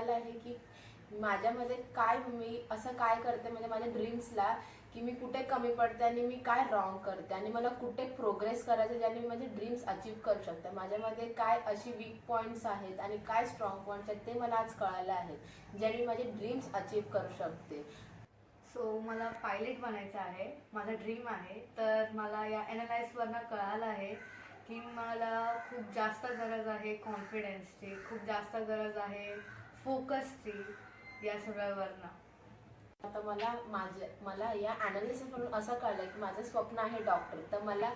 कळालं आहे की माझ्यामध्ये काय, मी असं काय करते म्हणजे माझ्या ड्रीम्सला, की मी कुठे कमी पडते आणि मी काय रॉंग करते आणि मला कुठे प्रोग्रेस करायचं ज्याने मी माझे ड्रीम्स अचीव करू शकते. माझ्यामध्ये काय अशी वीक पॉईंट्स आहेत आणि काय स्ट्रॉंग पॉईंट्स आहेत ते मला आज कळालं आहे, ज्याने मी माझे ड्रीम्स अचीव करू शकते. सो मला पायलट बनायचं आहे, माझा ड्रीम आहे. तर मला या ॲनालाइजवरनं कळालं आहे की मला खूप जास्त गरज आहे कॉन्फिडन्सची, खूप जास्त गरज आहे फोकसची, या सगळ्यावरनं. आता मला या ॲनालिसिसवरून असं कळलं की माझं स्वप्न आहे डॉक्टर. तर मला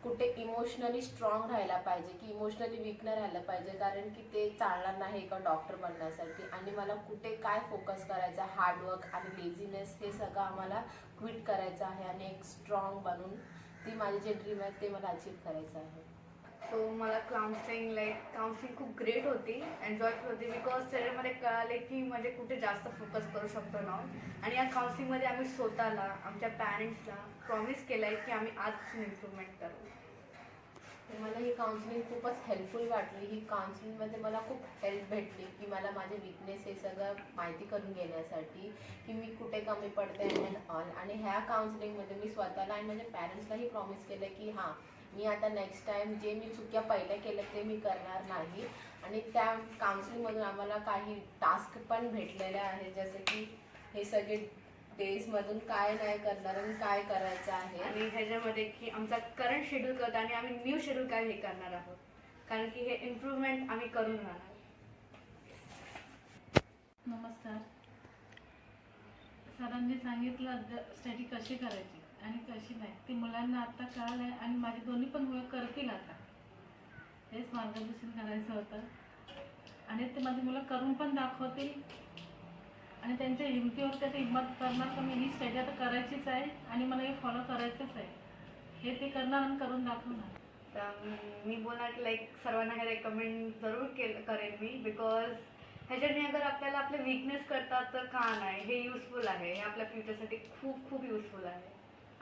कुठे इमोशनली स्ट्रॉंग राहायला पाहिजे, की इमोशनली वीक नाही राहायला पाहिजे, कारण की ते चालणार नाही एका डॉक्टर बनण्यासाठी. आणि मला कुठे काय फोकस करायचा, हार्डवर्क आणि लेझीनेस हे सगळं आम्हाला क्विट करायचं आहे आणि एक स्ट्रॉंग बनून ती माझी जे ड्रीम आहे ते मला अचीव करायचं आहे. सो मला काउन्सिलिंग खूप ग्रेट होती, एन्जॉयफुल होती, बिकॉज त्याच्यामध्ये कळाले की म्हणजे कुठे जास्त फोकस करू शकतो ना. आणि या काउन्सिलिंगमध्ये आम्ही स्वतःला, आमच्या पॅरेंट्सला प्रॉमिस केलं आहे की आम्ही आजपासून इम्प्रूव्हमेंट करू. तर मला ही काउन्सिलिंग खूपच हेल्पफुल वाटली. ही काउन्सिलिंगमध्ये मला खूप हेल्प भेटली की मला माझे वीकनेस हे सगळं माहिती करून घेण्यासाठी, की मी कुठे कमी पडते अँड ऑल. आणि ह्या काउन्सिलिंगमध्ये मी स्वतःला आणि माझ्या पॅरेंट्सलाही प्रॉमिस केलं की हां, मी आता नेक्स्ट टाईम जे मी चुक्या पहिल्या केल्या ते मी करणार नाही. आणि त्या काउन्सिलिंगमधून आम्हाला काही टास्क पण भेटलेले आहेत, जसे की हे सगळे डेजमधून काय नाही करणार आणि काय करायचं आहे. आणि ह्याच्यामध्ये की आमचा करंट शेड्यूल करतो आणि आम्ही न्यू शेड्यूल काय हे करणार आहोत, कारण की हे इम्प्रूव्हमेंट आम्ही करून राहणार. नमस्कार. सरांनी सांगितलं स्टडी कशी करायची आणि कशी नाही ते मुलांना आता कळालं आहे आणि माझे दोन्ही पण मुलं करतील आता. हेच मार्गदर्शन करायचं होतं आणि ते माझी मुलं करून पण दाखवतील आणि त्यांच्या हिमतीवर ते हिंमत करणार तर मी ही स्टडी आता करायचीच आहे आणि मला हे फॉलो करायचंच आहे, हे ते करणार आणि करून दाखवणार. तर मी बोलणार की सर्वांना हे रेकमेंड जरूर करेन मी, बिकॉज ह्याच्याने अगर आपल्याला आपले वीकनेस करतात तर का नाही, हे युजफुल आहे, हे आपल्या फ्युचरसाठी खूप खूप युजफुल आहे.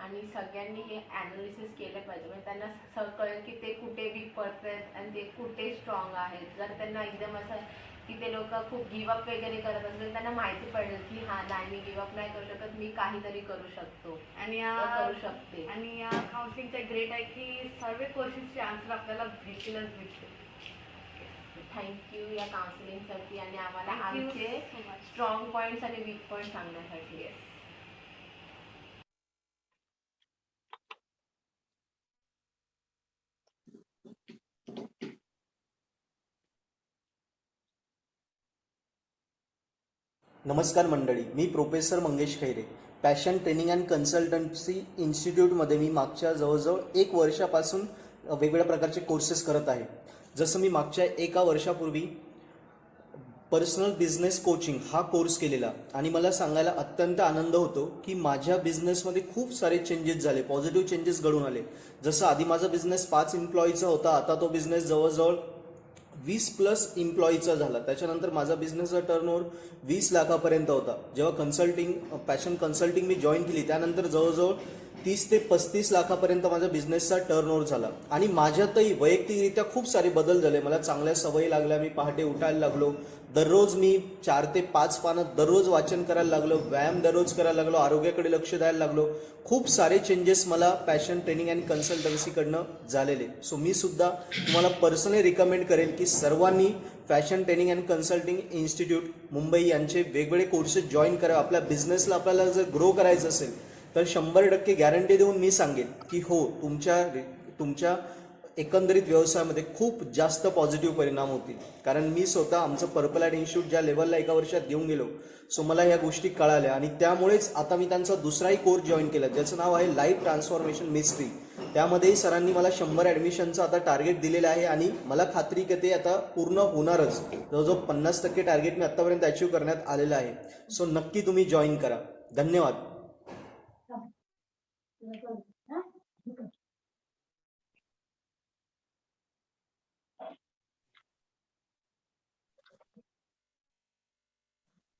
आणि सगळ्यांनी हे ॲनालिसिस केलं पाहिजे, म्हणजे त्यांना कळेल की ते कुठे वीक पडतात आणि ते कुठे स्ट्रॉंग आहेत. जर त्यांना एकदम असं की ते लोक खूप गिवअप वगैरे करत असेल, त्यांना माहिती पडेल की हां नाही, मी गिवअप नाही करू शकत, मी काहीतरी करू शकतो आणि करू शकते. आणि या काउन्सिलिंगचं ग्रेट आहे की सर्व क्वेश्चन्सचे आन्सर आपल्याला भेटतीलच भेटतील. थँक्यू या काउन्सिलिंगसाठी आणि आम्हाला Thank you आमचे so much. स्ट्रॉंग पॉईंट्स आणि वीक पॉईंट सांगण्यासाठी. नमस्कार मंडळी, मी professor Mangesh Khaire. Passion training and consultancy इन्स्टिट्यूटमध्ये मी मागच्या जवळजवळ 1 वर्षापासून वेगवेगळ्या प्रकारचे कोर्सेस करत आहे. जसं मी मागच्या 1 वर्षापूर्वी पर्सनल बिझनेस कोचिंग हा कोर्स केलेला आणि मला सांगायला अत्यंत आनंद होतो की माझ्या बिझनेसमध्ये खूप सारे चेंजेस झाले, पॉझिटिव्ह चेंजेस घडून आले. जसं आधी माझा बिझनेस 5 एम्प्लॉईचा होता, आता तो बिझनेस जवळजवळ 20+ एम्प्लॉईचा झाला. त्याच्यानंतर माझा बिझनेसचा टर्नओव्हर 20 लाखापर्यंत होता. जेव्हा पॅशन कन्सल्टिंग मी जॉईन केली त्यानंतर जवळजवळ 30 ते 35 लाखापर्यंत माझा बिझनेसचा टर्नओव्हर झाला. आणि माझ्यातही वैयक्तिकरित्या खूप सारे बदल झाले. मला चांगल्या सवयी लागल्या, मी पहाटे उठायला लागलो, दररोज मी 4 ते 5 पानं दररोज वाचन करायला लागलो, व्यायाम दररोज करायला लागलो, आरोग्याकडे लक्ष द्यायला लागलो. खूप सारे चेंजेस मला पॅशन ट्रेनिंग अँड कन्सल्टन्सीकडनं झालेले. सो मी सुद्धा तुम्हाला पर्सनली रिकमेंड करेन की सर्वांनी fashion training and consulting institute Mumbai यांचे वेगवेगळे कोर्सेस जॉईन करा. आपल्या बिझनेसला आपल्याला जर ग्रो करायचं असेल तर 100% गॅरंटी देऊन मी सांगेन की हो, तुमच्या एकंदरीत व्यवसायामध्ये खूप जास्त पॉझिटिव्ह परिणाम होतील. कारण मी स्वतः आमचं पर्पल ॲड इन्स्टिट्यूट ज्या लेवलला 1 वर्षात घेऊन गेलो, सो मला ह्या गोष्टी कळाल्या आणि त्यामुळेच आता मी त्यांचा दुसराही कोर्स जॉईन केला ज्याचं नाव आहे लाईफ ट्रान्सफॉर्मेशन मिस्ट्री. त्यामध्येही सरांनी मला 100 ॲडमिशनचं आता टार्गेट दिलेलं आहे आणि मला खात्री की ते आता पूर्ण होणारच. जवळजवळ 50% टार्गेट मी आत्तापर्यंत अचीव्ह करण्यात आलेलं आहे. सो नक्की तुम्ही जॉईन करा. धन्यवाद.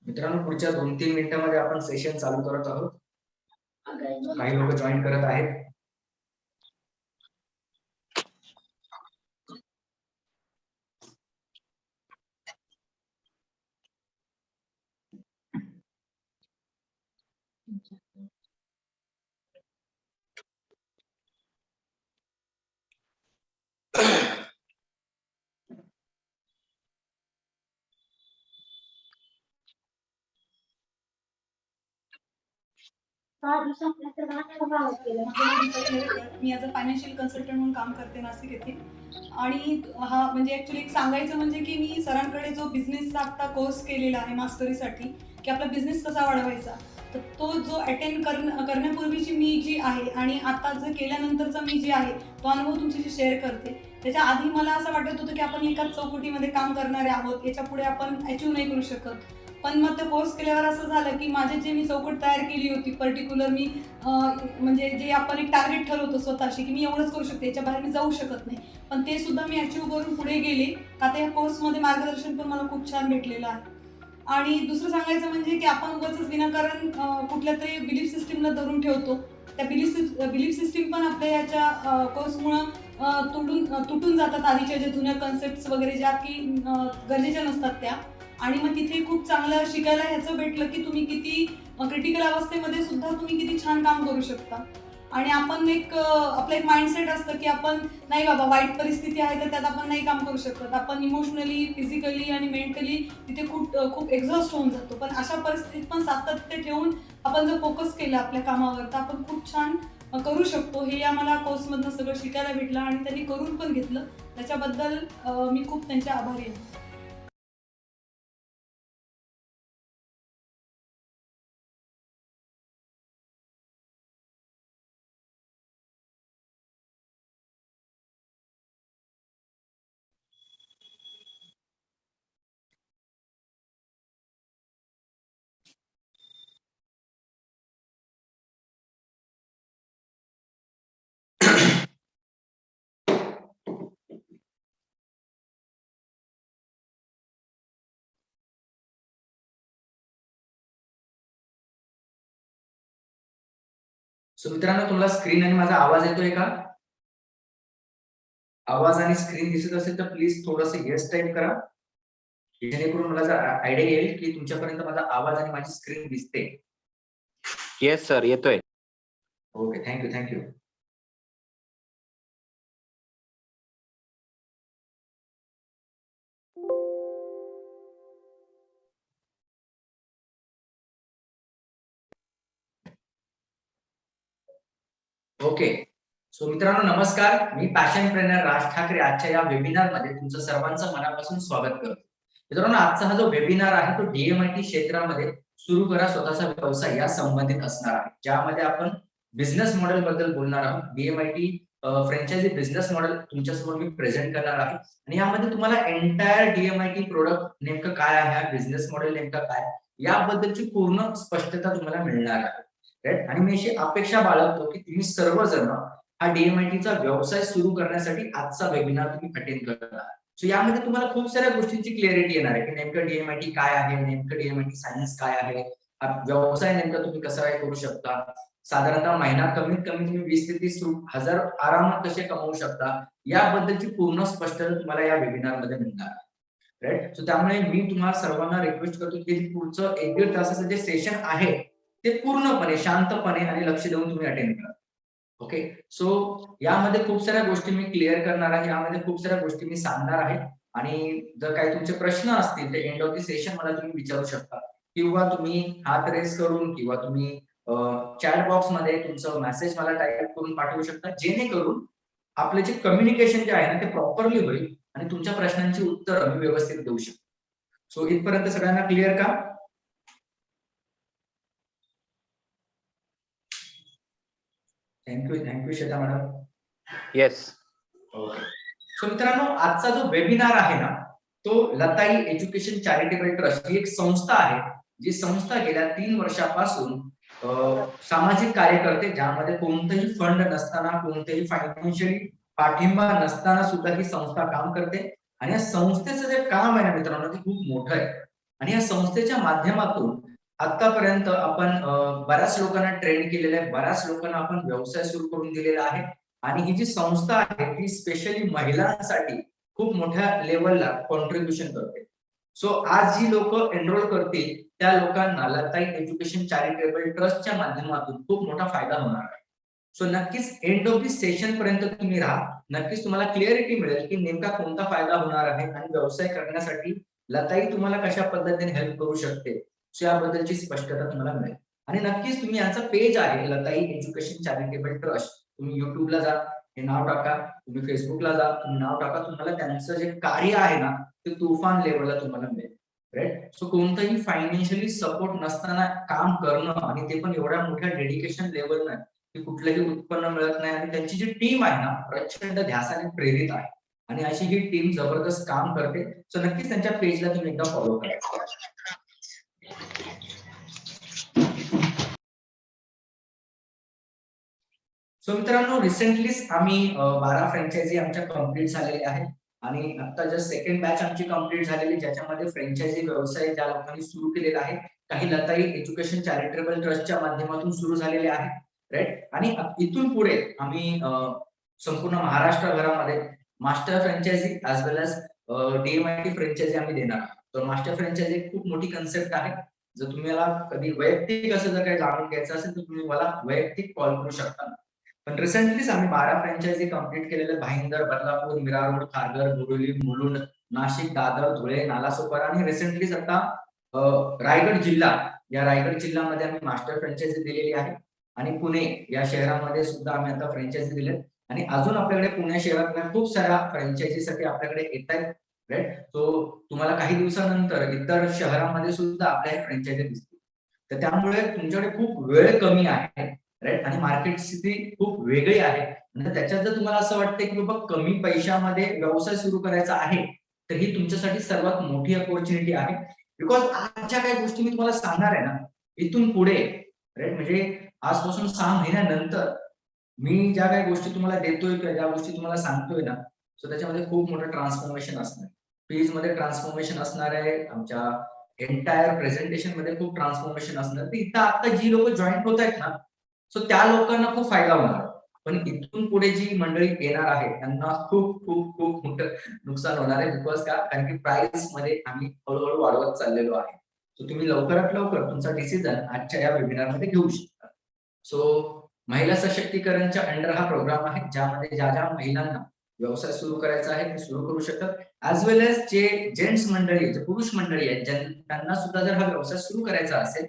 मित्रांनो, पुढच्या 2-3 मिनिटांमध्ये आपण सेशन चालू करत आहोत. काही लोक जॉईन करत आहेत. मी ॲज अ फायनान्शियल कन्सल्टंट म्हणून काम करते नाशिक येथे. आणि हा म्हणजे ॲक्च्युली एक सांगायचं म्हणजे की मी सरांकडे जो बिझनेसचा आत्ता कोर्स केलेला आहे मास्टरीसाठी, की आपला बिझनेस कसा वाढवायचा. तर तो जो अटेंड करण्यापूर्वीची मी जी आहे आणि आता जे केल्यानंतरचा मी जे आहे तो अनुभव तुमच्याशी शेअर करते. त्याच्या आधी मला असं वाटत होतं की आपण एकाच चौकटीमध्ये काम करणारे आहोत, याच्यापुढे आपण अचीव्ह नाही करू शकत. पण मग तो कोर्स केल्यावर असं झालं की माझे जे मी चौकट तयार केली होती पर्टिक्युलर मी म्हणजे जे आपण एक टार्गेट ठरवतो स्वतःशी की मी एवढंच करू शकते, याच्या बाहेर मी जाऊ शकत नाही. पण ते सुद्धा मी अचीव्ह करून पुढे गेले. आता या कोर्समध्ये मार्गदर्शन पण मला खूप छान भेटलेलं आहे. आणि दुसरं सांगायचं म्हणजे की आपण उगाचच विनाकारण कुठल्या तरी बिलीफ सिस्टीमला धरून ठेवतो. त्या बिलीफ सिस्टीम पण आपल्या याच्या कोर्समुळं तुटून जातात. आधीच्या ज्या जुन्या कन्सेप्ट वगैरे ज्या की गरजेच्या नसतात त्या. आणि मग तिथे खूप चांगलं शिकायला ह्याचं भेटलं की तुम्ही किती क्रिटिकल अवस्थेमध्ये सुद्धा तुम्ही किती छान काम करू शकता. आणि आपण आपलं एक माइंडसेट असतं की आपण नाही बाबा वाईट परिस्थिती आहे तर त्यात आपण नाही काम करू शकत. आपण इमोशनली, फिजिकली आणि मेंटली तिथे खूप एक्झॉस्ट होऊन जातो. पण अशा परिस्थितीत पण सातत्य ठेवून आपण जर फोकस केला आपल्या कामावर तर आपण खूप छान करू शकतो. हे आम्हाला कोर्समधनं सगळं शिकायला भेटलं आणि त्यांनी करून पण घेतलं. त्याच्याबद्दल मी खूप त्यांचे आभारी आहे. सो मित्रांनो, तुम्हाला स्क्रीन आणि माझा आवाज येतोय का? आवाज आणि स्क्रीन दिसत असेल तर प्लीज थोडंसं येस टाईप करा, जेणेकरून मला जर आयडिया येईल की तुमच्यापर्यंत माझा आवाज आणि माझी स्क्रीन दिसते. येस सर, येतोय. Okay, thank you. ओके. सो मित्रांनो, नमस्कार. मी पॅशन ट्रेनर राज ठाकरे आजच्या या वेबिनार मध्ये तुमचं सर्वांचं मनापासून स्वागत करतो. मित्रांनो, आजचा हा जो वेबिनार आहे तो DMIT क्षेत्रामध्ये सुरू करा स्वतःचा व्यवसाय या संबंधित असणार आहे, ज्यामध्ये आपण बिझनेस मॉडेल बद्दल बोलणार आहोत. DMIT फ्रँचायझी बिझनेस मॉडेल तुमच्यासमोर मी प्रेझेंट करणार आहे आणि यामध्ये तुम्हाला एंटायर DMIT प्रोडक्ट नेमकं काय आहे, बिझनेस मॉडेल नेमकं काय याबद्दलची पूर्ण स्पष्टता तुम्हाला मिळणार आहे. राईट. आणि मी अशी अपेक्षा बाळगतो की तुम्ही सर्वजण हा DMITचा व्यवसाय सुरू करण्यासाठी आजचा वेबिनार तुम्ही अटेंड करणार. सो यामध्ये तुम्हाला खूप साऱ्या गोष्टींची क्लॅरिटी येणार आहे की नेमकं DMIT काय आहे, नेमकं DMIT सायन्स काय आहे, हा व्यवसाय नेमका तुम्ही कसा काय करू शकता, साधारणतः महिना कमीत कमी तुम्ही 20 ते 30 हजार आरामात कसे कमवू शकता, याबद्दलची पूर्ण स्पष्टता तुम्हाला या वेबिनार मध्ये मिळणार आहे. राईट. सो त्यामुळे मी तुम्हाला सर्वांना रिक्वेस्ट करतो की पुढचं 1-1.5 तासाचं जे सेशन आहे ते पूर्णपणे शांतपणे आणि लक्ष देऊन तुम्ही अटेंड करा. ओके. सो यामध्ये खूप साऱ्या गोष्टी मी क्लिअर करणार आहे, यामध्ये खूप साऱ्या गोष्टी मी सांगणार आहे आणि जर काही तुमचे प्रश्न असतील तर एंड ऑफ द सेशन मला तुम्ही विचारू शकता, किंवा तुम्ही हात रेस करून किंवा तुम्ही चॅट बॉक्स मध्ये तुमचं मेसेज मला टाईप करून पाठवू शकता, जेणेकरून आपले जे कम्युनिकेशन जे आहे ना ते प्रॉपरली होईल आणि तुमच्या प्रश्नांची उत्तर मी व्यवस्थित देऊ शकतो. सो इथपर्यंत सगळ्यांना क्लिअर का? Thank you Shweta madam. Yes. Okay. So मित्रांनो, आजचा जो वेबिनार आहे ना तो लताई एज्युकेशन चॅरिटेबल ट्रस्ट ही एक संस्था आहे, जी संस्था गेल्या 3 वर्षापासून सामाजिक कार्य करते, ज्यामध्ये कोणतेही फंड नसताना, कोणतेही फायनान्शियली पाठिंबा नसताना सुद्धा ही संस्था काम करते. आणि या संस्थेचं जे काम आहे ना मित्रांनो ते खूप मोठं आहे. आणि या संस्थेच्या माध्यमातून आतापर्यंत आपण बऱ्याच लोकांना ट्रेन केलेलं आहे, बऱ्याच लोकांना आपण व्यवसाय सुरू करून दिलेला आहे. आणि ही जी संस्था आहे ती स्पेशली महिलांसाठी खूप मोठ्या लेवलला कॉन्ट्रीब्युशन करते. सो आज जी लोक एनरोल करतील त्या लोकांना लताई एज्युकेशन चॅरिटेबल ट्रस्टच्या माध्यमातून खूप मोठा फायदा होणार आहे. सो नक्कीच एंड ऑफ दिस सेशन पर्यंत तुम्ही राहा. नक्कीच तुम्हाला क्लिअरिटी मिळेल की नेमका कोणता फायदा होणार आहे आणि व्यवसाय करण्यासाठी लताई तुम्हाला कशा पद्धतीने हेल्प करू शकते याबद्दलची स्पष्टता तुम्हाला मिळेल. आणि नक्कीच तुम्ही यांचं पेज आहे लताई एज्युकेशन चॅरिटेबल ट्रस्ट, तुम्ही युट्यूबला जा, हे नाव टाका, तुम्ही फेसबुकला जा, तुम्ही नाव टाका, तुम्हाला त्यांचं जे कार्य आहे ना ते तुफान लेवलला तुम्हाला मिळेल. राईट. सो कोणतंही फायनान्शियली सपोर्ट नसताना काम करणं आणि ते पण एवढ्या मोठ्या डेडिकेशन लेवलनं की कुठलंही उत्पन्न मिळत नाही आणि त्यांची जी टीम आहे ना प्रचंड ध्यासाने प्रेरित आहे आणि अशी ही टीम जबरदस्त काम करते. सो नक्कीच त्यांच्या पेजला तुम्ही एकदा फॉलो करा. सो मित्रांनो रिसेंटलीच आम्ही 12 फ्रँचायझी आमच्या कम्प्लीट झालेल्या आहेत आणि आता जस्ट सेकंड बॅच आमची कम्प्लीट झालेली, ज्याच्यामध्ये फ्रँचायझी व्यवसाय ज्या लोकांनी सुरू केलेला आहे काही लताई एज्युकेशन चॅरिटेबल ट्रस्टच्या माध्यमातून सुरू झालेले आहे. राईट. आणि इथून पुढे आम्ही संपूर्ण महाराष्ट्रभरामध्ये मास्टर फ्रँचायझी ऍज वेल एज DMIT फ्रँचायझी आम्ही देणार आहोत. तर मास्टर फ्रँचायझी खूप मोठी कन्सेप्ट आहे. जर तुम्हाला कधी वैयक्तिक असं जर काही जाणून घ्यायचं असेल तर तुम्ही मला वैयक्तिक कॉल करू शकता. पण रिसेंटलीच आम्ही 12 फ्रँचायझी कम्प्लीट केलेले भाईंदर, बदलापूर, मीरा रोड, खारघर, बोरिवली, मुलुंड, नाशिक, दादर, धुळे, नालासोपारा आणि रिसेंटलीच आता रायगड जिल्हा, या रायगड जिल्ह्यामध्ये आम्ही मास्टर फ्रँचायझी दिलेली आहे आणि पुणे या शहरामध्ये सुद्धा आम्ही आता फ्रँचायझी दिले आणि अजून आपल्याकडे पुणे शहरातल्या खूप साऱ्या फ्रँचायझीसाठी आपल्याकडे येत आहेत. राईट. सो तुम्हाला काही दिवसानंतर इतर शहरामध्ये सुद्धा आपल्या फ्रँचायझी दिसतील. तर त्यामुळे तुमच्याकडे खूप वेळ कमी आहे. राईट. आणि मार्केट स्थिती खूप वेगळी आहे. म्हणजे त्याच्यात जर तुम्हाला असं वाटतं की बाबा कमी पैशामध्ये व्यवसाय सुरू करायचा आहे तर ही तुमच्यासाठी सर्वात मोठी अपॉर्च्युनिटी आहे. बिकॉज आजच्या काही गोष्टी मी तुम्हाला सांगणार आहे ना इथून पुढे, राईट, म्हणजे आजपासून 6 महिन्यानंतर मी ज्या काही गोष्टी तुम्हाला देतोय किंवा ज्या गोष्टी तुम्हाला सांगतोय ना सो त्याच्यामध्ये खूप मोठं ट्रान्सफॉर्मेशन असणार. पेज मध्ये ट्रान्सफॉर्मेशन असणार आहे, आमच्या एंटायर प्रेझेंटेशन मध्ये खूप ट्रान्सफॉर्मेशन असणार. तर इथं आता जी लोक जॉईन होत आहेत ना सो त्या लोकांना खूप फायदा होणार. पण इथून पुढे जी मंडळी येणार आहे त्यांना खूप खूप खूप मोठं नुकसान होणार आहे. बिकॉज का, कारण की प्राइस मध्ये आम्ही हळूहळू वाढवत चाललेलो आहे. सो तुम्ही लवकरात लवकर तुमचा डिसिजन आजच्या या वेबिनार मध्ये घेऊ शकता. सो महिला सशक्तीकरणच्या अंडर हा प्रोग्राम आहे ज्यामध्ये ज्या ज्या महिलांना व्यवसाय सुरू करायचा आहे ते सुरू करू शकतात. ऍज वेल एज जे जेंट्स मंडळी, जे पुरुष मंडळी आहेत त्यांना सुद्धा जर हा व्यवसाय सुरू करायचा असेल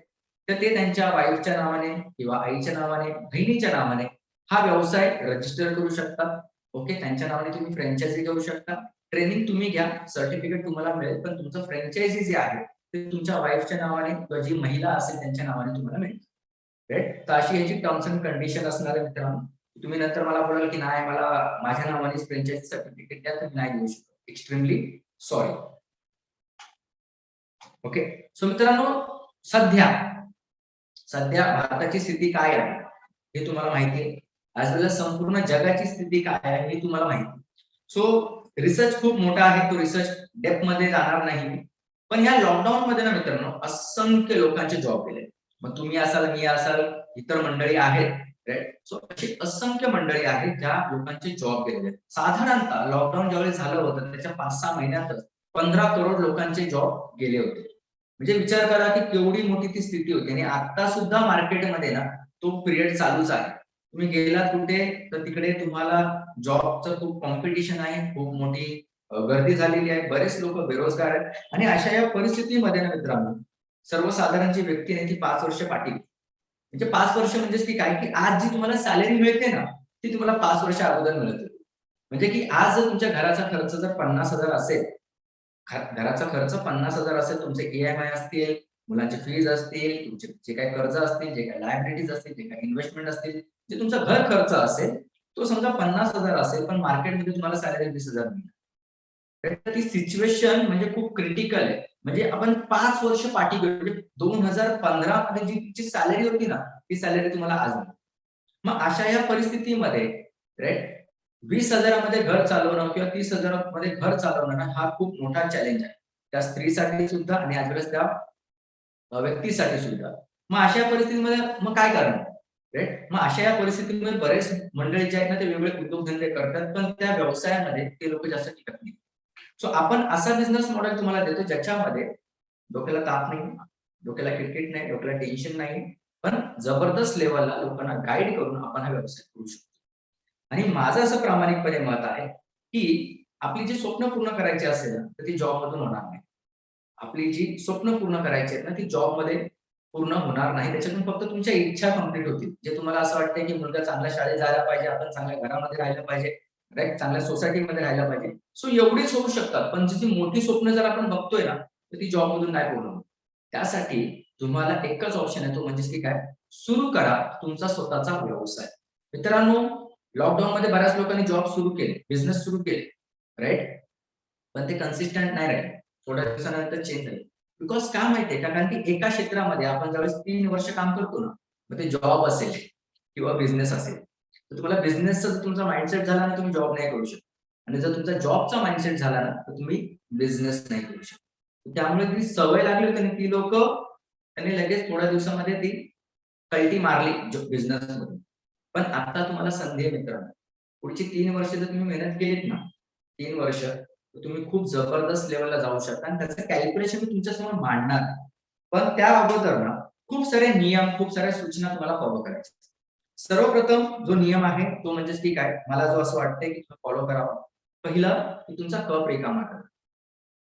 तर ते त्यांच्या वाईफच्या नावाने किंवा आईच्या नावाने, बहिणीच्या नावाने हा व्यवसाय रजिस्टर करू शकतात. ओके. त्यांच्या नावाने तुम्ही फ्रँचायझी घेऊ शकता. ट्रेनिंग तुम्ही घ्या, सर्टिफिकेट तुम्हाला मिळेल, पण तुमचं फ्रँचायझी जे आहे ते तुमच्या वाईफच्या नावाने किंवा जी महिला असेल त्यांच्या नावाने तुम्हाला मिळेल. राईट. तर अशी याची टर्म्स अँड कंडिशन असणार आहे मित्रांनो. तुम्ही नंतर मला बोलाल की नाही मला माझ्या नावाने फ्रँचायझी सर्टिफिकेट द्या, तर नाही देऊ शकत. Extremely sorry. ओके. सो मित्रांनो सध्या भारताची स्थिती काय आहे हे तुम्हाला माहिती आहे. ऍज वेल एज संपूर्ण जगाची स्थिती काय आहे हे तुम्हाला माहिती आहे. सो रिसर्च खूप मोठा आहे, तो रिसर्च डेप्थ मध्ये जाणार नाही. पण या लॉकडाऊन मध्ये ना मित्रांनो असंख्य लोकांचे जॉब गेले. मग तुम्ही असाल, मी असाल, इतर मंडळी आहेत. राईट. सो अशी असंख्य मंडळी आहेत ज्या लोकांचे जॉब गेलेले. साधारणतः लॉकडाऊन ज्यावेळेस झालं होतं त्याच्या 5-6 महिन्यातच 15 करोड लोकांचे जॉब गेले होते. म्हणजे विचार करा की केवढी मोठी ती स्थिती होती. आणि आता सुद्धा मार्केटमध्ये ना तो पिरियड चालूच आहे. तुम्ही गेलात कुठे तर तिकडे तुम्हाला जॉबचं खूप कॉम्पिटिशन आहे, खूप मोठी गर्दी झालेली आहे, बरेच लोक बेरोजगार आहेत. आणि अशा या परिस्थितीमध्ये ना मित्रांनो सर्वसाधारण जी व्यक्ती आहे ती 5 वर्ष पाठी, म्हणजे 5 वर्ष म्हणजे ती काय की आज जी तुम्हाला सॅलरी मिळते ना ती तुम्हाला 5 वर्ष अगोदर मिळत होती. म्हणजे की आज जर तुमच्या घराचा खर्च जर 50,000 असेल, घराचा खर्च 50,000 असेल, तुमचे EMI असतील, मुलांचे फीज असतील, तुमचे जे काही कर्ज असतील, जे काही लायबिलिटीज असतील, जे काही इन्व्हेस्टमेंट असतील, जे तुमचा घर खर्च असेल तो समजा 50,000 असेल, पण मार्केटमध्ये तुम्हाला सॅलरी 20,000 मिळणार. तर ती सिच्युएशन म्हणजे खूप क्रिटिकल आहे. म्हणजे आपण 5 वर्ष पाठी गेलो. म्हणजे 2015 मध्ये जी सॅलरी होती ना ती सॅलरी तुम्हाला आज मिळते. मग अशा या परिस्थितीमध्ये राईट 20,000 मध्ये घर चालवणं किंवा 30,000 मध्ये घर चालवणं हा खूप मोठा चॅलेंज आहे त्या स्त्रीसाठी सुद्धा आणि ऍज वेल एज त्या व्यक्तीसाठी सुद्धा. मग अशा परिस्थितीमध्ये मग काय करणार. राईट. मग अशा या परिस्थितीमध्ये बरेच मंडळी जे आहेत ना ते वेगवेगळे उद्योगधंदे करतात, पण त्या व्यवसायामध्ये ते लोक जास्त टिकत नाही. सो आपण असा बिझनेस मॉडेल तुम्हाला देतो ज्याच्यामध्ये डोक्याला ताप नाही, डोक्याला किटकिट नाही, डोक्याला टेन्शन नाही, पण जबरदस्त लेवलला लोकांना गाईड करून आपण हा व्यवसाय करू शकतो. आणि माझं असं प्रामाणिकपणे मत आहे की आपली जी स्वप्न पूर्ण करायची असेल ना तर ती जॉब मधून होणार नाही. आपली जी स्वप्न पूर्ण करायची आहेत ना ती जॉब मध्ये पूर्ण होणार नाही. त्याच्यातून फक्त तुमच्या इच्छा कम्प्लीट होतील. जे तुम्हाला असं वाटतंय की मुलगा चांगल्या शाळेत जायला पाहिजे, आपण चांगल्या घरामध्ये राहायला पाहिजे, राईट, चांगल्या सोसायटीमध्ये राहायला पाहिजे. सो एवढीच होऊ शकतात. पण जी मोठी स्वप्न जर आपण बघतोय ना तर ती जॉब मधून नाही पूर्ण होत. त्यासाठी तुम्हाला एकच ऑप्शन आहे, तो म्हणजे की काय, सुरू करा तुमचा स्वतःचा व्यवसाय. मित्रांनो, लॉकडाऊन मध्ये बऱ्याच लोकांनी जॉब सुरू केले, बिझनेस सुरू केले, राईट, पण ते कन्सिस्टंट नाही राहिले. थोड्या दिवसानंतर चेंज झाले. बिकॉज का माहितीये का, कारण की एका क्षेत्रामध्ये आपण ज्यावेळेस 3 वर्ष काम करतो ना, मग ते जॉब असेल किंवा बिझनेस असेल, तर तुम्हाला बिझनेसचा जर तुमचा माइंडसेट झाला ना तुम्ही जॉब नाही करू शकत. आणि जर तुमचा जॉबचा माइंडसेट झाला ना तर तुम्ही बिझनेस नाही करू शकत. त्यामुळे ती सवय लागली होती ती लोक त्यांनी लगेच थोड्या दिवसामध्ये ती कल्टी मारली बिझनेस मध्ये. पण आता तुम्हाला संधी आहे मित्रांनो, पुढची 3 वर्ष जर तुम्ही मेहनत केलीत ना, 3 वर्ष, तर तुम्ही खूप जबरदस्त लेवलला जाऊ शकता आणि त्याचं कॅल्क्युलेशन मी तुमच्यासमोर मांडणार. पण त्या अगोदर ना खूप सारे नियम, खूप साऱ्या सूचना तुम्हाला फॉलो करायच्या. सर्वप्रथम जो नियम आहे तो म्हणजे की काय, मला जो असं वाटतंय की तुम्ही फॉलो करावा. पहिला की तुमचा कप रिकामा करा.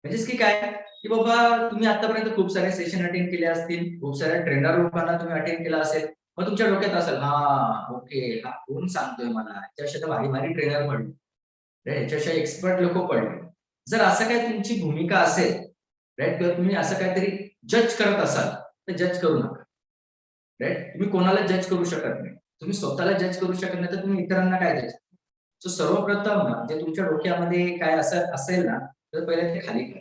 म्हणजेच की काय, की बाबा तुम्ही आतापर्यंत खूप सारे सेशन अटेंड केले असतील, खूप साऱ्या ट्रेनर लोकांना तुम्ही अटेंड केला असेल. मग तुमच्या डोक्यात असेल, हा ओके, हा कोण सांगतोय मला, याच्यापेक्षा भारी भारी ट्रेनर पडले, याच्यापेक्षा एक्सपर्ट लोक पडले. जर असं काय तुमची भूमिका असेल, राईट, किंवा तुम्ही असं काहीतरी जज करत असाल तर जज करू नका. राईट, तुम्ही कोणाला जज करू शकत नाही. तुम्ही स्वतःला जज करू शकत नाही तर तुम्ही इतरांना काय जज. सो सर्वप्रथम ना जे तुमच्या डोक्यामध्ये काय असं असेल ना तर पहिले ते खाली करा.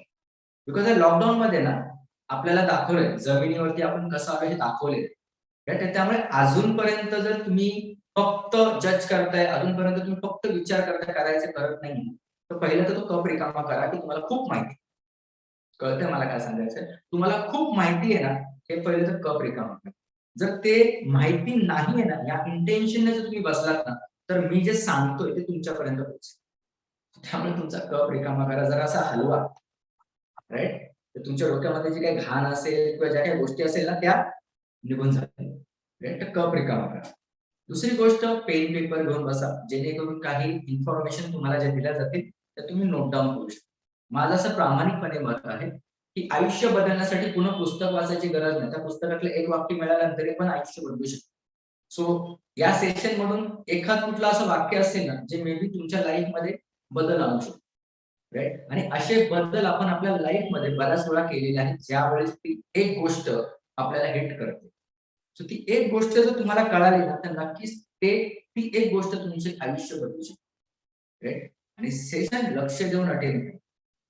बिकॉज या लॉकडाऊन मध्ये ना आपल्याला दाखवलंय जमिनीवरती आपण कसं आलो हे दाखवले. त्यामुळे अजूनपर्यंत जर तुम्ही फक्त जज करताय, अजूनपर्यंत तुम्ही फक्त विचार करताय, करायचे करत नाही, तर पहिलं तर तो कप रिकामा करा की तुम्हाला खूप माहिती कळतंय. मला काय सांगायचंय, तुम्हाला खूप माहिती आहे ना, हे पहिलं तर कप रिकामा करा. जर ते माहिती नाही आहे ना, या इंटेन्शनने जर तुम्ही बसलात ना तर मी जे सांगतोय ते तुमच्यापर्यंत पोहोचेल. त्यामुळे तुमचा कप रिकामा करा, जरा असा हलवा, राईट. तर तुमच्या डोक्यामध्ये जी काही घाण असेल किंवा ज्या काही गोष्टी असेल ना त्या निघून जातील. राईट, कप रिकामा करा. दुसरी गोष्ट, पेन पेपर घेऊन बसा, जेणेकरून काही इन्फॉर्मेशन तुम्हाला ज्या दिल्या जातील त्या तुम्ही नोट डाऊन करू शकता. माझं असं प्रामाणिकपणे मत आहे की आयुष्य बदलण्यासाठी पुन्हा पुस्तक वाचायची गरज नाही. त्या पुस्तकातलं एक वाक्य मिळाल्यानंतर पण आयुष्य बदलू शकतं. सो या सेशन मधून एखाद कुठलं असं वाक्य असेल ना जे मे बी तुमच्या लाईफ मध्ये बदल आणू शकतो, राईट. आणि असे बदल आपण आपल्या लाईफ मध्ये बऱ्याच वेळा केलेले आहेत, ज्यावेळेस ती एक गोष्ट आपल्याला हिट करते. सो ती एक गोष्ट जर तुम्हाला कळाली ना तर नक्कीच ती एक गोष्ट तुमचे आयुष्य बदलू शकते, राईट. आणि सेशन लक्ष देऊन अटेंड,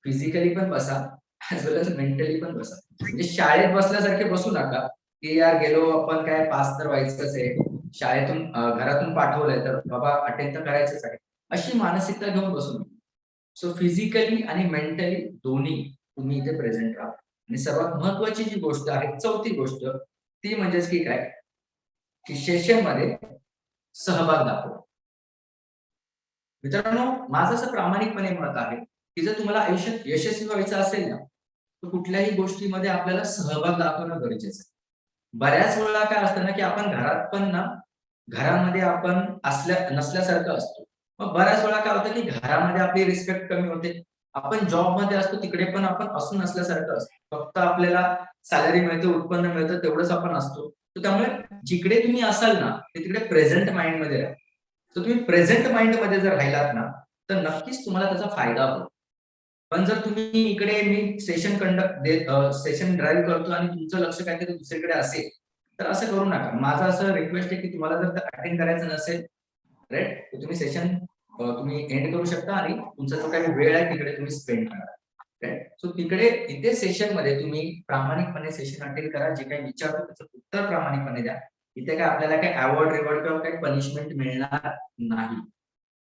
फिजिकली पण बसा ऍज वेल एज मेंटली पण बसा. म्हणजे शाळेत बसल्यासारखे बसू नका की यार गेलो आपण, काय पास तर व्हायचंच आहे, शाळेतून घरातून पाठवलंय तर बाबा अटेंड तर करायचंच आहे, अशी मानसिकता घेऊन बसू नका. सो फिजिकली आणि मेंटली दोन्ही तुम्ही इथे प्रेझेंट राहा. आणि सर्वात महत्वाची जी गोष्ट आहे, चौथी गोष्ट, ती म्हणजेच की काय, की सेशन मध्ये सहभाग दाखवा. मित्रांनो, माझं असं प्रामाणिकपणे मत आहे की जर तुम्हाला आयुष्यात यशस्वी व्हायचं असेल ना तर कुठल्याही गोष्टीमध्ये आपल्याला सहभाग दाखवणं गरजेचं आहे. बऱ्याच वेळा काय असतं ना की आपण घरात पण ना, घरामध्ये आपण नसल्यासारखं असतो. मग बऱ्याच वेळा काय होतं की घरामध्ये आपली रिस्पेक्ट कमी होते. आपण जॉब मध्ये असतो तिकडे पण आपण असून नसल्यासारखं असतो. फक्त आपल्याला सॅलरी मिळते, उत्पन्न मिळतं, तेवढंच आपण असतो. तर त्यामुळे जिकडे तुम्ही असाल ना ते तिकडे प्रेझेंट माइंड मध्ये राहा. तर तुम्ही प्रेझेंट माइंड मध्ये जर राहिलात ना तर नक्कीच तुम्हाला त्याचा फायदा होतो. पण जर तुम्ही इकडे मी सेशन ड्राईव्ह करतो आणि तुमचं लक्ष काहीतरी दुसरीकडे असेल तर असं करू नका. माझं असं रिक्वेस्ट आहे की तुम्हाला जर अटेंड करायचं नसेल, राईट, तर तुम्ही सेशन तुम्ही एंड करू शकता आणि तुमचा जो काही वेळ आहे तिकडे तुम्ही स्पेंड करा. राईट. सो इथे सेशन मध्ये तुम्ही प्रामाणिकपणे सेशन अटेंड करा. जे काही विचारतो त्याचं उत्तर प्रामाणिकपणे द्या. इथे काय आपल्याला काही अवॉर्ड रिवॉर्ड किंवा काही पनिशमेंट मिळणार नाही.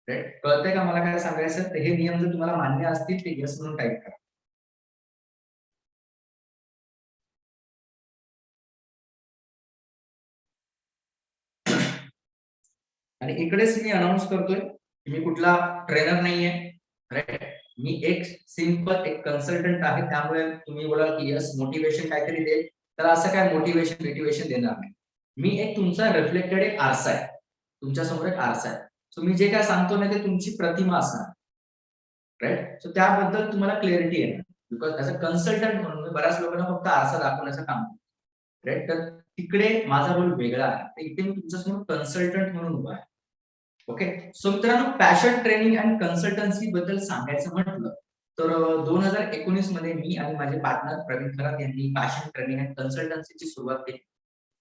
राईट, कळतंय का मला काय सांगायचं. तर हे नियम जर तुम्हाला मान्य असतील ते येस म्हणून टाईप करा. आणि इकडेच मी अनाऊन्स करतोय की मी कुठला ट्रेनर नाहीये, राईट. मी एक सिंपल एक कन्सल्टंट आहे, त्यामुळे तुम्ही बोलाल की यस मोटिवेशन काहीतरी दे, तर असं काय मोटिवेशन देणार नाही. मी एक तुमचा रिफ्लेक्टेड एक आरसा आहे, तुमच्या समोर एक आरसा आहे. सो मी जे काय सांगतो ना ते तुमची प्रतिमा असणार, राईट. सो त्याबद्दल तुम्हाला क्लॅरिटी येणार, बिकॉज ऍज अ कन्सल्टंट म्हणून मी बऱ्याच लोकांना फक्त आरसा दाखवण्याचं काम करतो, राईट. तर तिकडे माझा रोल वेगळा आहे, तर इथे मी तुमच्यासमोर कन्सल्टंट म्हणून उभा आहे. ओके. सो मित्रांनो, पॅशन ट्रेनिंग अँड कन्सल्टन्सी बद्दल सांगायचं म्हटलं तर 2019 मध्ये मी आणि माझे पार्टनर प्रवीण खरात यांनी पॅशन ट्रेनिंग अँड कन्सल्टन्सीची सुरुवात केली.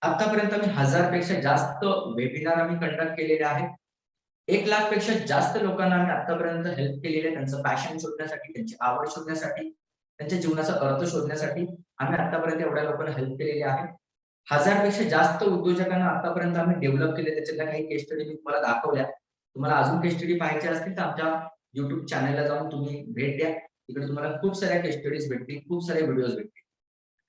आतापर्यंत आम्ही 1000 पेक्षा जास्त वेबिनार आम्ही कंडक्ट केलेले आहेत. 1,00,000 पेक्षा जास्त लोकांना आम्ही आतापर्यंत हेल्प केलेले आहे, त्यांचं पॅशन शोधण्यासाठी, त्यांची आवड शोधण्यासाठी, त्यांच्या जीवनाचा अर्थ शोधण्यासाठी आम्ही आतापर्यंत एवढ्या लोकांना हेल्प केलेली आहे. 1000 पेक्षा जास्त उद्योजकांना आतापर्यंत आम्ही डेव्हलप केले, त्याच्यातल्या काही केस स्टडी मी तुम्हाला दाखवल्या. तुम्हाला अजून केस स्टडी पाहायचे असतील तर आमच्या YouTube चॅनलला जाऊन तुम्ही भेट द्या. तिकडे तुम्हाला खूप साऱ्या केस स्टडीज भेटतील, खूप सारे व्हिडिओज भेटतील.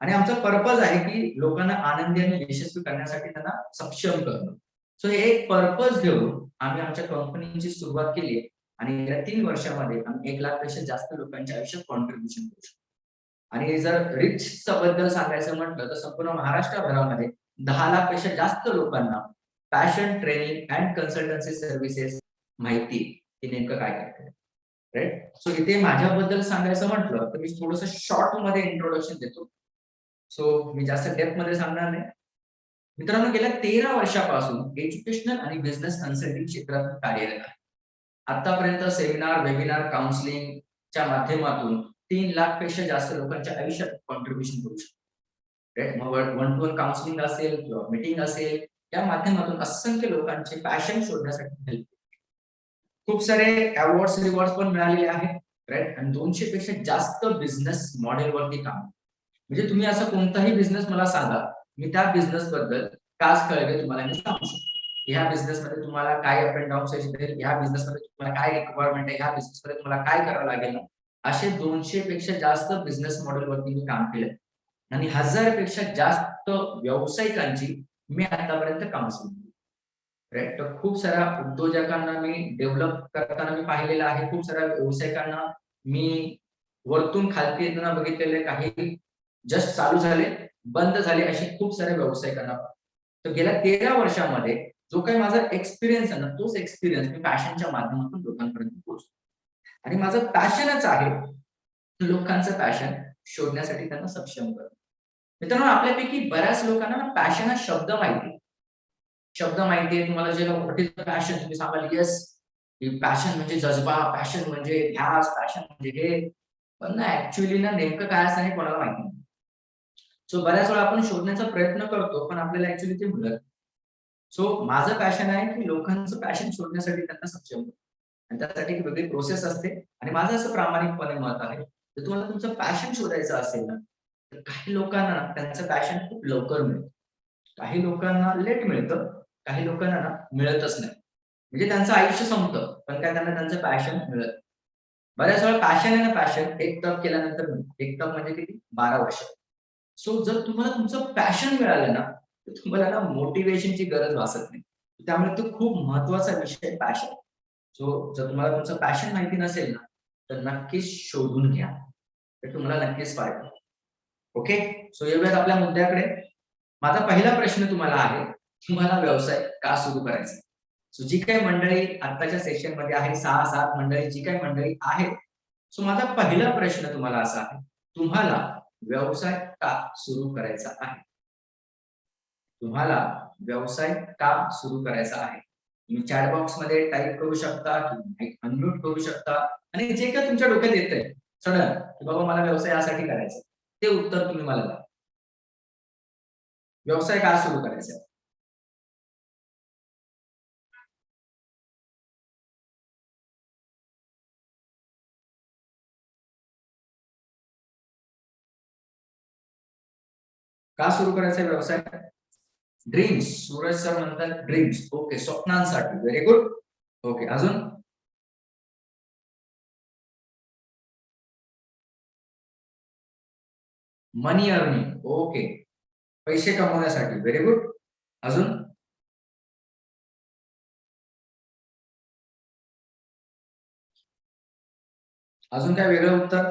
आणि आमचा पर्पज आहे की लोकांना आनंदी आणि यशस्वी करण्यासाठी त्यांना सक्षम करणं. सो हे एक पर्पज घेऊन आम्ही आमच्या कंपनीची सुरुवात केली आहे आणि गेल्या 3 वर्षामध्ये आम्ही 1,00,000 पेक्षा जास्त लोकांच्या आयुष्यात कॉन्ट्रीब्युशन करू शकतो. आणि जर रिचच्या बद्दल सांगायचं म्हटलं तर संपूर्ण महाराष्ट्रभरामध्ये 10,00,000 पेक्षा जास्त लोकांना passion training and consultancy services माहिती की नेमकं काय करते, राईट. सो इथे माझ्याबद्दल सांगायचं म्हटलं तर मी थोडंसं शॉर्ट मध्ये इंट्रोडक्शन देतो. सो मी जास्त डेप्थ मध्ये सांगणार नाही. मित्रांनो, गेल्या 13 वर्षापासून एज्युकेशनल आणि बिझनेस कन्सल्टिंग क्षेत्रात कार्यरत आहे. आतापर्यंत सेमिनार, वेबिनार, काउन्सिलिंगच्या माध्यमातून 3,00,000 पेक्षा जास्त लोकांच्या आयुष्यात कॉन्ट्रीब्युशन करू शकतो. राईट. मग वन टू वन काउन्सिलिंग असेल किंवा मीटिंग असेल, या माध्यमातून असंख्य लोकांचे पॅशन शोधण्यासाठी हेल्प. खूप सारे अवॉर्ड्स रिवॉर्ड्स पण मिळालेले आहेत, राईट. आणि 200 पेक्षा जास्त बिझनेस मॉडेलवरती काम. म्हणजे तुम्ही असा कोणताही बिझनेस मला सांगा, मी त्या बिझनेस बद्दल काच कळवे तुम्हाला मी सांगू शकतो. ह्या बिझनेस मध्ये तुम्हाला काय अप अँड डाऊन येतील, ह्या बिझनेस मध्ये तुम्हाला काय रिक्वायरमेंट आहे, ह्या बिझनेस मध्ये तुम्हाला काय करावं लागेल. असे 200 पेक्षा जास्त बिझनेस मॉडेलवरती मी काम केलं आणि 1000 पेक्षा जास्त व्यावसायिकांची मी आतापर्यंत काउन्सिलिंग केली, राईट. तर खूप साऱ्या उद्योजकांना मी डेव्हलप करताना मी पाहिलेलं आहे, खूप साऱ्या व्यावसायिकांना मी वरतून खालती येताना बघितलेले, काही जस्ट चालू झाले, बंद झाले, असे खूप सारे व्यावसायिकांना. तर गेल्या 13 वर्षामध्ये जो काही माझा एक्सपिरियन्स आहे ना, तोच एक्सपिरियन्स मी पॅशनच्या माध्यमातून लोकांपर्यंत पोहोचतो. आणि माझं पॅशनच आहे लोकांचं पॅशन शोधण्यासाठी त्यांना सक्षम करणं. मित्रांनो, आपल्यापैकी बऱ्याच लोकांना ना पॅशन हा शब्द माहिती आहे. तुम्हाला जे व्हॉट इज पॅशन, तुम्ही सांगाल येस, पॅशन म्हणजे जज्बा, पॅशन म्हणजे ध्यास, पॅशन म्हणजे हे. पण ना ऍक्च्युअली ना नेमकं काय असं नाही कोणाला माहिती नाही. सो बऱ्याच वेळा आपण शोधण्याचा प्रयत्न करतो पण आपल्याला ऍक्च्युअली ते मिळत. सो माझं पॅशन आहे की लोकांचं पॅशन शोधण्यासाठी त्यांना सक्षम करणं. आणि त्यासाठी एक वेगळी प्रोसेस असते. आणि माझं असं प्रामाणिकपणे मत आहे, जर तुम्हाला तुमचं पॅशन शोधायचं असेल ना, तर काही लोकांना त्यांचं पॅशन खूप लवकर मिळतं, काही लोकांना लेट मिळतं, काही लोकांना ना मिळतच नाही. म्हणजे त्यांचं आयुष्य संपतं पण काय त्यांना त्यांचं पॅशन मिळत. बऱ्याच वेळा पॅशन आहे ना, पॅशन एक तप केल्यानंतर मिळतं. एक तप म्हणजे किती? 12 वर्ष. सो जर तुम्हाला तुमचं पॅशन मिळालं ना, तर तुम्हाला ना मोटिवेशनची गरज भासत नाही. त्यामुळे तो खूप महत्वाचा विषय आहे पॅशन. सो जर तुम्हाला तुमचं पॅशन माहिती नसेल ना, तर नक्कीच शोधून घ्या, तर तुम्हाला नक्कीच फायदा. ओके. सो येऊयात आपल्या मुद्द्याकडे. माझा पहिला प्रश्न तुम्हाला आहे, तुम्हाला व्यवसाय का सुरू करायचा? सो जी काही मंडळी आताच्या सेशन मध्ये आहे, 6-7 मंडळी जी काही मंडळी आहेत, सो माझा पहिला प्रश्न तुम्हाला असा आहे, तुम्हाला व्यवसाय का सुरू करायचा आहे? तुम्हाला व्यवसाय का सुरू करायचा आहे? तुम्ही चॅट बॉक्स मध्ये टाईप करू शकता, अनम्यूट करू शकता आणि जे काही तुमच्या डोक्यात येतंय सडन की बाबा मला व्यवसाय यासाठी करायचा, ते उत्तर तुम्ही मला द्या. व्यवसाय का सुरू करायचा? का सुरू करायचा व्यवसाय? ड्रीम्स. सूरज सर म्हणतात ड्रीम्स. ओके, स्वप्नांसाठी. Very good. ओके, अजून? Money earning. ओके, पैसे कमवण्यासाठी. Very good. अजून? अजून काय वेगळं उत्तर?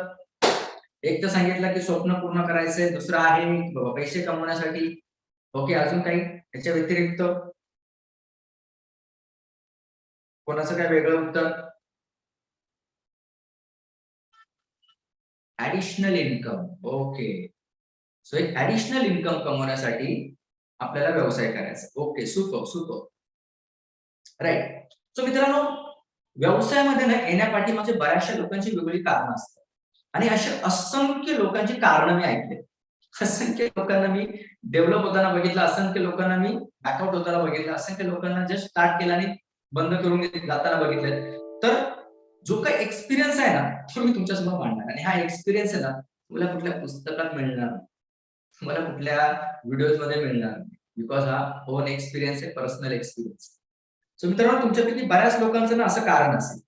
एक तर सांगितलं की स्वप्न पूर्ण करायचंय, दुसरं आहे पैसे कमवण्यासाठी. ओके, अजून काही याच्या व्यतिरिक्त कोणाचं काय वेगळं उत्तर? Additional income. ओके, सो एक ऍडिशनल इन्कम कमवण्यासाठी आपल्याला व्यवसाय करायचा. Okay, super super, right. So मित्रांनो, व्यवसायामध्ये ना येण्यापाठीमागे बऱ्याचशा लोकांची वेगवेगळी कारणं असतात आणि अशा असंख्य लोकांची कारणं मी ऐकले. असंख्य लोकांना मी डेव्हलप होताना बघितलं, असंख्य लोकांना मी बॅकआउट होताना बघितलं, असंख्य लोकांना जस्ट स्टार्ट केला आणि बंद करून जाताना बघितलंय. तर जो काही एक्सपिरियन्स आहे ना तो मी तुमच्यासमोर मांडणार आणि हा एक्सपिरियन्स आहे ना तुम्हाला कुठल्या पुस्तकात मिळणार नाही, तुम्हाला कुठल्या व्हिडिओज मध्ये मिळणार नाही, बिकॉज हा ओन एक्सपिरियन्स आहे, पर्सनल एक्सपिरियन्स. सो मित्रांनो, तुमच्यापैकी बऱ्याच लोकांचं ना असं कारण असेल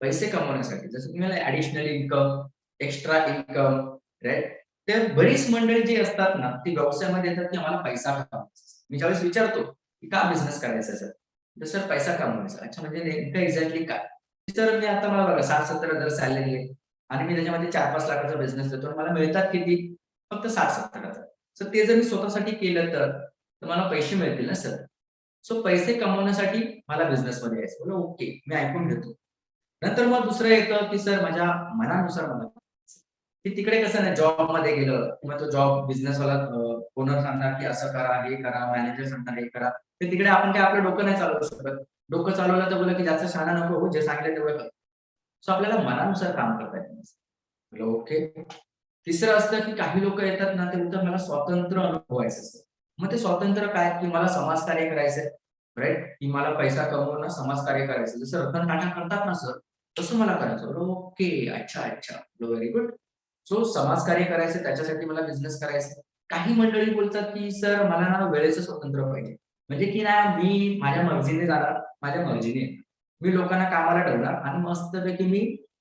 पैसे कमवण्यासाठी, जसं तुम्हाला additional income, extra income, right. तर बरीच मंडळी जी असतात ना ती व्यवसायामध्ये येतात की आम्हाला पैसा कमवायचा. मी ज्यावेळेस विचारतो की का बिझनेस करायचा सर, तर सर पैसा कमवायचा. अच्छा, म्हणजे नेमकं एक्झॅक्टली काय? तर मी आता मला बघा 60-70 हजार सॅलरी आहे आणि मी त्याच्यामध्ये 4-5 लाखाचा बिझनेस देतो, मला मिळतात किती? फक्त 60-70 हजार. सर ते जर मी स्वतःसाठी केलं तर मला पैसे मिळतील ना सर. सो पैसे कमवण्यासाठी मला बिझनेस मध्ये यायचं. बोला ओके, मी ऐकून घेतो. नंतर मग दुसरं येतं की सर माझ्या मनानुसार मला, की तिकडे कसं नाही, जॉब मध्ये गेलं किंवा तो जॉब बिझनेसवाला ओनर सांगणार की असं करा, हे करा, मॅनेजर सांगणार हे करा, तर तिकडे आपण काय आपलं डोकं नाही चालवू शकत. डोकं चालवलं तर बोला की जास्त शहाणा नको हो, जे सांगितलं तेवढं कर. सो आपल्याला मनानुसार काम करता येतं. ओके. तिसरं असतं की काही लोक येतात ना ते बोलतात मला स्वातंत्र्य अनुभवायचं असतं. मग ते स्वातंत्र्य काय? की मला समाजकार्य करायचंय, राईट, की मला पैसा कमवून समाजकार्य करायचं, जसं रतन टाटा करतात ना सर, तसं मला करायचं. ओके, अच्छा अच्छा, व्हेरी गुड. सो समाजकार्य करायचं, त्याच्यासाठी मला बिझनेस करायचं. काही मंडळी बोलतात की सर मला ना वेळेचं स्वातंत्र्य पाहिजे, म्हणजे की ना मी माझ्या मर्जीने जाणार, माझ्या मर्जीने येणार. मी लोकांना कामाला ठेवणार आणि मस्तपैकी मी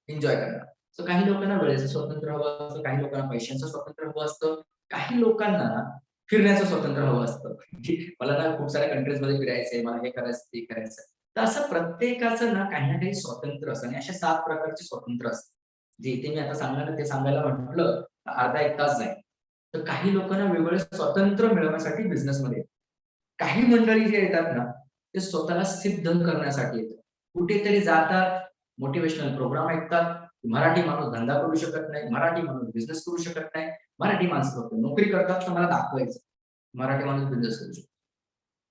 एन्जॉय करणार. सो काही लोकांना वेळेचं स्वातंत्र्य हवं असतं, काही लोकांना पैशांचं स्वातंत्र्य हवं असतं, काही लोकांना फिरण्याचं स्वातंत्र्य हवं असतं, की मला ना खूप साऱ्या कंट्रीज मध्ये फिरायचंय, मला हे करायचं ते करायचं. तर असं प्रत्येकाचं ना काही स्वातंत्र्य असतं आणि अशा 7 प्रकारचे स्वातंत्र्य असतात, जे इथे मी आता सांगणार ते सांगायला म्हटलं तर अर्धा 1 तास जाईल. तर काही लोकांना वेगवेगळं स्वातंत्र्य मिळवण्यासाठी बिझनेस मध्ये, काही मंडळी जे येतात ना ते स्वतःला सिद्ध करण्यासाठी येतात. कुठेतरी जातात, मोटिवेशनल प्रोग्राम ऐकतात, मराठी माणूस धंदा करू शकत नाही, मराठी माणूस बिझनेस करू शकत नाही, मराठी माणसं फक्त नोकरी करतात, तर मला दाखवायचं मराठी माणूस बिझनेस करू शकतो.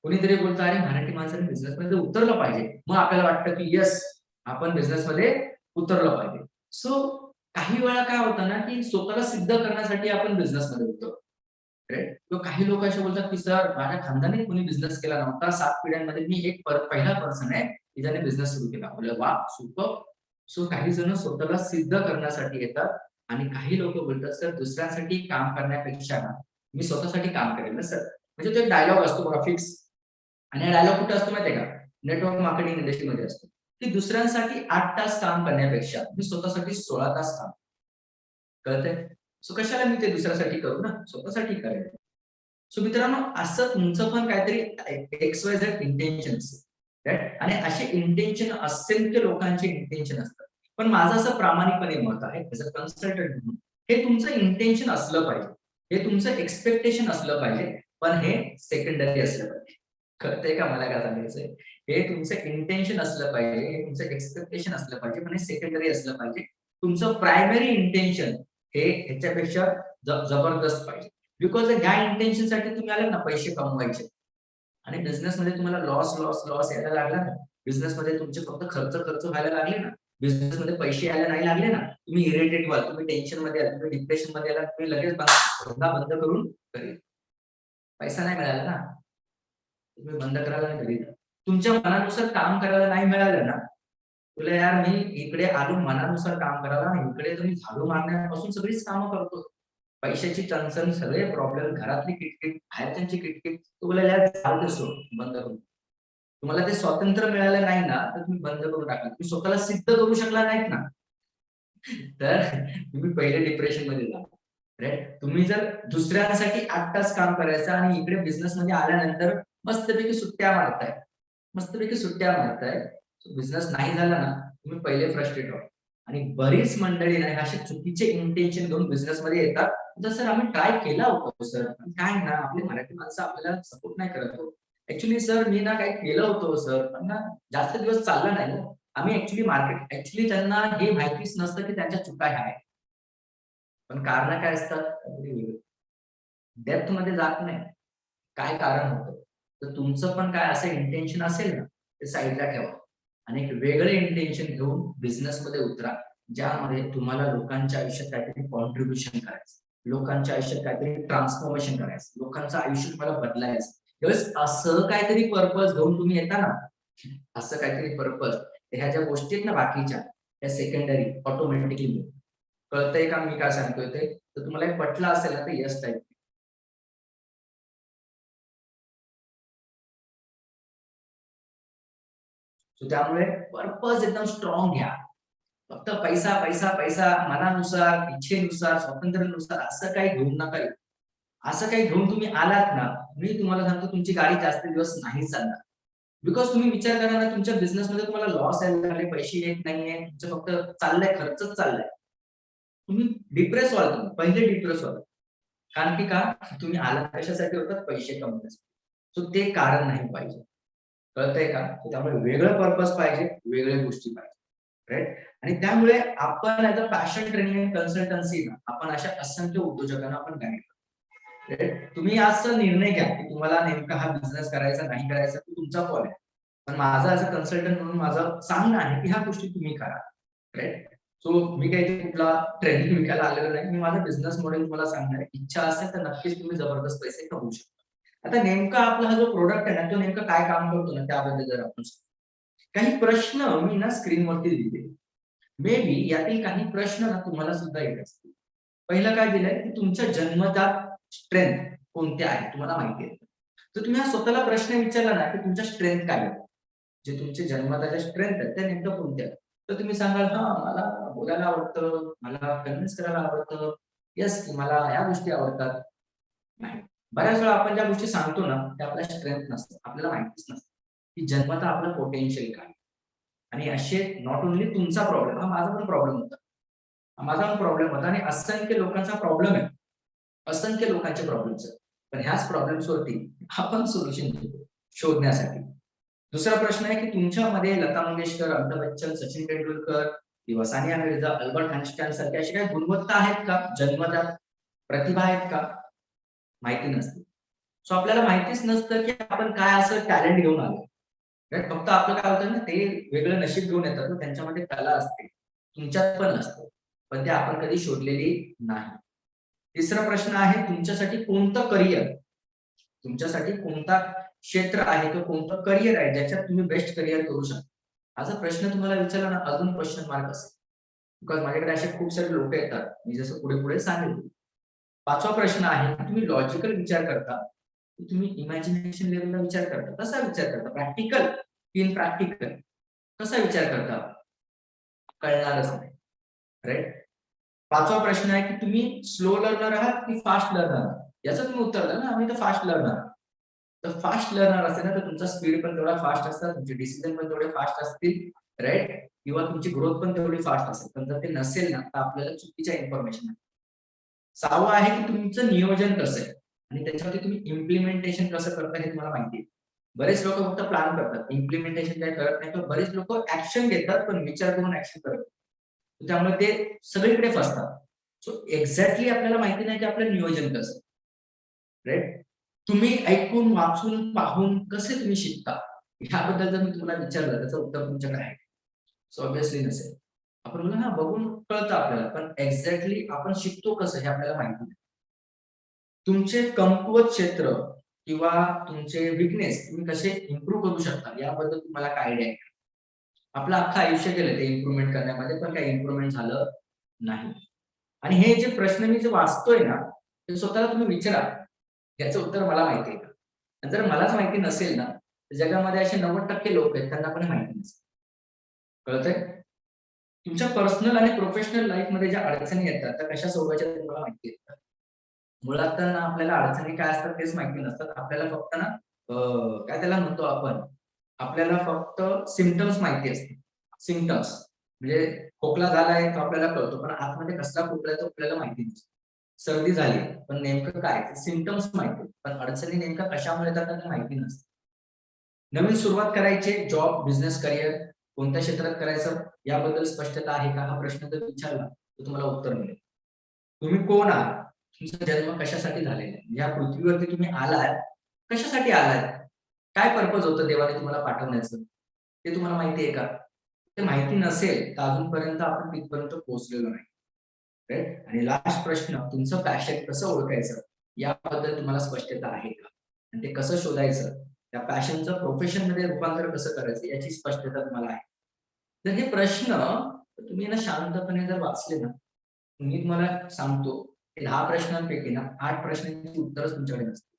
कोणीतरी बोलतं अरे मराठी माणसाने बिझनेस मध्ये उतरलं पाहिजे, मग आपल्याला वाटतं की येस आपण बिझनेस मध्ये उतरलं पाहिजे. सो काही वेळा काय होतं ना की स्वतःला सिद्ध करण्यासाठी आपण बिझनेस मध्ये उतरतो, राईट. किंवा काही लोक असे बोलतात की सर माझ्या खानदानी कोणी बिझनेस केला नव्हता, 7 पिढ्यांमध्ये मी एक पहिला पर्सन आहे की ज्याने बिझनेस सुरू केला. बोलले वा, सुपर. सो काही जण स्वतःला सिद्ध करण्यासाठी येतात आणि काही लोक बोलतात सर दुसऱ्यांसाठी काम करण्यापेक्षा ना मी स्वतःसाठी काम करेल ना सर. म्हणजे तो एक डायलॉग असतो बघा फिक्स, आणि हा डायलॉग कुठे असतो माहितीये का? नेटवर्क मार्केटिंग इंडस्ट्रीमध्ये असतो, की दुसऱ्यांसाठी 8 तास काम करण्यापेक्षा मी स्वतःसाठी 16 तास काम. कळतंय? सो कशाला मी ते दुसऱ्यासाठी करू ना, स्वतःसाठी करेल. सो मित्रांनो, असं तुमचं पण काहीतरी XYZ इंटेन्शन असेल, राईट. आणि असे इंटेन्शन असंख्य लोकांचे इंटेन्शन असतात. पण माझं असं प्रामाणिकपणे मत आहे ऍज अ कन्सल्टंट म्हणून, हे तुमचं इंटेन्शन असलं पाहिजे, हे तुमचं एक्सपेक्टेशन असलं पाहिजे, पण हे सेकंडरी असलं पाहिजे. कळतंय का मला काय सांगायचंय? हे तुमचं इंटेन्शन असलं पाहिजे, हे तुमचं एक्सपेक्टेशन असलं पाहिजे, पण हे सेकंडरी असलं पाहिजे. तुमचं प्रायमरी इंटेन्शन हे ह्याच्यापेक्षा जबरदस्त पाहिजे. बिकॉज ह्या इंटेन्शन साठी तुम्ही आले ना पैसे कमवायचे आणि बिझनेस मध्ये तुम्हाला लॉस लॉस लॉस यायला लागला ना, बिझनेस मध्ये तुमचे फक्त खर्च व्हायला लागले ना, बिझनेस मध्ये पैसे यायला नाही लागले ना, तुम्ही इरिटेट व्हाल, तुम्ही टेन्शन मध्ये आला, तुम्ही डिप्रेशन मध्ये आला, तुम्ही लगेच धंदा बंद करून घरी. पैसा नाही मिळाला ना, तुम्ही बंद करायला नाही घरी. तुमच्या मनानुसार काम करायला नाही मिळालं ना, तुला यार मी इकडे आलो मनानुसार काम करायला आणि इकडे तुम्ही झाडू मारण्यापासून सगळीच कामं करतो. पैशाची चणचण, सगळे प्रॉब्लेम, घरातली किटकिट, बाहेरच्यांची किटकिट, तुम्हाला यार जाऊ दे सोड, बंद करून. तुम्हाला ते स्वातंत्र्य मिळालं नाही ना, तर तुम्ही बंद करून टाका. तुम्ही स्वतःला सिद्ध करू शकला नाहीत ना, तर तुम्ही पहिले डिप्रेशन मध्ये जा. राईट. तुम्ही जर दुसऱ्यांसाठी 8 तास काम करायचं आणि इकडे बिझनेस मध्ये आल्यानंतर मस्तपैकी सुट्ट्या मारताय, मस्तपैकी सुट्ट्या मारताय, बिझनेस नाही झाला ना, तुम्ही पहिले फ्रस्ट्रेट व्हा. आणि बरीच मंडळी नाही असे चुकीचे इंटेन्शन घेऊन बिझनेस मध्ये येतात. तर सर आम्ही ट्राय केला होता सर, पण काय ना आपली मराठी माणसं आपल्याला सपोर्ट नाही करत हो. ऍक्च्युली सर मी ना काही केलं होतं सर, पण ना जास्त दिवस चालला नाही हो. आम्ही ऍक्च्युली त्यांना हे माहितीच नसतं की त्यांच्या चुका ह्या आहेत. पण कारण काय असतात, डेप्थ मध्ये जात नाही काय कारण होतं. तर तुमचं पण काय असं इंटेन्शन असेल ना ते साईडला ठेवा आणि एक वेगळे इंटेन्शन घेऊन बिझनेस मध्ये उतरा, ज्यामध्ये तुम्हाला लोकांच्या आयुष्यात काहीतरी कॉन्ट्रीब्युशन करायचं, लोकांच्या आयुष्यात काहीतरी ट्रान्सफॉर्मेशन करायचं, लोकांचं आयुष्य तुम्हाला बदलायचं. त्यावेळेस असं काहीतरी पर्पज घेऊन तुम्ही येता ना, असं काहीतरी पर्पज, ह्या ज्या गोष्टी आहेत ना बाकीच्या त्या सेकंडरी ऑटोमॅटिकली कळतंय का मी काय सांगतोय ते. तर तुम्हाला एक पटलं असेल ना तर यस टाईप. त्यामुळे पर्पज एकदम स्ट्रॉंग घ्या. फक्त पैसा पैसा पैसा मनानुसार इच्छेनुसार स्वातंत्र्यानुसार असं काही घेऊन नका येऊ. असं काही घेऊन तुम्ही आलात ना, मी तुम्हाला सांगतो तुमची गाडी जास्त दिवस नाही चालणार. बिकॉज तुम्ही विचार करा ना, तुमच्या बिझनेस मध्ये तुम्हाला लॉस यायला लागले, पैसे येत नाहीये, तुमचं फक्त चाललंय, खर्चच चाललाय. तुम्ही डिप्रेस व्हाल, तुम्ही पहिले डिप्रेस व्हाल. कारण की का तुम्ही आलात कशासाठी होतात, पैसे कमवण्यासाठी. सो ते कारण नाही पाहिजे. कळतंय का? त्यामुळे वेगळं पर्पज पाहिजे, वेगळ्या गोष्टी पाहिजे. राईट. आणि त्यामुळे आपण as a passion training and consultancy ना आपण अशा असंख्य उद्योजकांना आपण गाईड करतो. राईट. तुम्ही असा निर्णय घ्या की तुम्हाला नेमका हा बिझनेस करायचा नाही करायचा तो तुमचा कॉल आहे. पण माझा ऍज अ कन्सल्टंट म्हणून माझं सांगणं आहे की ह्या गोष्टी तुम्ही करा. राईट. सो मी काही कुठला ट्रेनिंग विकायला आलेलं नाही. मी माझा बिझनेस मॉडेल तुम्हाला सांगणार आहे. इच्छा असेल तर नक्कीच तुम्ही जबरदस्त पैसे कमवू शकता. आता नेमका आपला हा जो प्रोडक्ट आहे ना तो नेमका काय काम करतो ना त्याबद्दल जर आपण काही प्रश्न मी ना स्क्रीनवरती लिहिले. मे बी यातील काही प्रश्न ना तुम्हाला सुद्धा येत असतील. पहिलं काय दिलंय की तुमच्या जन्मजात स्ट्रेंथ कोणत्या आहेत तुम्हाला माहिती आहे. तर तुम्ही हा स्वतःला प्रश्न विचारला ना की तुमच्या स्ट्रेंथ काय आहे, जे तुमचे जन्मजाच्या स्ट्रेंथ आहेत त्या नेमक्या कोणत्या. तर तुम्ही सांगाल हा मला बोलायला आवडतं, मला कन्व्हिन्स करायला आवडतं, येस की मला ह्या गोष्टी आवडतात. नाही, बऱ्याच वेळा आपण ज्या गोष्टी सांगतो ना त्या आपल्या स्ट्रेंथ नसतात, आपल्याला माहितीच नसतं की जन्मता आपलं पोटेन्शियल काय. आणि असे नॉट ओन्ली तुमचा प्रॉब्लेम, हा माझा पण प्रॉब्लेम होता, माझा पण प्रॉब्लेम होता आणि असंख्य लोकांचा प्रॉब्लेम आहे, असंख्य लोकांचे प्रॉब्लेम्स आहेत. पण ह्याच प्रॉब्लेम्स वरती आपण सोल्युशन देतो शोधण्यासाठी. दुसरा प्रश्न आहे की तुमच्यामध्ये लता मंगेशकर, अमिताभ बच्चन, सचिन तेंडुलकर किंवा सानिया मिर्झा, अल्बर्ट आइन्स्टाईन सारख्या अशा काही गुणवत्ता आहेत का, जन्मजात प्रतिभा आहेत का. माहिती नसते. सो आपल्याला माहितीच नसतं की आपण काय असं टॅलेंट घेऊन आलो. फक्त आपलं काय होतं ना ते वेगळं नशीब घेऊन येतात ना, त्यांच्यामध्ये कला असते, तुमच्यात पण असते, पण ते आपण कधी शोधलेली नाही. तिसरा प्रश्न आहे तुमच्यासाठी कोणतं करिअर, तुमच्यासाठी कोणता क्षेत्र आहे किंवा कोणतं करिअर आहे ज्याच्यात तुम्ही बेस्ट करिअर करू शकता. हा जर प्रश्न तुम्हाला विचारला ना अजून क्वेश्चन मार्क असेल. बिकॉज माझ्याकडे असे खूप सारे लोक येतात, मी जसं पुढे पुढे सांगितलं. पाचवा प्रश्न आहे तुम्ही लॉजिकल विचार करता, तुम्ही इमॅजिनेशन लेवलला विचार करता, कसा विचार करता, प्रॅक्टिकल इन प्रॅक्टिकल कसा विचार करता, कळणारच नाही. राईट. पाचवा प्रश्न आहे की तुम्ही स्लो लर्नर आहात की फास्ट लर्नर आहात. याचं तुम्ही उत्तर द्या ना, आम्ही तर फास्ट लर्नर. तर फास्ट लर्नर असेल ना तर तुमचा स्पीड पण तेवढा फास्ट असतात, तुमचे डिसिजन पण तेवढे फास्ट असतील. राईट. किंवा तुमची ग्रोथ पण तेवढी फास्ट असेल. पण जर ते नसेल ना तर आपल्याला चुकीच्या इन्फॉर्मेशन आहे. सहावं आहे की तुमचं नियोजन कसं आहे आणि त्याच्यावरती तुम्ही इम्प्लिमेंटेशन कसं करता हे तुम्हाला माहिती आहे. बरेच लोक फक्त प्लॅन करतात, इम्प्लिमेंटेशन काय करत नाही. तर बरेच लोक ऍक्शन घेतात पण विचार करून ऍक्शन करत नाही. त्यामुळे ते सगळीकडे फसतात. सो एक्झॅक्टली आपल्याला माहिती नाही की आपलं नियोजन कसं. राईट. तुम्ही ऐकून वाचून पाहून कसे तुम्ही शिकता ह्याबद्दल जर मी तुम्हाला विचारलं त्याचं उत्तर तुमच्याकडे आहे. सो ऑब्विसली नसेल. आपण म्हणून हा बघून कळतं आपल्याला, पण एक्झॅक्टली आपण शिकतो कसं हे आपल्याला माहिती नाही. तुमचे कमकुवत क्षेत्र किंवा तुमचे विकनेस तुम्ही कसे इम्प्रूव्ह करू शकता याबद्दल तुम्हाला काय आयडिया आहे. आपलं अख्खं आयुष्य गेलं ते इम्प्रूव्हमेंट करण्यामध्ये, पण काही इम्प्रूव्हमेंट झालं नाही. आणि हे जे प्रश्न मी जे वाचतोय ना ते स्वतःला तुम्ही विचारा, याचं उत्तर मला माहिती आहे का. जर मलाच माहिती नसेल ना तर जगामध्ये असे 90% लोक आहेत त्यांना पण माहिती नसेल. कळतंय. तुमच्या पर्सनल आणि प्रोफेशनल लाईफ मध्ये ज्या अडचणी येतात त्या कशा सोडवायच्या तुम्हाला माहिती आहे. मुळात तर ना आपल्याला अडचणी काय असतात तेच माहिती नसतात. आपल्याला फक्त ना काय त्याला म्हणतो आपण, आपल्याला फक्त सिम्पटम्स माहिती असते. सिम्पटम्स म्हणजे खोकला झालाय तो आपल्याला कळतो, पण आतमध्ये कसला खोकला आहे तो आपल्याला माहिती नसतो. सर्दी झाली पण नेमकं काय सिम्पटम्स माहिती, पण अडचणी नेमक्या कशामुळे येतात त्यांना माहिती नसते. नवीन सुरुवात करायची, जॉब, बिझनेस, करिअर कोणत्या क्षेत्रात करायचं याबद्दल स्पष्टता आहे का हा प्रश्न जर विचारला तर तुम्हाला उत्तर मिळेल. तुम्ही कोण आहात, तुमचा जन्म कशासाठी झालेला आहे, या पृथ्वीवरती तुम्ही आलात कशासाठी आलात, काय पर्पज होतं देवाने तुम्हाला पाठवण्याचं ते तुम्हाला माहिती आहे का? ते माहिती नसेल तर अजूनपर्यंत आपण तिथपर्यंत पोहोचलेलो नाही. राईट. आणि लास्ट प्रश्न, तुमचं पॅशन कसं ओळखायचं याबद्दल तुम्हाला स्पष्टता आहे का? आणि ते कसं शोधायचं, त्या पॅशनचं प्रोफेशन मध्ये रूपांतर कसं करायचं याची स्पष्टता तुम्हाला आहे. तर हे प्रश्न तुम्ही ना शांतपणे जर वाचले ना, मी तुम्हाला सांगतो 10 प्रश्नांपैकी ना 8 प्रश्नांची उत्तरच तुमच्याकडे नसतील.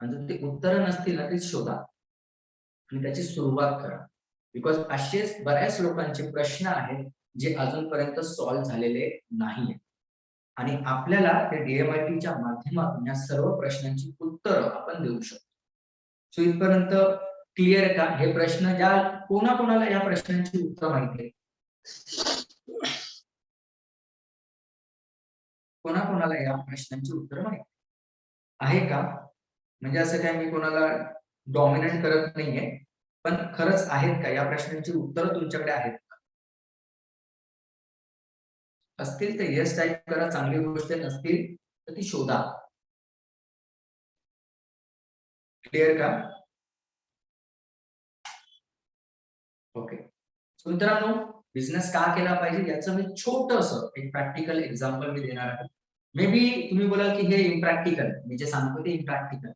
आणि जर ते उत्तरं नसतील ना ते शोधा आणि त्याची सुरुवात करा. बिकॉज असेच बऱ्याच लोकांचे प्रश्न आहेत जे अजूनपर्यंत सॉल्व्ह झालेले नाहीये. आणि आपल्याला त्या DMIT माध्यमातून या सर्व प्रश्नांची उत्तरं आपण देऊ शकतो. सो इथपर्यंत क्लिअर आहे का? हे प्रश्न ज्या कोणाकोणाला या प्रश्नांची उत्तर माहिती आहे? कोणाकोणाला या प्रश्नांची उत्तर माहिती आहे का? म्हणजे असं काय मी कोणाला डॉमिनेट करत नाहीये, पण खरंच आहेत का या प्रश्नांची उत्तर तुमच्याकडे आहेत का? असतील तर येस टाईप करा, चांगली गोष्ट आहे. नसतील तर ती शोधा. क्लिअर का? ओके. मित्रांनो, बिझनेस का केला पाहिजे याचं मी छोटंसं एक प्रॅक्टिकल एक्झाम्पल मी देणार आहे. मे बी तुम्ही बोलाल की हे इम्प्रॅक्टिकल, मी जे सांगतो ते इम्प्रॅक्टिकल,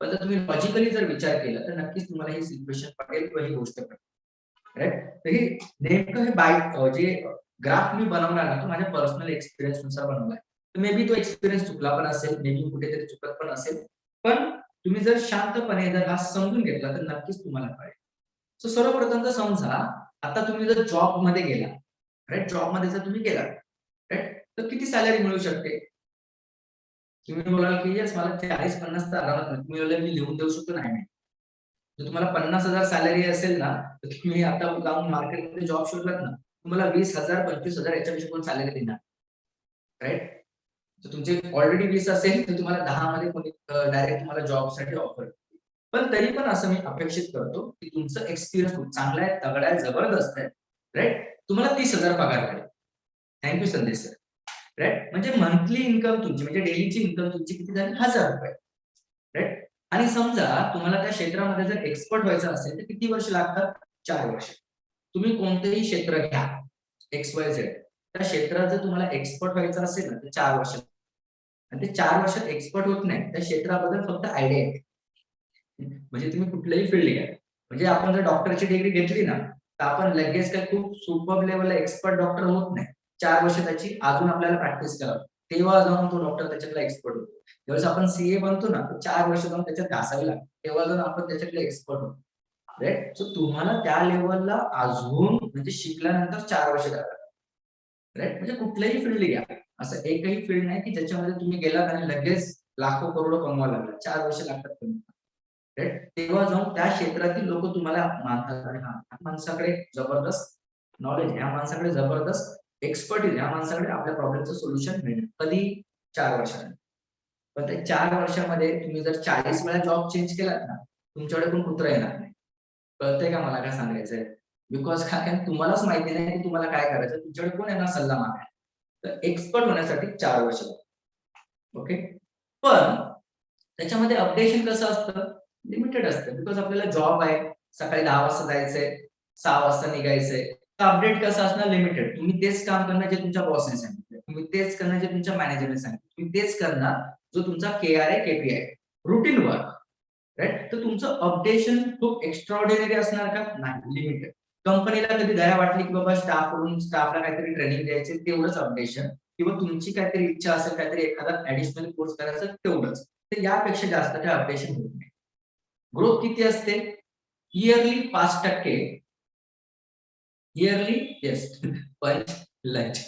पण जर तुम्ही लॉजिकली जर विचार केला तर नक्कीच तुम्हाला ही सिच्युएशन पटेल किंवा ही गोष्ट पटेल. राईट. तर हे नेमकं हे जे ग्राफ मी बनवणार ना तो माझ्या पर्सनल एक्सपिरियन्स नुसार बनवलाय. तर मे बी तो एक्सपिरियन्स चुकला पण असेल, मे बी कुठेतरी चुकत पण असेल, पण तुम्ही जर शांतपणे जर हा समजून घेतला तर नक्कीच तुम्हाला कळेल. सो सर्वप्रथम तर समजा आता तुम्ही जर जॉब मध्ये गेला, राईट, जॉब मध्ये जर तुम्ही गेला, राईट, तर किती सॅलरी मिळू शकते? तुम्ही बोलाल की येस मला 40-50 तर आरामात मिळेल. तुम्ही बोलाल मी लिहून देऊ शकतो, नाही. जर तुम्हाला 50,000 सॅलरी असेल ना तर तुम्ही आता जाऊन मार्केटमध्ये जॉब शोधलात ना, तुम्हाला 20,000 25,000 याच्यापेक्षा कोण सॅलरी देणार? राईट. तर तुमचे ऑलरेडी 20 असेल तर तुम्हाला 10 मध्ये कोणी डायरेक्ट तुम्हाला जॉबसाठी ऑफर. पण तरी पण असं मी अपेक्षित करतो की तुमचं एक्सपिरियन्स खूप चांगला आहे, तगडा आहे, जबरदस्त आहे. राईट. तुम्हाला 30,000 पगार मिळेल. थँक्यू संदेश सर. राईट. म्हणजे मंथली इन्कम तुमची म्हणजे डेलीची इन्कम तुमची किती झाली? 1,000 रुपये. राईट. आणि समजा तुम्हाला त्या क्षेत्रामध्ये जर एक्सपर्ट व्हायचं असेल तर किती वर्ष लागतात? 4 वर्ष. तुम्ही कोणतेही क्षेत्र घ्या, XYZ, त्या क्षेत्रात जर तुम्हाला एक्सपर्ट व्हायचं असेल ना तर 4 वर्ष. आणि ते 4 वर्षात एक्सपर्ट होत नाही, त्या क्षेत्राबद्दल फक्त आयडिया येते. म्हणजे तुम्ही कुठल्याही फील्ड घ्या, म्हणजे आपण जर डॉक्टरची डिग्री घेतली ना तर आपण लगेच काही खूप सुपर लेवलला एक्सपर्ट डॉक्टर होत नाही. 4 वर्ष त्याची अजून आपल्याला प्रॅक्टिस करावी, तेव्हा जाऊन तो डॉक्टर त्याच्यातला एक्सपर्ट होतो. ज्यावेळेस आपण CA बनतो ना तर 4 वर्ष जाऊन त्याच्यात घासावी लागते, तेव्हा जाऊन आपण त्याच्यातले एक्सपर्ट होतो. राईट. सो तुम्हाला त्या लेवलला अजून म्हणजे शिकल्यानंतर 4 वर्ष द्यावे लागतात. राईट. म्हणजे कुठल्याही फील्ड घ्या, असं एकही फील्ड नाही की ज्याच्यामध्ये तुम्ही गेलात आणि लगेच लाखो करोडो कमवायला लागला. 4 वर्ष लागतात तुम्हाला. राईट. तेव्हा जाऊन त्या क्षेत्रातील लोक तुम्हाला मानतात आणि ह्या माणसाकडे जबरदस्त नॉलेज, ह्या माणसाकडे जबरदस्त एक्सपर्टीज, ह्या माणसाकडे आपल्या प्रॉब्लेमचं सोल्युशन मिळेल. कधी? 4 वर्षांनी. पण त्या 4 वर्षामध्ये तुम्ही जर 40 वेळा जॉब चेंज केलात ना तुमच्याकडे कोण कुत्रा येणार नाही. कळतंय का मला काय सांगायचंय? बिकॉज काय तुम्हालाच माहिती नाही की तुम्हाला काय करायचं, तुमच्याकडे कोण येणार सल्ला मागायला? तर एक्सपर्ट होण्यासाठी 4 वर्ष लागतात. ओके. पण त्याच्यामध्ये अपडेशन कसं असतं? लिमिटेड असतं. बिकॉज आपल्याला जॉब आहे, सकाळी 10 वाजता जायचंय, 6 वाजता निघायचंय. तर अपडेट कसं असणार? लिमिटेड. तुम्ही तेच काम करणार जे तुमच्या बॉसने सांगितलं, तुम्ही तेच करणार जे तुमच्या मॅनेजरने सांगितलं, तुम्ही तेच करणार जो तुमचा KRA KPI routine work. Right. तर तुमचं अपडेशन खूप एक्स्ट्राऑर्डिनरी असणार का? नाही, लिमिटेड. कंपनीला कधी दया वाटली की बाबा स्टाफला काहीतरी ट्रेनिंग द्यायचे तेवढंच अपडेशन, किंवा तुमची काहीतरी इच्छा असेल काहीतरी एखादा ऍडिशनल कोर्स करायचा तेवढंच. तर यापेक्षा जास्त काय अपडेशन होत नाही. ग्रोथ किती असते? इयरली 5%. इयरली येस पंच lunch.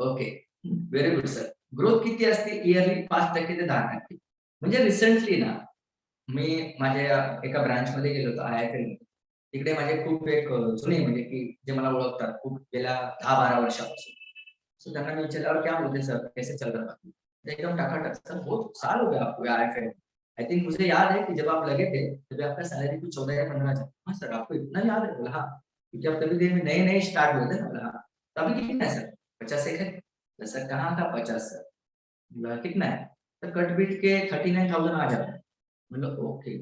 Okay, very good sir. Growth किती असते? इयरली 5% ते 10%. म्हणजे रिसेंटली ना मी माझ्या एका ब्रांच मध्ये गेलो होतो, IIT. तिकडे माझे खूप एक जुने म्हणजे की जे मला ओळखतात खूप गेल्या 10-12 वर्षापासून. सो त्यांना मी विचारल्यावर क्या बोलते सर कैसे चल रहा बाकी? ते एकदम टकाटक सर बहुत साल हो गया आपको आईफेड. आई थिंक मुझे याद है कि जब आप लगे थे तभी आपका सैलरी कुछ 14 या 15,000. हाँ सर आपको इतना याद है? बोला हाँ. क्योंकि आप तभी दिन में नए-नए स्टार्ट हुए थे ना? बोला हाँ. तो अभी कितना है सर? 50 है? बोला सर कहाँ का 50 सर? बोला कितना है? तर कट-बीट के 39,000 आ जाता है. म्हणलं ओके.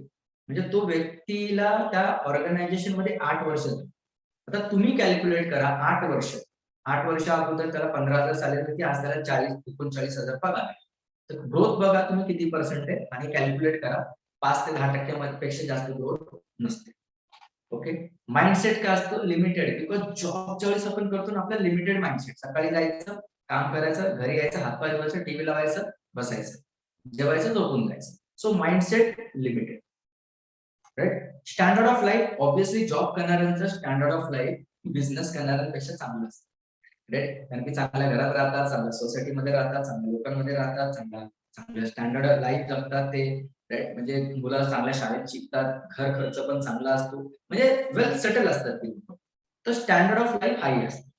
म्हणजे तो व्यक्तीला त्या ऑर्गनायझेशन मध्ये 8 वर्ष झाली. आता तुम्ही कॅल्क्युलेट करा 8 वर्ष. 8 वर्ष अगोदर त्याला 15,000 सॅलरी होती, आज त्याला 40-39,000 पगार आहे. तर ग्रोथ बघा तुम्ही किती पर्सेंट आहे आणि कॅल्क्युलेट करा 5 ते 10% पेक्षा जास्त ग्रोथ नसते. ओके. माइंडसेट काय असतं लिमिटेड बिकॉज जॉब ज्यावेळेस आपण करतो ना आपलं लिमिटेड माइंडसेट. सकाळी जायचं, काम करायचं, घरी यायचं, हातपाय धुवायचं, टीव्ही लावायचं, बसायचं. जेवायचं, झोपून जायचं. So mindset limited. Right. Standard of life obviously job करणाऱ्यांचं स्टँडर्ड ऑफ लाईफ बिझनेस करणाऱ्यांपेक्षा चांगलं असतं. राईट. कारण की चांगल्या घरात राहतात, चांगल्या सोसायटीमध्ये राहतात, चांगल्या लोकांमध्ये राहतात, चांगल्या स्टँडर्ड लाईफ जगतात ते. राईट. म्हणजे मुलं चांगल्या शाळेत शिकतात, घर खर्च पण चांगला असतो, म्हणजे वेल सेटल असतात ती लोक. तर स्टँडर्ड ऑफ लाईफ हाय असते,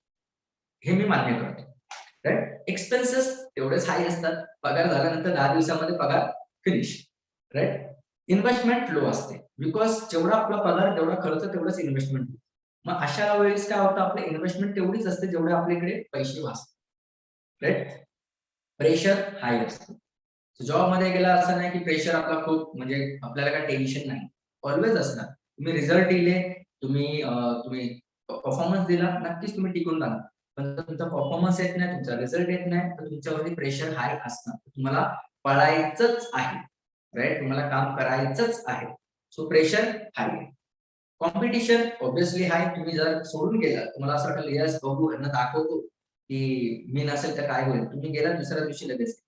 हे मी मान्य करतो. राईट. एक्सपेन्सेस तेवढेच हाय असतात. पगार झाल्यानंतर 10 दिवसामध्ये पगार फिनिश. राईट. इन्व्हेस्टमेंट लो असते बिकॉज जेवढा आपला पगार तेवढा खर्च तेवढंच इन्व्हेस्टमेंट. मग अशा वेळेस काय होतं आपलं इन्व्हेस्टमेंट तेवढीच असते जेवढे आपल्याकडे पैसे वाचतात. राईट. प्रेशर हाय असतं. जॉब मध्ये गेला असं नाही की प्रेशर आपला खूप म्हणजे आपल्याला काय टेन्शन नाही, ऑलवेज असणार. तुम्ही रिझल्ट दिले, तुम्ही परफॉर्मन्स दिला, नक्कीच तुम्ही टिकून राहणार. पण तुमचा परफॉर्मन्स येत नाही, तुमचा रिझल्ट येत नाही, तर तुमच्यावरती प्रेशर हाय असणार. तुम्हाला पळायचंच आहे. राईट. तुम्हाला काम करायचंच आहे. सो प्रेशर हाय. कॉम्पिटिशन ऑब्विसली हाय. तुम्ही जर सोडून गेला तुम्हाला असं वाटेल यस बघू यांना दाखवतो की मी नसेल तर काय होईल. तुम्ही गेला दुसऱ्या दिवशी लगेच.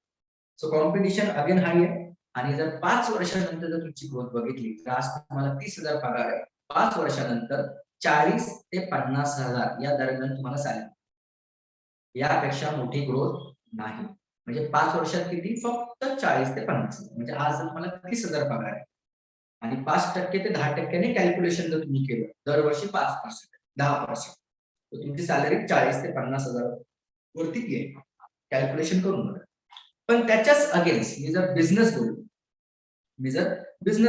सो कॉम्पिटिशन अगेन हाय आहे. आणि जर 5 वर्षानंतर जर तुमची ग्रोथ बघितली तर आज तुम्हाला 30,000 पगार आहे. 5 वर्षानंतर 40 ते 50,000 या दरम्यान तुम्हाला सॅलरी. यापेक्षा मोठी ग्रोथ नाही. म्हणजे 5 वर्षात किती फक्त 40 ते 50,000. म्हणजे आज जर तुम्हाला 30,000 पगार आहे आणि 5% ते 10% कॅल्क्युलेशन जर तुम्ही केलं दरवर्षी 5%, 10%, तर तुमची सॅलरी 40 ते 50,000 वरती येईल. कॅल्क्युलेशन करून बघा. पण त्याच्याच अगेन्स्ट मी जर बिझनेस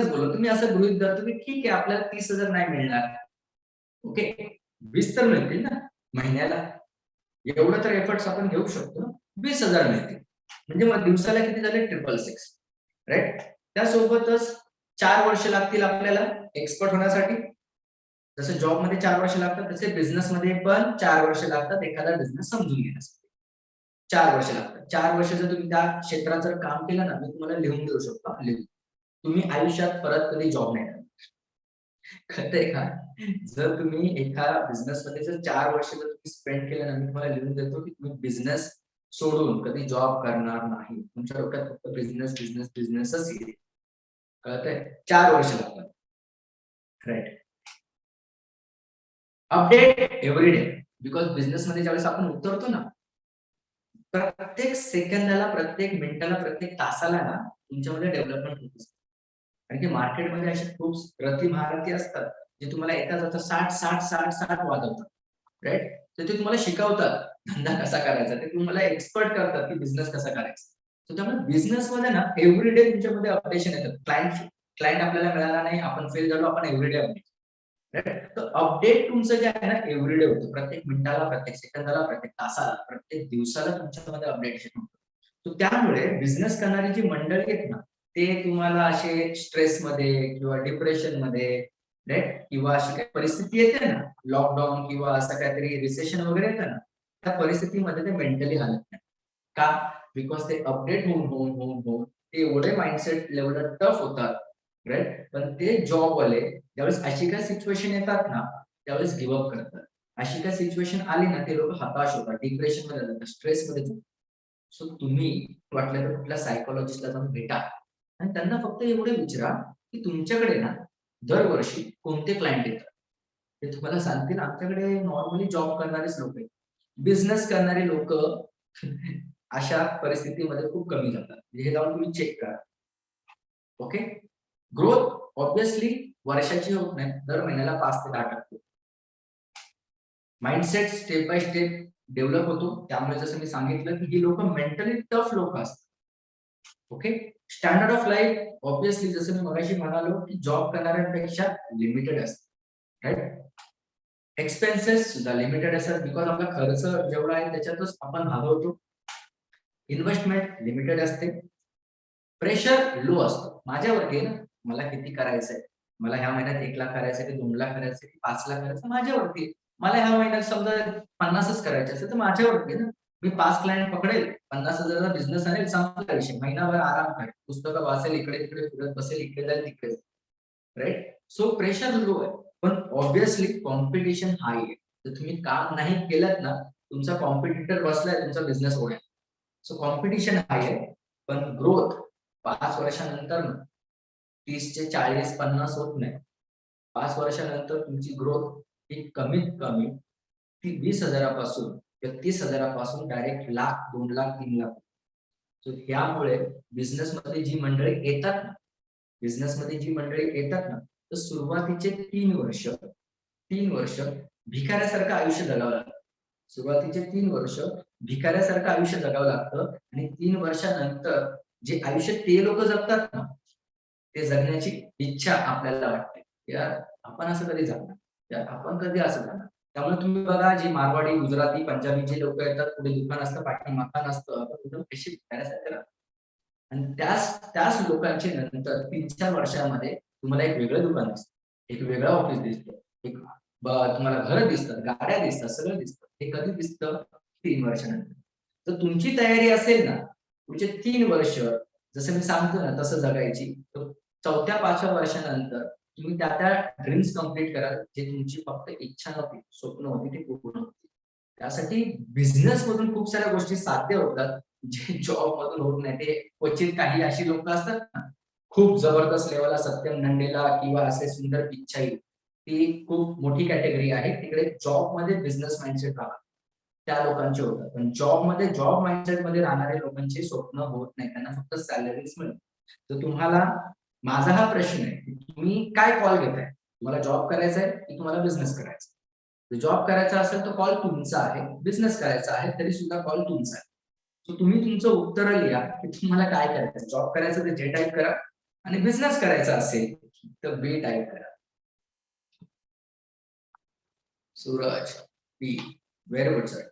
बोललो तर मी असं गृहीत धरतो की ठीक आहे आपल्याला 30,000 नाही मिळणार. ओके. 20 तर मिळतील ना महिन्याला. एवढं तर एफर्ट्स आपण घेऊ शकतो. 20,000 मिळतील. म्हणजे मग दिवसाला किती झाले 666. राईट. त्यासोबतच 4 वर्ष लागतील आपल्याला एक्सपर्ट होण्यासाठी. जसं जॉब मध्ये 4 वर्ष लागतात तसे बिझनेस मध्ये पण 4 वर्ष लागतात एखादा बिझनेस समजून घेण्यासाठी. 4 वर्ष लागतात. 4 वर्ष जर तुम्ही त्या क्षेत्रात जर काम केलं ना मी तुम्हाला लिहून देऊ शकतो. लिहून तुम्ही आयुष्यात परत कधी जॉब नाही करणार. कळतंय का? जर तुम्ही एका बिझनेस मध्ये जर 4 वर्ष जर तुम्ही स्पेंड केलं ना मी तुम्हाला लिहून देतो की तुम्ही बिझनेस सोडून कधी जॉब करणार नाही. तुमच्या डोक्यात फक्त बिझनेसच येईल. कळतंय? 4 वर्ष लागतात. Right. Update every day because business मध्ये ज्यावेळेस आपण उतरतो ना प्रत्येक सेकंदाला, प्रत्येक मिनिटाला, प्रत्येक तासाला ना तुमच्यामध्ये डेव्हलपमेंट होत असते. कारण की मार्केटमध्ये असे खूप प्रतिभारती असतात जे तुम्हाला येता जाता 60 वाजवतात. राईट. तर ते तुम्हाला शिकवतात धंदा कसा करायचा, ते तुम्हाला एक्सपर्ट करतात की बिझनेस कसा करायचा. तर त्यामुळे बिझनेस मध्ये ना एव्हरी डे तुमच्यामध्ये अपडेशन येतात. क्लायंट आपल्याला मिळाला नाही, आपण फेल झालो, आपण एव्हरी डे अपडेट. तर अपडेट तुमचं जे आहे ना एव्हरीडे होतं. प्रत्येक मिनिटाला, प्रत्येक सेकंदाला, प्रत्येक तासाला, प्रत्येक दिवसाला तुमच्यामध्ये अपडेशन होतं. तर त्यामुळे बिझनेस करणारी जी मंडळी आहेत ना ते तुम्हाला असे स्ट्रेसमध्ये किंवा डिप्रेशनमध्ये राईट किंवा अशी काही परिस्थिती येते ना लॉकडाऊन किंवा असं काहीतरी रिसेशन वगैरे येतं ना त्या परिस्थितीमध्ये ते मेंटली हालत नाही. का? बिकॉज ते अपडेट होऊन ते एवढे माइंडसेट लेवल टफ होतात. राईट. पण ते जॉबवाले ज्यावेळेस अशी काय सिच्युएशन येतात ना त्यावेळेस गिव्हअप करतात. अशी काय सिच्युएशन आली ना ते लोक हताश होतात, डिप्रेशन मध्ये जातात, स्ट्रेस मध्ये जातात. सो तुम्ही वाटलं तर कुठल्या सायकोलॉजिस्टला जाऊन भेटा आणि त्यांना फक्त एवढे विचारा की तुमच्याकडे ना दरवर्षी कोणते क्लायंट येतात. ते तुम्हाला सांगतील आमच्याकडे नॉर्मली जॉब करणारेच लोक आहेत. बिझनेस करणारे लोक अशा परिस्थितीमध्ये खूप कमी जातात. हे जाऊन तुम्ही चेक करा. ओके. ग्रोथ ऑब्विसली वर्षाची होत नाही, दर महिन्याला 5 ते 10%. Mindset step by step develop होतो. त्यामुळे जसं मी सांगितलं की ही लोक मेंटली टफ लोक असतात. Okay. Standard of life obviously जसं मी मगाशी म्हणालो की जॉब करणाऱ्यांपेक्षा लिमिटेड असते, राईट. एक्सपेन्सेस सुद्धा लिमिटेड असतात, बिकॉज आपला खर्च जेवढा आहे त्याच्यातच आपण भागवतो. इन्व्हेस्टमेंट लिमिटेड असते. प्रेशर लो असतो. माझ्यावरती ना, मला किती करायचंय, मला ह्या महिन्यात 1 लाख करायचंय की 2 लाख करायचंय की 5 लाख करायचं, माझ्यावरती. मला ह्या महिन्यात समजा 50च करायचे असेल तर माझ्यावरती ना. मी 5 क्लायंट पकडेल, 50,000चा बिझनेस आणेल, संपला विषय. महिनाभर आराम करेल, पुस्तकं वाचेल, इकडे तिकडे फिरत बसेल, इकडे जाईल तिकडे जाईल, राईट. सो प्रेशर लो आहे, पण ऑब्विसली कॉम्पिटिशन हाय आहे. तर तुम्ही काम नाही केलं ना, तुमचा कॉम्पिटिटर बसलाय तुमचा बिझनेस होण्यात. सो कॉम्पिटिशन हाय आहे, पण ग्रोथ 5 वर्षानंतर 30 चे 40 50 होत नाही. 5 वर्षानंतर तुमची ग्रोथ ही कमीत कमी ती 20,000पासून किंवा 30,000पासून डायरेक्ट लाख, 2 लाख, 3 लाख. सो ह्यामुळे बिझनेसमध्ये जी मंडळी येतात ना, तर सुरुवातीचे 3 वर्ष भिकाऱ्यासारखं आयुष्य जगावं लागतं. सुरुवातीचे 3 वर्ष भिकाऱ्यासारखं आयुष्य जगावं लागतं आणि 3 वर्षानंतर जे आयुष्य ते लोक जगतात ना, ते जगण्याची इच्छा आपल्याला वाटते. यार आपण असं कधी जगणार, यार आपण कधी असं करणार. त्यामुळे तुम्ही बघा, जे मारवाडी, गुजराती, पंजाबी जे लोक येतात, पुढे दुकान असतं, पाठी मकान असतं, आपण एकदम पैसे भिकाऱ्यासारखे राहतो. आणि त्याच लोकांचे नंतर 3-4 वर्षामध्ये तुम्हाला एक वेगळं दुकान दिसतं, एक वेगळं ऑफिस दिसतं, एक तुम्हाला घरं दिसतात, गाड्या दिसतात, सगळं दिसतं. हे कधी दिसतं? 3 वर्षानंतर. तर तुमची तयारी असेल ना, पुढचे 3 वर्ष जसं मी सांगतो ना तसं जगायची, तर 4थ्या-5व्या वर्षानंतर तुम्ही त्या ड्रीम्स कम्प्लीट करा, जे तुमची फक्त इच्छा नव्हती, स्वप्न होती, ती पूर्ण होती. त्यासाठी बिझनेस मधून खूप साऱ्या गोष्टी साध्य होतात, जे जॉब मधून होत नाही. ते क्वचित काही अशी लोक असतात ना, खूप जबरदस्त लेवलला, सत्यम नंडेला किंवा असे सुंदर पिचाई, ती खूप मोठी कॅटेगरी आहे. तिकडे जॉब मध्ये बिझनेस माइंडसेट राहतात, त्या लोकांचे होतात. पण जॉब माइंडसेट मध्ये राहणाऱ्या लोकांचे स्वप्न होत नाही, त्यांना फक्त सॅलरीज मिळते. तर तुम्हाला माझा हा प्रश्न आहे की तुम्ही काय कॉल घेताय? तुम्हाला जॉब करायचा आहे की तुम्हाला बिझनेस करायचा आहे? जॉब करायचा असेल तर कॉल तुमचा आहे, बिझनेस करायचा आहे तरी सुद्धा कॉल तुमचा आहे. सो तुम्ही तुमचं उत्तर लिहा की तुम्हाला काय करायचं. जॉब करायचं तर जे टाईप करा, आणि बिझनेस करायचा असेल तर बी टाईप करा. सूरज बी, व्हेरी गुड सर.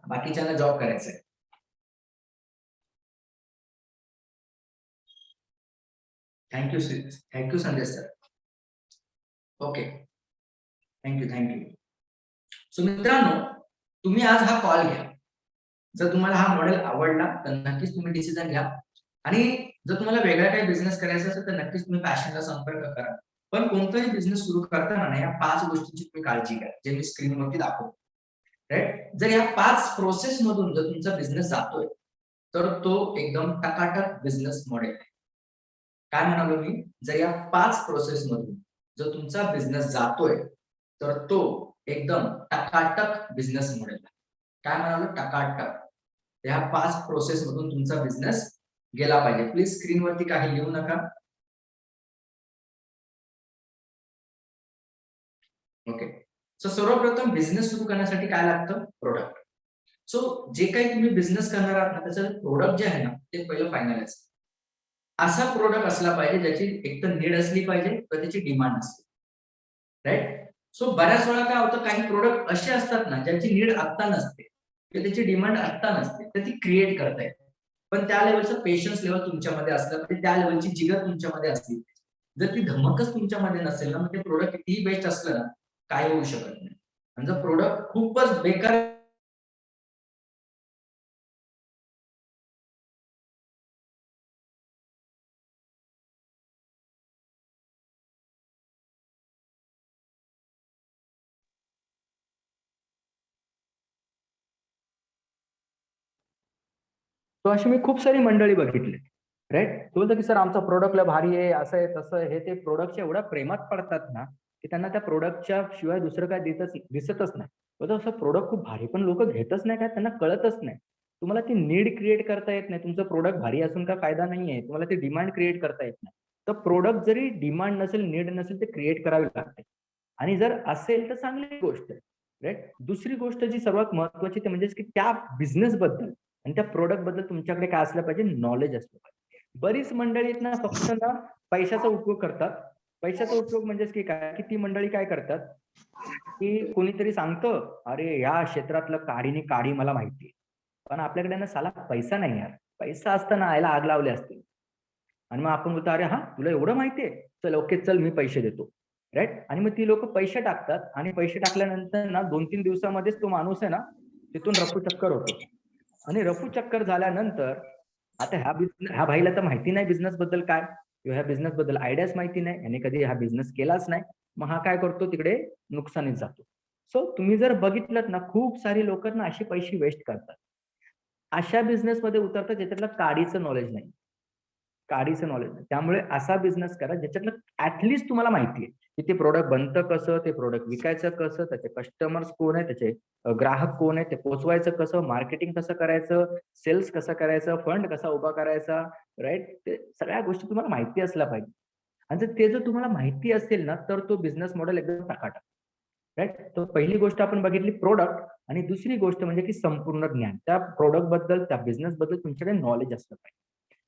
बाकीच्यांना जॉब करायचा आहे. Thank you Sanjay sir. Okay, thank you. So मित्रांनो, तुम्ही आज हा कॉल घ्या. जर तुम्हाला हा मॉडेल आवडला तर नक्कीच तुम्ही डिसिजन घ्या, आणि जर तुम्हाला वेगळा काही बिझनेस करायचा असेल तर नक्कीच तुम्ही पॅशनला संपर्क करा. पण कोणताही बिझनेस सुरू करताना ना, या 5 गोष्टींची तुम्ही काळजी घ्या, जे मी स्क्रीनवरती दाखवतो, राईट. जर या 5 प्रोसेस मधून जर तुमचा बिझनेस जातोय तर तो एकदम टकाटक बिझनेस मॉडेल आहे. काय म्हणालो मी? जर या 5 प्रोसेस मधून जर तुमचा बिझनेस जातोय तर तो एकदम टकाटक बिझनेस मॉडेल आहे. काय म्हणालो? टकाटक. या 5 प्रोसेस मधून तुमचा बिझनेस गेला पाहिजे. प्लीज स्क्रीनवरती काही लिहू नका. ओके. सो सर्वप्रथम बिझनेस सुरू करण्यासाठी काय लागतं? प्रोडक्ट. सो जे काही तुम्ही बिझनेस करणार आहात ना, त्याचं प्रोडक्ट जे आहे ना, ते पहिलं फायनलाइज. असा प्रोडक्ट असला पाहिजे ज्याची एक तर नीड असली पाहिजे तर त्याची डिमांड असते, राईट. सो बऱ्याच वेळा काय होतं, काही प्रोडक्ट असे असतात ना ज्याची नीड आत्ता नसते किंवा त्याची डिमांड आत्ता नसते, तर ती क्रिएट करता येते. पण त्या लेवलचं पेशन्स लेवल तुमच्यामध्ये असलं पाहिजे, त्या लेवलची जिगर तुमच्यामध्ये असली पाहिजे. जर ती धमकच तुमच्यामध्ये नसेल ना, मग ते प्रोडक्ट कितीही बेस्ट असलं ना, काय होऊ शकत नाही. आणि जर प्रोडक्ट खूपच बेकार तो अशी मी खूप सारी मंडळी बघितली, राईट. तो बोलतो की सर आमचा प्रोडक्टला भारी आहे, असं आहे तसं आहे. हे ते प्रोडक्टच्या एवढ्या प्रेमात पडतात ना की त्यांना त्या प्रोडक्टच्या शिवाय दुसरं काय दिसतच नाही. बोलतो असं प्रोडक्ट खूप भारी, पण लोक घेतच नाही, काय त्यांना कळतच नाही. तुम्हाला ती नीड क्रिएट करता येत नाही. तुमचं प्रोडक्ट भारी असून का फायदा नाहीये. तुम्हाला ती डिमांड क्रिएट करता येत नाही. तर प्रोडक्ट जरी डिमांड नसेल, नीड नसेल, ते क्रिएट करावी लागते. आणि जर असेल तर चांगली गोष्ट आहे. राईट. दुसरी गोष्ट जी सर्वात महत्वाची ते म्हणजे की त्या बिझनेस बद्दल आणि त्या प्रोडक्ट बद्दल तुमच्याकडे काय असलं पाहिजे, नॉलेज असलं पाहिजे. बरीच मंडळी आहेत ना फक्त ना पैशाचा उपयोग करतात. पैशाचा उपयोग म्हणजेच की काय, की ती मंडळी काय करतात, की कोणीतरी सांगतं, अरे या क्षेत्रातलं काडीने काडी मला माहिती आहे. पण आपल्याकडे ना साला पैसा नाही यार. पैसा असताना आयला आग लावले असते. आणि मग आपण बोलतो, अरे हा तुला एवढं माहितीये, चल ओके चल मी पैसे देतो. राईट. आणि मग ती लोक पैसे टाकतात आणि पैसे टाकल्यानंतर ना 2-3 दिवसामध्येच तो माणूस आहे ना तिथून रफू चक्कर होतो. आणि रफू चक्कर झाल्यानंतर आता ह्या भाईला तर माहिती नाही बिझनेस बद्दल काय, किंवा ह्या बिझनेस बद्दल आयडियाच माहिती नाही, याने कधी हा बिझनेस केलाच नाही. मग हा काय करतो, तिकडे नुकसानीत जातो. सो तुम्ही जर बघितलं ना, खूप सारी लोक ना अशी पैसे वेस्ट करतात. अशा बिझनेस मध्ये उतरतात ज्याच्यातलं काडीचं नॉलेज नाही. काडीचं नॉलेज नाही. त्यामुळे असा बिझनेस करा ज्याच्यातलं ऍटलिस्ट तुम्हाला माहिती आहे की ते प्रोडक्ट बनतं कसं, ते प्रोडक्ट विकायचं कसं, त्याचे कस्टमर्स कोण आहे, त्याचे ग्राहक कोण आहे, ते पोचवायचं कसं, मार्केटिंग कसं करायचं, सेल्स कसं करायचं, फंड कसा उभा करायचा. राईट. ते सगळ्या गोष्टी तुम्हाला माहिती असल्या पाहिजे. आणि जर तुम्हाला माहिती असेल ना तर तो बिझनेस मॉडेल एकदम टकाटक. राईट. तर पहिली गोष्ट आपण बघितली प्रोडक्ट, आणि दुसरी गोष्ट म्हणजे की संपूर्ण ज्ञान. त्या प्रोडक्ट बद्दल, त्या बिझनेस बद्दल तुमच्याकडे नॉलेज असलं पाहिजे.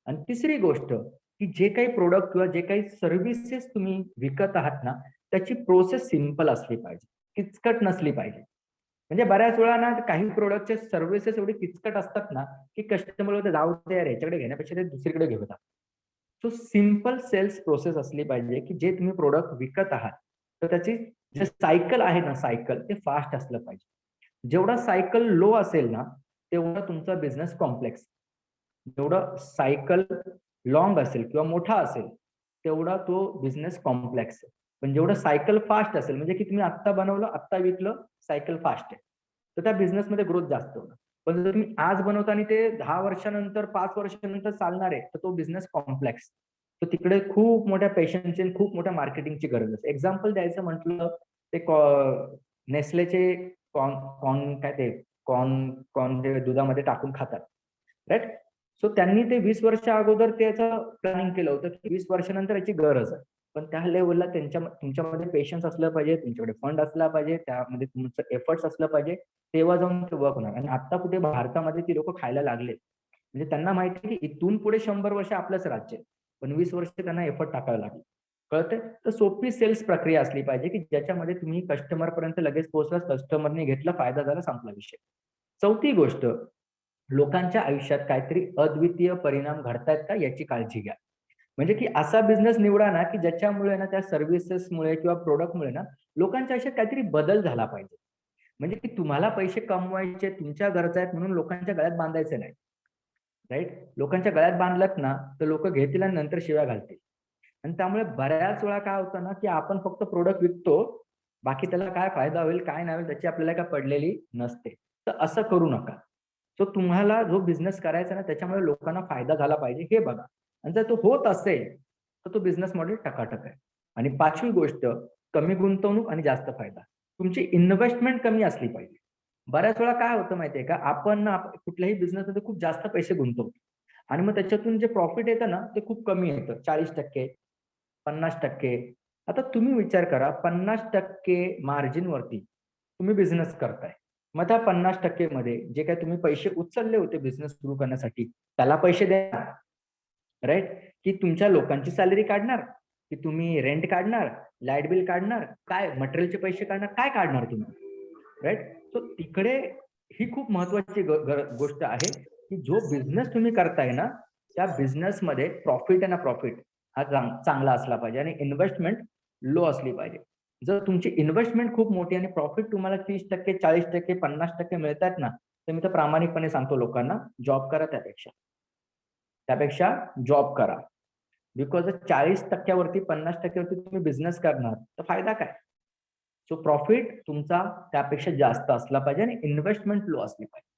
आणि तिसरी गोष्ट, की जे काही प्रोडक्ट किंवा जे काही सर्व्हिसेस तुम्ही विकत आहात ना, त्याची प्रोसेस सिंपल असली पाहिजे, किचकट नसली पाहिजे. म्हणजे बऱ्याच वेळा ना काही प्रोडक्टचे सर्व्हिसेस एवढी किचकट असतात ना, की कस्टमर होते जाऊ दे यार याच्याकडे घेण्यापेक्षा ते दुसरीकडे घेतात. सो सिंपल सेल्स प्रोसेस असली पाहिजे, की जे तुम्ही प्रोडक्ट विकत आहात तर त्याची जे सायकल आहे ना, सायकल ते फास्ट असलं पाहिजे. जेवढा सायकल लो असेल ना तेवढा तुमचा बिझनेस कॉम्प्लेक्स. जेवढा सायकल लॉंग असेल किंवा मोठा असेल तेवढा तो बिझनेस कॉम्प्लेक्स आहे. पण जेवढं सायकल फास्ट असेल, म्हणजे की तुम्ही आत्ता बनवलं आत्ता विकलं, सायकल फास्ट आहे, तर त्या बिझनेसमध्ये ग्रोथ जास्त होणार. पण जर तुम्ही आज बनवता आणि ते 10 वर्षानंतर 5 वर्षानंतर चालणार आहे, तर तो बिझनेस कॉम्प्लेक्स. तर तिकडे खूप मोठ्या पेशन्सची, खूप मोठ्या मार्केटिंगची गरज असते. एक्झाम्पल द्यायचं म्हटलं ते नेसलेचे कॉर्न काय ते कॉर्न जे दुधामध्ये टाकून खातात. राईट. सो त्यांनी ते 20 वर्षा अगोदर त्याचं प्लॅनिंग केलं होतं की 20 वर्षानंतर याची गरज आहे. पण त्या लेवलला तुमच्यामध्ये पेशन्स असलं पाहिजे, तुमच्याकडे फंड असला पाहिजे, त्यामध्ये तुमचं एफर्ट्स असलं पाहिजे, तेव्हा जाऊन ते वर्क होणार. आणि आता कुठे भारतामध्ये ती लोक खायला लागले, म्हणजे त्यांना माहिती आहे की इथून पुढे 100 वर्ष आपलंच राज्य आहे, पण 20 वर्ष त्यांना एफर्ट टाकायला लागले. कळतंय. तर सोपी सेल्स प्रक्रिया असली पाहिजे की ज्याच्यामध्ये तुम्ही कस्टमर पर्यंत लगेच पोहोचलात, कस्टमरने घेतलं, फायदा झाला, संपला विषय. चौथी गोष्ट, लोकांच्या आयुष्यात काहीतरी अद्वितीय परिणाम घडतायत का याची काळजी घ्या. म्हणजे की असा बिझनेस निवडा ना की ज्याच्यामुळे ना, त्या सर्व्हिसेसमुळे किंवा प्रोडक्टमुळे ना लोकांच्या आयुष्यात काहीतरी बदल झाला पाहिजे. म्हणजे की तुम्हाला पैसे कमवायचे, तुमच्या गरजा आहेत म्हणून लोकांच्या गळ्यात बांधायचे नाही. राईट. लोकांच्या गळ्यात बांधलात ना तर लोक घेतील आणि नंतर शिव्या घालतील. आणि त्यामुळे बऱ्याच वेळा काय होतं ना की आपण फक्त प्रोडक्ट विकतो, बाकी त्याला काय फायदा होईल काय नाही होईल त्याची आपल्याला काय पडलेली नसते. तर असं करू नका. सो तुम्हाला जो बिझनेस करायचा ना त्याच्यामुळे लोकांना फायदा झाला पाहिजे हे बघा. आणि जर तो होत असेल तर तो बिझनेस मॉडेल टकाटक आहे. आणि पाचवी गोष्ट, कमी गुंतवणूक आणि जास्त फायदा. तुमची इन्व्हेस्टमेंट कमी असली पाहिजे. बऱ्याच वेळा काय होतं माहितीये का, आपण ना कुठल्याही बिझनेसमध्ये खूप जास्त पैसे गुंतवतो आणि मग त्याच्यातून जे प्रॉफिट येतं ना ते खूप कमी येतं, 40%, 50%. आता तुम्ही विचार करा, 50% मार्जिन वरती तुम्ही बिझनेस करताय, मग त्या 50% मध्ये जे काही तुम्ही पैसे उचलले होते बिझनेस सुरू करण्यासाठी त्याला पैसे द्या. राईट. की तुमच्या लोकांची सॅलरी काढणार, की तुम्ही रेंट काढणार, लाईट बिल काढणार, काय मटेरियलचे पैसे काढणार, काय काढणार तुम्ही. राईट. सो तिकडे ही खूप महत्वाची गोष्ट आहे की जो बिझनेस तुम्ही करताय ना त्या बिझनेसमध्ये प्रॉफिट आहे ना, प्रॉफिट हा चांगला असला पाहिजे आणि इन्व्हेस्टमेंट लो असली पाहिजे. जर तुमची इन्व्हेस्टमेंट खूप मोठी आणि प्रॉफिट तुम्हाला 30%, 40%, 50% मिळतात ना, तर मी तर प्रामाणिकपणे सांगतो लोकांना, जॉब करा त्यापेक्षा जॉब करा. बिकॉज 40% वरती 50% वरती तुम्ही बिझनेस करणार तर फायदा काय. सो प्रॉफिट तुमचा त्यापेक्षा जास्त असला पाहिजे आणि इन्व्हेस्टमेंट लो असली पाहिजे.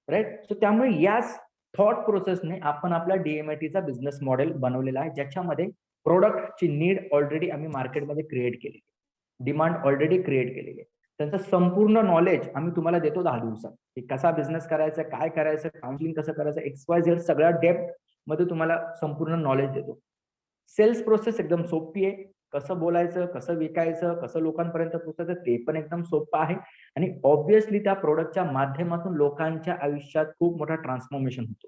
राईट. सो त्यामुळे याच थॉट प्रोसेसने आपण आपला डीएमआयटीचा बिझनेस मॉडेल बनवलेला आहे, ज्याच्यामध्ये प्रोडक्टची नीड ऑलरेडी आम्ही मार्केटमध्ये क्रिएट केली, डिमांड ऑलरेडी क्रिएट केलेली आहे. त्यांचं संपूर्ण नॉलेज आम्ही तुम्हाला देतो 10 दिवसात, की कसा बिझनेस करायचा, काय करायचं, काउन्सिलिंग कसं करायचं, XYZ सगळ्या डेप्थ मध्ये तुम्हाला संपूर्ण नॉलेज देतो. सेल्स प्रोसेस एकदम सोपी आहे. कसं बोलायचं, कसं विकायचं, कसं लोकांपर्यंत पोहोचायचं ते पण एकदम सोपं आहे. आणि ऑब्व्हियसली त्या प्रोडक्टच्या माध्यमातून लोकांच्या आयुष्यात खूप मोठा ट्रान्सफॉर्मेशन होतो.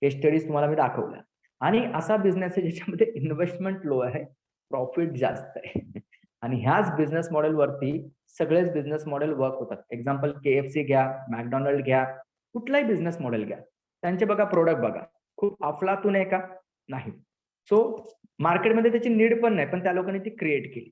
केस स्टडीज तुम्हाला मी दाखवल्या. आणि असा बिझनेस आहे ज्याच्यामध्ये इन्व्हेस्टमेंट लो आहे, प्रॉफिट जास्त आहे. आणि ह्याच बिझनेस मॉडेल वरती सगळेच बिझनेस मॉडेल वर्क होतात. एक्झाम्पल KFC घ्या, मॅकडॉनल्ड घ्या, कुठलाही बिझनेस मॉडेल घ्या, त्यांचे बघा प्रोडक्ट बघा, खूप अफलातून आहे का? नाही. सो मार्केटमध्ये त्याची नीड पण नाही, पण त्या लोकांनी ती क्रिएट केली.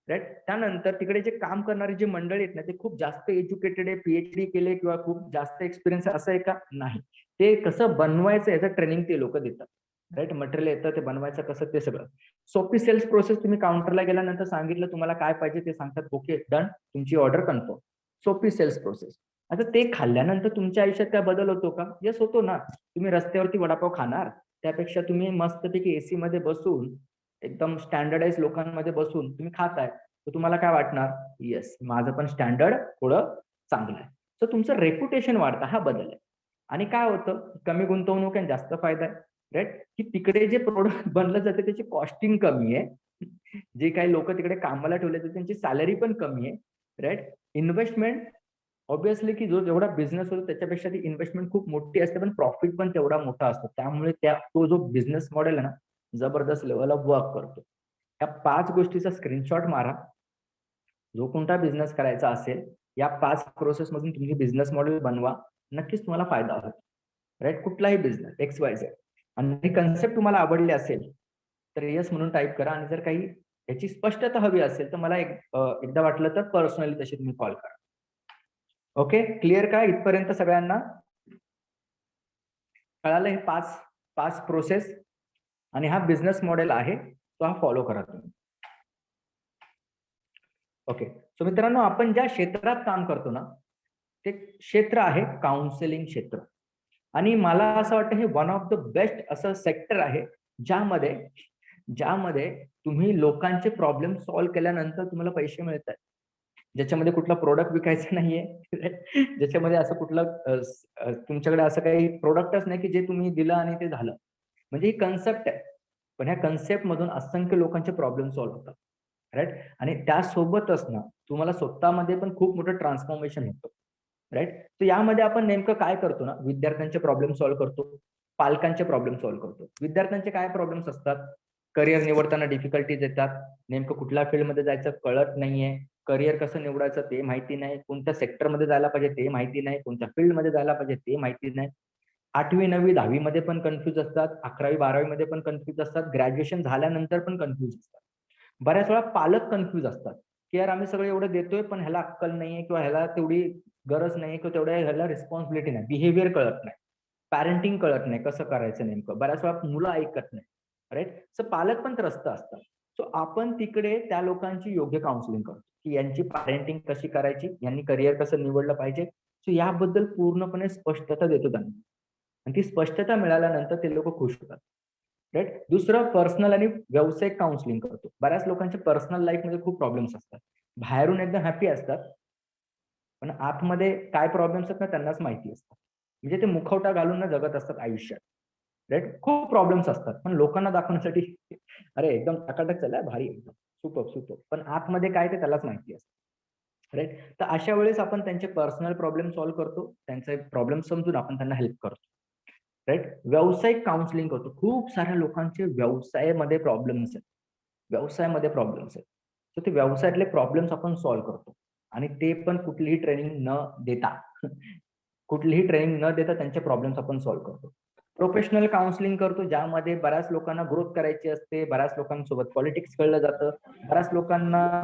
राईट. त्यानंतर तिकडे जे काम करणारी जी मंडळी आहेत ना, ते खूप जास्त एज्युकेटेड आहे, PhD केले किंवा खूप जास्त एक्सपिरियन्स असं आहे का? नाही. ते कसं बनवायचं याचं ट्रेनिंग ते लोक देतात. राईट. मटेरियल येतं, ते बनवायचं कसं ते सगळं. सोपी सेल्स प्रोसेस. तुम्ही काउंटरला गेल्यानंतर सांगितलं तुम्हाला काय पाहिजे, ते सांगतात ओके डन, तुमची ऑर्डर कन्फर्म. सोपी सेल्स प्रोसेस. आता ते खाल्ल्यानंतर तुमच्या आयुष्यात काय बदल होतो का? येस होतो ना. तुम्ही रस्त्यावरती वडापाव खाणार, त्यापेक्षा तुम्ही मस्तपैकी AC मध्ये बसून एकदम स्टँडर्डाइज लोकांमध्ये बसून तुम्ही खाताय, तर तुम्हाला काय वाटणार? येस, माझं पण स्टँडर्ड थोडं चांगलं आहे. तर तुमचं रेप्युटेशन वाढतं, हा बदल आहे. आणि काय होतं, कमी गुंतवणूक आणि जास्त फायदा आहे. राईट. की तिकडे जे प्रोडक्ट बनलं जाते त्याची कॉस्टिंग कमी आहे. जे काही लोक तिकडे कामाला ठेवले जाते त्यांची सॅलरी पण कमी आहे. राईट. इन्व्हेस्टमेंट ऑब्व्हियसली की जो जेवढा बिझनेस होतो त्याच्यापेक्षा ती इन्व्हेस्टमेंट खूप मोठी असते, पण प्रॉफिट पण तेवढा मोठा असतो. त्यामुळे तो जो बिझनेस मॉडेल आहे ना, जबरदस्त लेवलला वर्क करतो. या 5 गोष्टीचा स्क्रीनशॉट मारा. जो कोणता बिझनेस करायचा असेल, या 5 प्रोसेस मधून तुम्ही बिझनेस मॉडेल बनवा, नक्कीच तुम्हाला फायदा होतो. राईट. कुठलाही बिझनेस XYZ. आणि कन्सेप्ट तुम्हाला आवडली असेल तर येस म्हणून टाईप करा. आणि जर काही याची स्पष्टता हवी असेल तर मला एकदा वाटलं तर पर्सनली तशी तुम्ही कॉल करा. ओके, क्लिअर का इथपर्यंत सगळ्यांना? कळालं हे 5 प्रोसेस? आणि हा बिझनेस मॉडेल आहे, तो हा फॉलो करा तुम्ही. ओके. सो मित्रांनो, आपण ज्या क्षेत्रात काम करतो ना, ते क्षेत्र आहे काउन्सिलिंग क्षेत्र. आणि मला असं वाटतं हे वन ऑफ द बेस्ट असं सेक्टर आहे, ज्यामध्ये तुम्ही लोकांचे प्रॉब्लेम सॉल्व्ह केल्यानंतर तुम्हाला पैसे मिळतात. ज्याच्यामध्ये कुठला प्रोडक्ट विकायचा नाहीये, ज्याच्यामध्ये असं कुठलं तुमच्याकडे असं काही प्रोडक्टच नाही की जे तुम्ही दिलं आणि ते झालं. म्हणजे ही कन्सेप्ट आहे, पण ह्या कन्सेप्ट मधून असंख्य लोकांचे प्रॉब्लेम सॉल्व्ह होतात. राईट. आणि त्यासोबतच ना तुम्हाला स्वतःमध्ये पण खूप मोठं ट्रान्सफॉर्मेशन होतं. राईट. तर यामध्ये आपण नेमकं काय करतो ना, विद्यार्थ्यांचे प्रॉब्लेम सॉल्व्ह करतो, पालकांचे प्रॉब्लेम सॉल्व्ह करतो. विद्यार्थ्यांचे काय प्रॉब्लेम्स असतात? करिअर निवडताना डिफिकल्टीज येतात, नेमकं कुठल्या फील्डमध्ये जायचं कळत नाहीये, करिअर कसं निवडायचं ते माहिती नाही, कोणत्या सेक्टरमध्ये जायला पाहिजे ते माहिती नाही, कोणत्या फील्डमध्ये जायला पाहिजे ते माहिती नाही. 8वी 9वी 10वी मध्ये पण कन्फ्युज असतात, 11वी 12वी मध्ये पण कन्फ्युज असतात, ग्रॅज्युएशन झाल्यानंतर पण कन्फ्युज असतात. बऱ्याच वेळा पालक कन्फ्युज असतात की यार आम्ही सगळं एवढं देतोय पण ह्याला अक्कल नाहीये किंवा ह्याला तेवढी गरज नाही किंवा तेवढ्या ह्याला रिस्पॉन्सिबिलिटी नाही, बिहेवियर कळत नाही, पॅरेंटिंग कळत नाही, कसं करायचं नेमकं. बऱ्याच वेळा मुलं ऐकत नाही. राईट. सो पालक पण त्रस्त असतात. सो आपण तिकडे त्या लोकांची योग्य काउन्सिलिंग करतो की यांची पॅरेंटिंग कशी करायची, यांनी करिअर कसं निवडलं पाहिजे. सो याबद्दल पूर्णपणे स्पष्टता देतो त्यांना. आणि ती स्पष्टता मिळाल्यानंतर ते लोक खुश होतात. राईट. दुसरं पर्सनल आणि व्यावसायिक काउन्सिलिंग करतो. बऱ्याच लोकांचे पर्सनल लाईफ मध्ये खूप प्रॉब्लेम्स असतात, बाहेरून एकदम हॅपी असतात, पण आतमध्ये काय प्रॉब्लेम्स आहेत ना त्यांनाच माहिती असतात. म्हणजे ते मुखवटा घालून ना जगत असतात आयुष्यात. राईट. खूप प्रॉब्लेम्स असतात, पण लोकांना दाखवण्यासाठी अरे एकदम टकाटक चाललाय, भारी, एकदम सुपर सुपर, पण आतमध्ये काय ते त्यालाच माहिती असतं. राईट. तर अशा वेळेस आपण त्यांचे पर्सनल प्रॉब्लेम सॉल्व्ह करतो, त्यांचे प्रॉब्लेम समजून आपण त्यांना हेल्प करतो. राईट. व्यावसायिक काउन्सिलिंग करतो. खूप साऱ्या लोकांचे व्यवसायामध्ये प्रॉब्लेम्स आहेत. तर ते व्यवसायातले प्रॉब्लेम्स आपण सॉल्व्ह करतो. आणि ते पण कुठलीही ट्रेनिंग न देता त्यांचे प्रॉब्लेम्स आपण सॉल्व्ह करतो. प्रोफेशनल काउन्सिलिंग करतो, ज्यामध्ये बऱ्याच लोकांना ग्रोथ करायची असते, बऱ्याच लोकांसोबत पॉलिटिक्स कळलं जातं, बऱ्याच लोकांना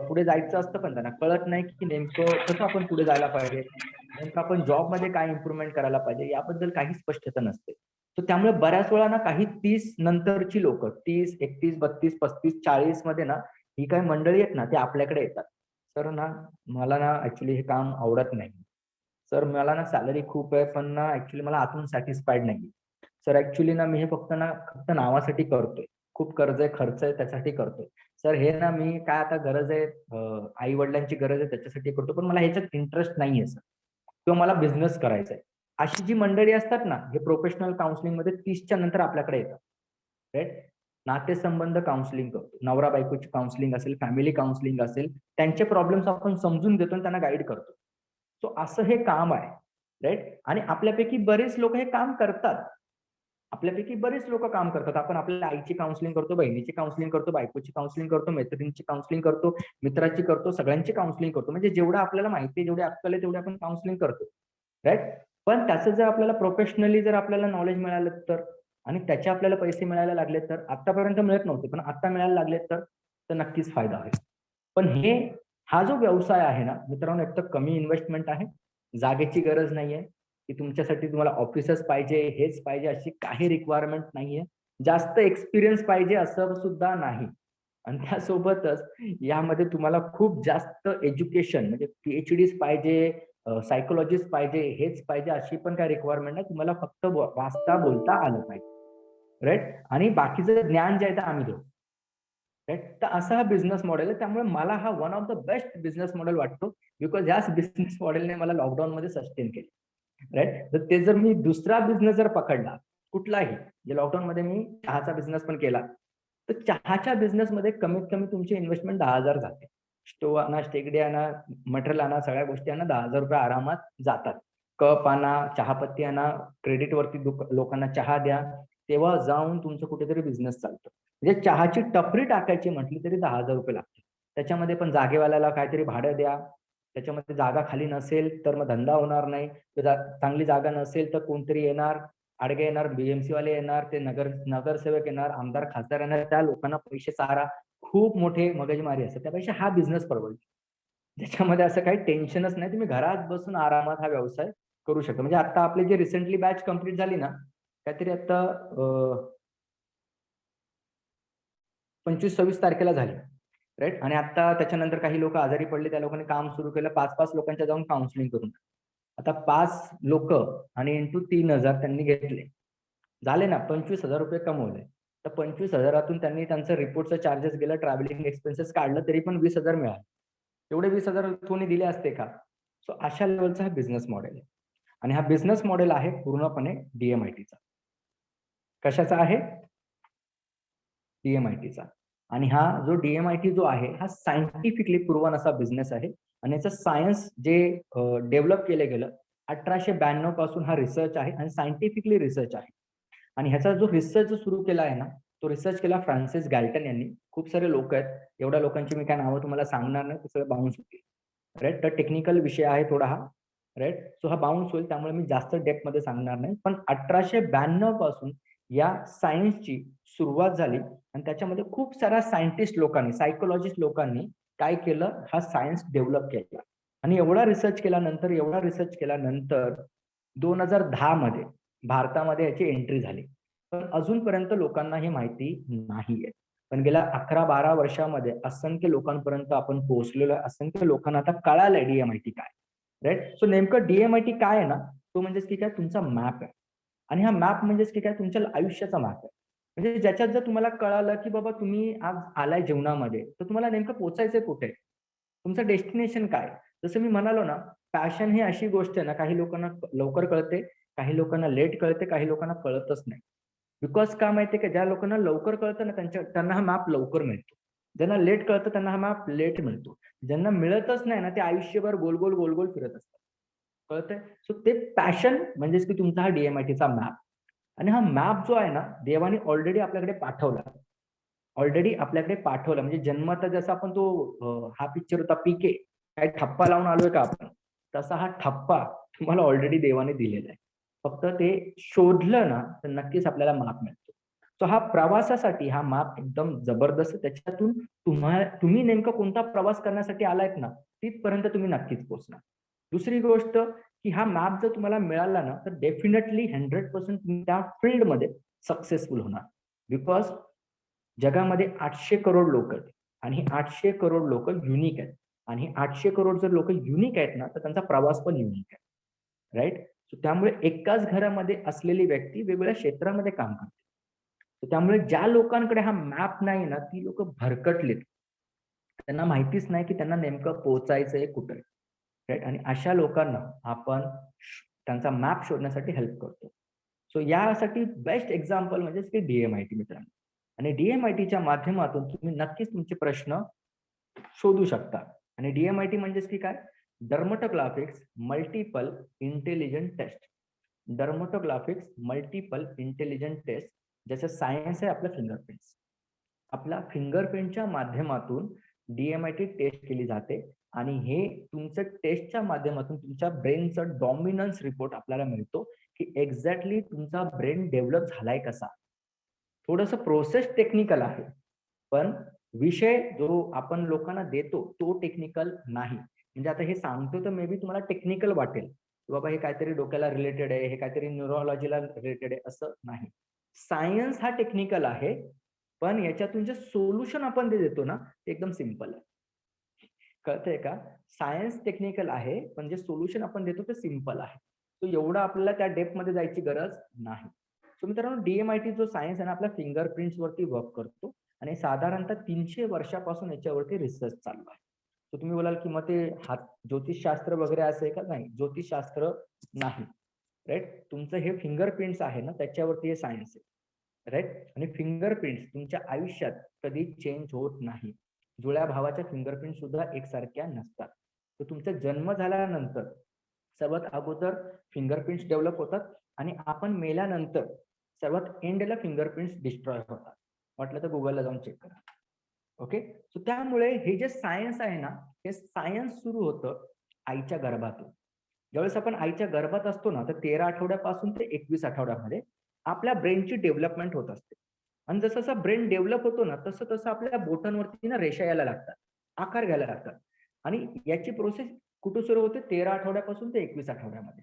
पुढे जायचं असतं पण त्यांना कळत नाही की नेमकं कसं आपण पुढे जायला पाहिजे, नेमकं आपण जॉबमध्ये काय इम्प्रुव्हमेंट करायला पाहिजे, याबद्दल काही स्पष्टता नसते. तर त्यामुळे बऱ्याच वेळा ना काही 30 नंतरची लोक, 30, 31, 32, 35, 40 मध्ये ना ही काही मंडळी आहेत ना ते आपल्याकडे येतात. सर ना मला ना ऍक्च्युली हे काम आवडत नाही, सर मला ना सॅलरी खूप आहे पण ना ऍक्च्युली मला आतून सॅटिस्फाईड नाही, सर ऍक्च्युली ना मी हे फक्त नावासाठी करतोय, खूप कर्ज आहे, खर्च आहे, त्यासाठी करतोय, सर हे ना मी काय आता गरज आहे, आई वडिलांची गरज आहे त्याच्यासाठी करतो, पण मला ह्याच्यात इंटरेस्ट नाहीये सर, किंवा मला बिझनेस करायचा आहे. अशी जी मंडळी असतात ना, हे प्रोफेशनल काउन्सिलिंग मध्ये 30च्या नंतर आपल्याकडे येतात. राईट. नातेसंबंध काउन्सिलिंग करतो, नवरा बायकोची काउन्सिलिंग असेल, फॅमिली काउन्सिलिंग असेल, त्यांचे प्रॉब्लेम्स आपण समजून घेतो आणि त्यांना गाईड करतो. सो असं हे काम आहे. राईट. आणि आपल्यापैकी बरेच लोक हे काम करतात. आपल्यापैकी बरेच लोक काम करतात. आपण आपल्या आईची काउन्सिलिंग करतो, बहिणीची काउन्सिलिंग करतो, बायकोची काउन्सिलिंग करतो, मैत्रिणीची काउन्सिलिंग करतो, मित्राची करतो, सगळ्यांची काउन्सिलिंग करतो. म्हणजे जेवढं आपल्याला माहिती आहे, जेवढी अक्कल आहे, तेवढी आपण काउन्सिलिंग करतो. राईट. पण त्याचं जर आपल्याला प्रोफेशनली जर आपल्याला नॉलेज मिळालं तर, आणि त्याचे आपल्याला पैसे मिळायला लागले तर, आतापर्यंत मिळत नव्हते पण आता मिळायला लागले तर नक्कीच फायदा होईल. पण हा जो व्यवसाय आहे ना मित्रांनो, एक तर कमी इन्व्हेस्टमेंट आहे, जागेची गरज नाहीये की तुमच्यासाठी तुम्हाला ऑफिसच पाहिजे, हेच पाहिजे, अशी काही रिक्वायरमेंट नाहीये. जास्त एक्सपिरियन्स पाहिजे असं सुद्धा नाही. आणि त्यासोबतच यामध्ये तुम्हाला खूप जास्त एज्युकेशन म्हणजे PhDs पाहिजे, सायकोलॉजिस्ट पाहिजे, हेच पाहिजे अशी पण काही रिक्वायरमेंट नाही. तुम्हाला फक्त वाचता बोलता आलं पाहिजे. राईट. आणि बाकीचं ज्ञान जे आहे ते आम्ही देऊ. राईट. तर असा हा बिझनेस मॉडेल आहे. त्यामुळे मला हा one of the best business model वाटतो, बिकॉज याच बिझनेस मॉडेलने मला लॉकडाऊन मध्ये सस्टेन केले. राईट. तर ते जर मी दुसरा बिझनेस जर पकडला कुठलाही, जे लॉकडाऊन मध्ये मी चहाचा बिझनेस पण केला, तर चहाच्या बिझनेस मध्ये कमीत कमी तुमची इन्व्हेस्टमेंट 10,000 जाते. स्टोव्ह आणा, शेगडी आणा, मटेरियल आणा, सगळ्या गोष्टी आणा, 10,000 रुपये आरामात जातात. कप आणा, चहापत्ती आणा, क्रेडिट वरती लोकांना चहा द्या, तेव्हा जाऊन तुमचं कुठेतरी बिझनेस चालतं. म्हणजे चहाची टपरी टाकायची म्हटली तरी 10,000 रुपये लागते. त्याच्यामध्ये पण जागेवाल्याला काहीतरी भाडं द्या, त्याच्यामध्ये जागा खाली नसेल तर मग धंदा होणार नाही. चांगली जागा नसेल तर कोणतरी येणार, आडगे येणार, BMC वाले येणार, ते नगरसेवक येणार, आमदार खासदार येणार, त्या लोकांना पैसे चारा, खूप मोठे मगजमारी असते. त्यापेक्षा हा बिझनेस परवडतो, ज्याच्यामध्ये असं काही टेन्शनच नाही. तुम्ही घरात बसून आरामात हा व्यवसाय करू शकता. म्हणजे आता आपली जी रिसेंटली बॅच कम्प्लीट झाली ना, काहीतरी आता 25-26 तारखेला झाली. राईट. आणि आता त्याच्यानंतर काही लोक आजारी पडले, त्या लोकांनी काम सुरू केलं, 5-5 लोकांच्या जाऊन काउन्सिलिंग करून. आता 5 लोक आणि इंटू 3,000 त्यांनी घेतले, झाले ना 25,000 रुपये कमवले. तर 25,000तून त्यांनी त्यांचं रिपोर्टचं चार्जेस गेलं, ट्रॅव्हलिंग एक्सपेन्सेस काढलं, तरी पण 20,000 मिळाले. एवढे 20,000 कोणी दिले असते का? सो अशा लेवलचा हा बिझनेस मॉडेल आहे. आणि हा बिझनेस मॉडेल आहे पूर्णपणे DMITचा. कशाचा आहे? DMITचा. आणि हा जो DMIT जो आहे हा सायंटिफिकली प्रूव्हन असा बिझनेस आहे. आणि याचं सायन्स जे डेव्हलप केलं गेलं 1892 पासून हा रिसर्च आहे आणि सायंटिफिकली रिसर्च आहे. आणि ह्याचा जो रिसर्च सुरू केला आहे ना, तो रिसर्च केला फ्रान्सिस गॅल्टन यांनी. खूप सारे लोक आहेत, एवढ्या लोकांची मी काय नावं तुम्हाला सांगणार नाही, ते सगळं बाउन्स होतील. राईट. तर टेक्निकल विषय आहे थोडा हा. राईट. सो हा बाउन्स होईल, त्यामुळे मी जास्त डेप्थ मध्ये सांगणार नाही. पण 1892 पासून या सायन्सची सुरुवात झाली आणि त्याच्यामध्ये खूप साऱ्या सायंटिस्ट लोकांनी, सायकोलॉजिस्ट लोकांनी काय केलं, हा सायन्स डेव्हलप केला. आणि एवढा रिसर्च केल्यानंतर 2010 मध्ये भारतामध्ये याची एंट्री झाली. पण अजूनपर्यंत लोकांना हे माहिती नाहीये. पण गेल्या 11-12 वर्षामध्ये असंख्य लोकांपर्यंत आपण पोहोचलेलो आहे, असंख्य लोकांना आता कळालंय DMIT काय. राईट. सो नेमकं DMIT काय आहे ना, तो म्हणजेच की काय तुमचा मॅप आहे. आणि हा मॅप म्हणजेच की काय तुमच्या आयुष्याचा मॅप आहे. म्हणजे ज्याच्यात जर तुम्हाला कळालं की बाबा तुम्ही आज आलाय जीवनामध्ये, तर तुम्हाला नेमकं पोहोचायचंय कुठे, तुमचं डेस्टिनेशन काय. जसं मी म्हणालो ना, पॅशन ही अशी गोष्ट आहे ना, काही लोकांना लवकर कळते, काही लोकांना लेट कळते, काही लोकांना कळतच नाही. बिकॉज का माहितीये का, ज्या लोकांना लवकर कळतं ना त्यांना हा मॅप लवकर मिळतो. ज्यांना लेट कळतं त्यांना हा मॅप लेट मिळतो. ज्यांना मिळतच नाही ना, ते आयुष्यभर गोल गोल गोल गोल फिरत असतात. कळतंय. सो ते पॅशन म्हणजेच की तुमचा हा DMITचा मॅप. आणि हा मॅप जो आहे ना, देवाने ऑलरेडी आपल्याकडे पाठवला. म्हणजे जन्मता जसा आपण तो हा पिक्चर होता PK, काय ठप्पा लावून आलोय का आपण, तसा हा ठप्पा तुम्हाला ऑलरेडी देवाने दिलेला आहे. फक्त ते शोधलं ना तर नक्कीच आपल्याला मॅप मिळतो. सो हा प्रवासासाठी हा मॅप एकदम जबरदस्त. त्याच्यातून तुम्ही नेमका कोणता प्रवास करण्यासाठी आलायत ना, तिथपर्यंत तुम्ही नक्कीच पोहोचणार. दुसरी गोष्ट की हा मॅप जर तुम्हाला मिळाला ना, तर डेफिनेटली 100% तुम्ही त्या फील्डमध्ये सक्सेसफुल होणार. बिकॉज जगामध्ये 800 करोड लोक आहेत आणि 800 करोड लोक युनिक आहेत. आणि 800 करोड जर लोक युनिक आहेत ना, तर त्यांचा प्रवास पण युनिक आहे. राईट. त्यामुळे एकाच घरामध्ये असलेली व्यक्ती वेगवेगळ्या क्षेत्रामध्ये काम करते. त्यामुळे ज्या लोकांकडे हा मॅप नाही ना, ती लोक भरकटलेत. त्यांना माहितीच नाही की त्यांना नेमकं पोहोचायचंय कुठे, राईट. आणि अशा लोकांना आपण त्यांचा मॅप शोधण्यासाठी हेल्प करतो. सो यासाठी बेस्ट एक्झाम्पल म्हणजे की DMIT मित्रांनो. आणि DMITच्या माध्यमातून तुम्ही नक्कीच तुमचे प्रश्न शोधू शकता. आणि DMIT म्हणजेच की काय, dermatoglyphics multiple intelligent test. Dermatoglyphics multiple intelligent test, ज्याचं सायन्स आहे आपल्या फिंगरप्रिंट्स. आपल्या फिंगरप्रिंटच्या माध्यमातून DMIT टेस्ट केली जाते आणि हे तुमचं टेस्टच्या माध्यमातून तुमच्या ब्रेनचा डॉमिनन्स रिपोर्ट आपल्याला मिळतो की एक्झॅक्टली तुमचा ब्रेन डेव्हलप झालाय कसा. थोडस प्रोसेस टेक्निकल आहे, पण विषय जो आपण लोकांना देतो तो टेक्निकल नाही. म्हणजे आता हे सांगतो तर मे बी तुम्हाला टेक्निकल वाटेल, बाबा हे काहीतरी डोक्याला रिलेटेड आहे, हे काहीतरी न्यूरोलॉजीला रिलेटेड आहे, असं नाही. सायन्स हा टेक्निकल आहे, पण याच्यातून जे सोल्युशन आपण जे देतो ना ते एकदम सिम्पल आहे. कळतंय का? सायन्स टेक्निकल आहे, पण जे सोल्युशन आपण देतो ते सिम्पल आहे. तो एवढं आपल्याला त्या डेप्थ मध्ये जायची गरज नाही. सो मित्रांनो, DMIT जो सायन्स आहे ना आपल्या फिंगरप्रिंट्स वरती वर्क करतो आणि साधारणतः 300 वर्षापासून याच्यावरती रिसर्च चालू आहे. तर तुम्ही बोलाल की मग ते हात ज्योतिषशास्त्र वगैरे असं आहे का? नाही, ज्योतिषशास्त्र नाही, राईट. तुमचं हे फिंगरप्रिंट्स आहे ना त्याच्यावरती हे सायन्स आहे, राईट. आणि फिंगरप्रिंट्स तुमच्या आयुष्यात कधी चेंज होत नाही. जुळ्या भावाच्या फिंगरप्रिंट सुद्धा एकसारख्या नसतात. तर तुमचा जन्म झाल्यानंतर सर्वात अगोदर फिंगरप्रिंट्स डेव्हलप होतात आणि आपण मेल्यानंतर सर्वात एंडला फिंगरप्रिंट्स डिस्ट्रॉय होतात. वाटलं तर गुगलला जाऊन चेक करा. ओके. सो त्यामुळे हे जे सायन्स आहे ना, हे सायन्स सुरू होतं आईच्या गर्भातून. ज्यावेळेस आपण आईच्या गर्भात असतो ना, तर 13 आठवड्यापासून ते 21 आठवड्यामध्ये आपल्या ब्रेनची डेव्हलपमेंट होत असते. आणि जसं जसं ब्रेन डेव्हलप होतो ना, तसं तसं आपल्या बोटांवरती ना रेषा यायला लागतात, आकार घ्यायला लागतात. आणि याची प्रोसेस कुठे सुरू होते? 13 आठवड्यापासून ते 21 आठवड्यामध्ये.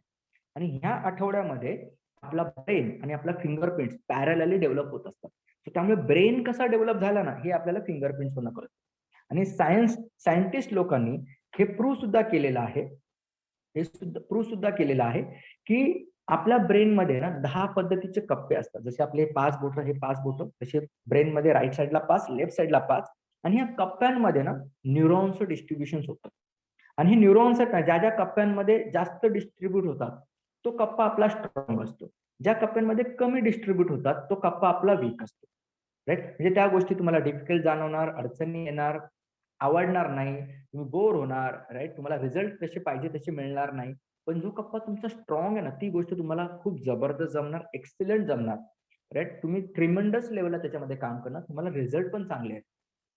आणि ह्या आठवड्यामध्ये आपला ब्रेन आणि आपला फिंगरप्रिंट्स पॅरलली डेव्हलप होत असतात. त्यामुळे ब्रेन कसा डेव्हलप झाला ना, हे आपल्याला फिंगरप्रिंट्स वरून कळतं. आणि सायंटिस्ट लोकांनी हे प्रूव्ह सुद्धा केलेलं आहे, की आपल्या ब्रेन मध्ये ना 10 पद्धतीचे कप्पे असतात. जसे आपले 5 बोट, हे 5 बोट, तसे ब्रेन मध्ये राईट साईडला 5, लेफ्ट साईडला 5. आणि या कप्प्यांमध्ये ना न्यूरॉन्सचं डिस्ट्रीब्युशन होतं. आणि हे न्यूरॉन्स आहेत ना, ज्या ज्या कप्प्यांमध्ये जास्त डिस्ट्रीब्यूट होतात तो कप्पा आपला स्ट्रॉंग असतो. ज्या कप्प्यांमध्ये कमी डिस्ट्रीब्यूट होतात तो कप्पा आपला वीक असतो, राईट. म्हणजे त्या गोष्टी तुम्हाला डिफिकल्ट जाणवणार, अडचणी येणार, आवडणार नाही, तुम्ही बोर होणार, राईट. तुम्हाला रिझल्ट जसे पाहिजे तसे मिळणार नाही. पण जो कप्पा तुमचा स्ट्रॉंग आहे ना, ती गोष्ट तुम्हाला खूप जबरदस्त जमणार, एक्सलंट जमणार, राईट. तुम्ही ट्रिमेंडस लेवलला त्याच्यामध्ये काम करणार, तुम्हाला रिझल्ट पण चांगले आहेत.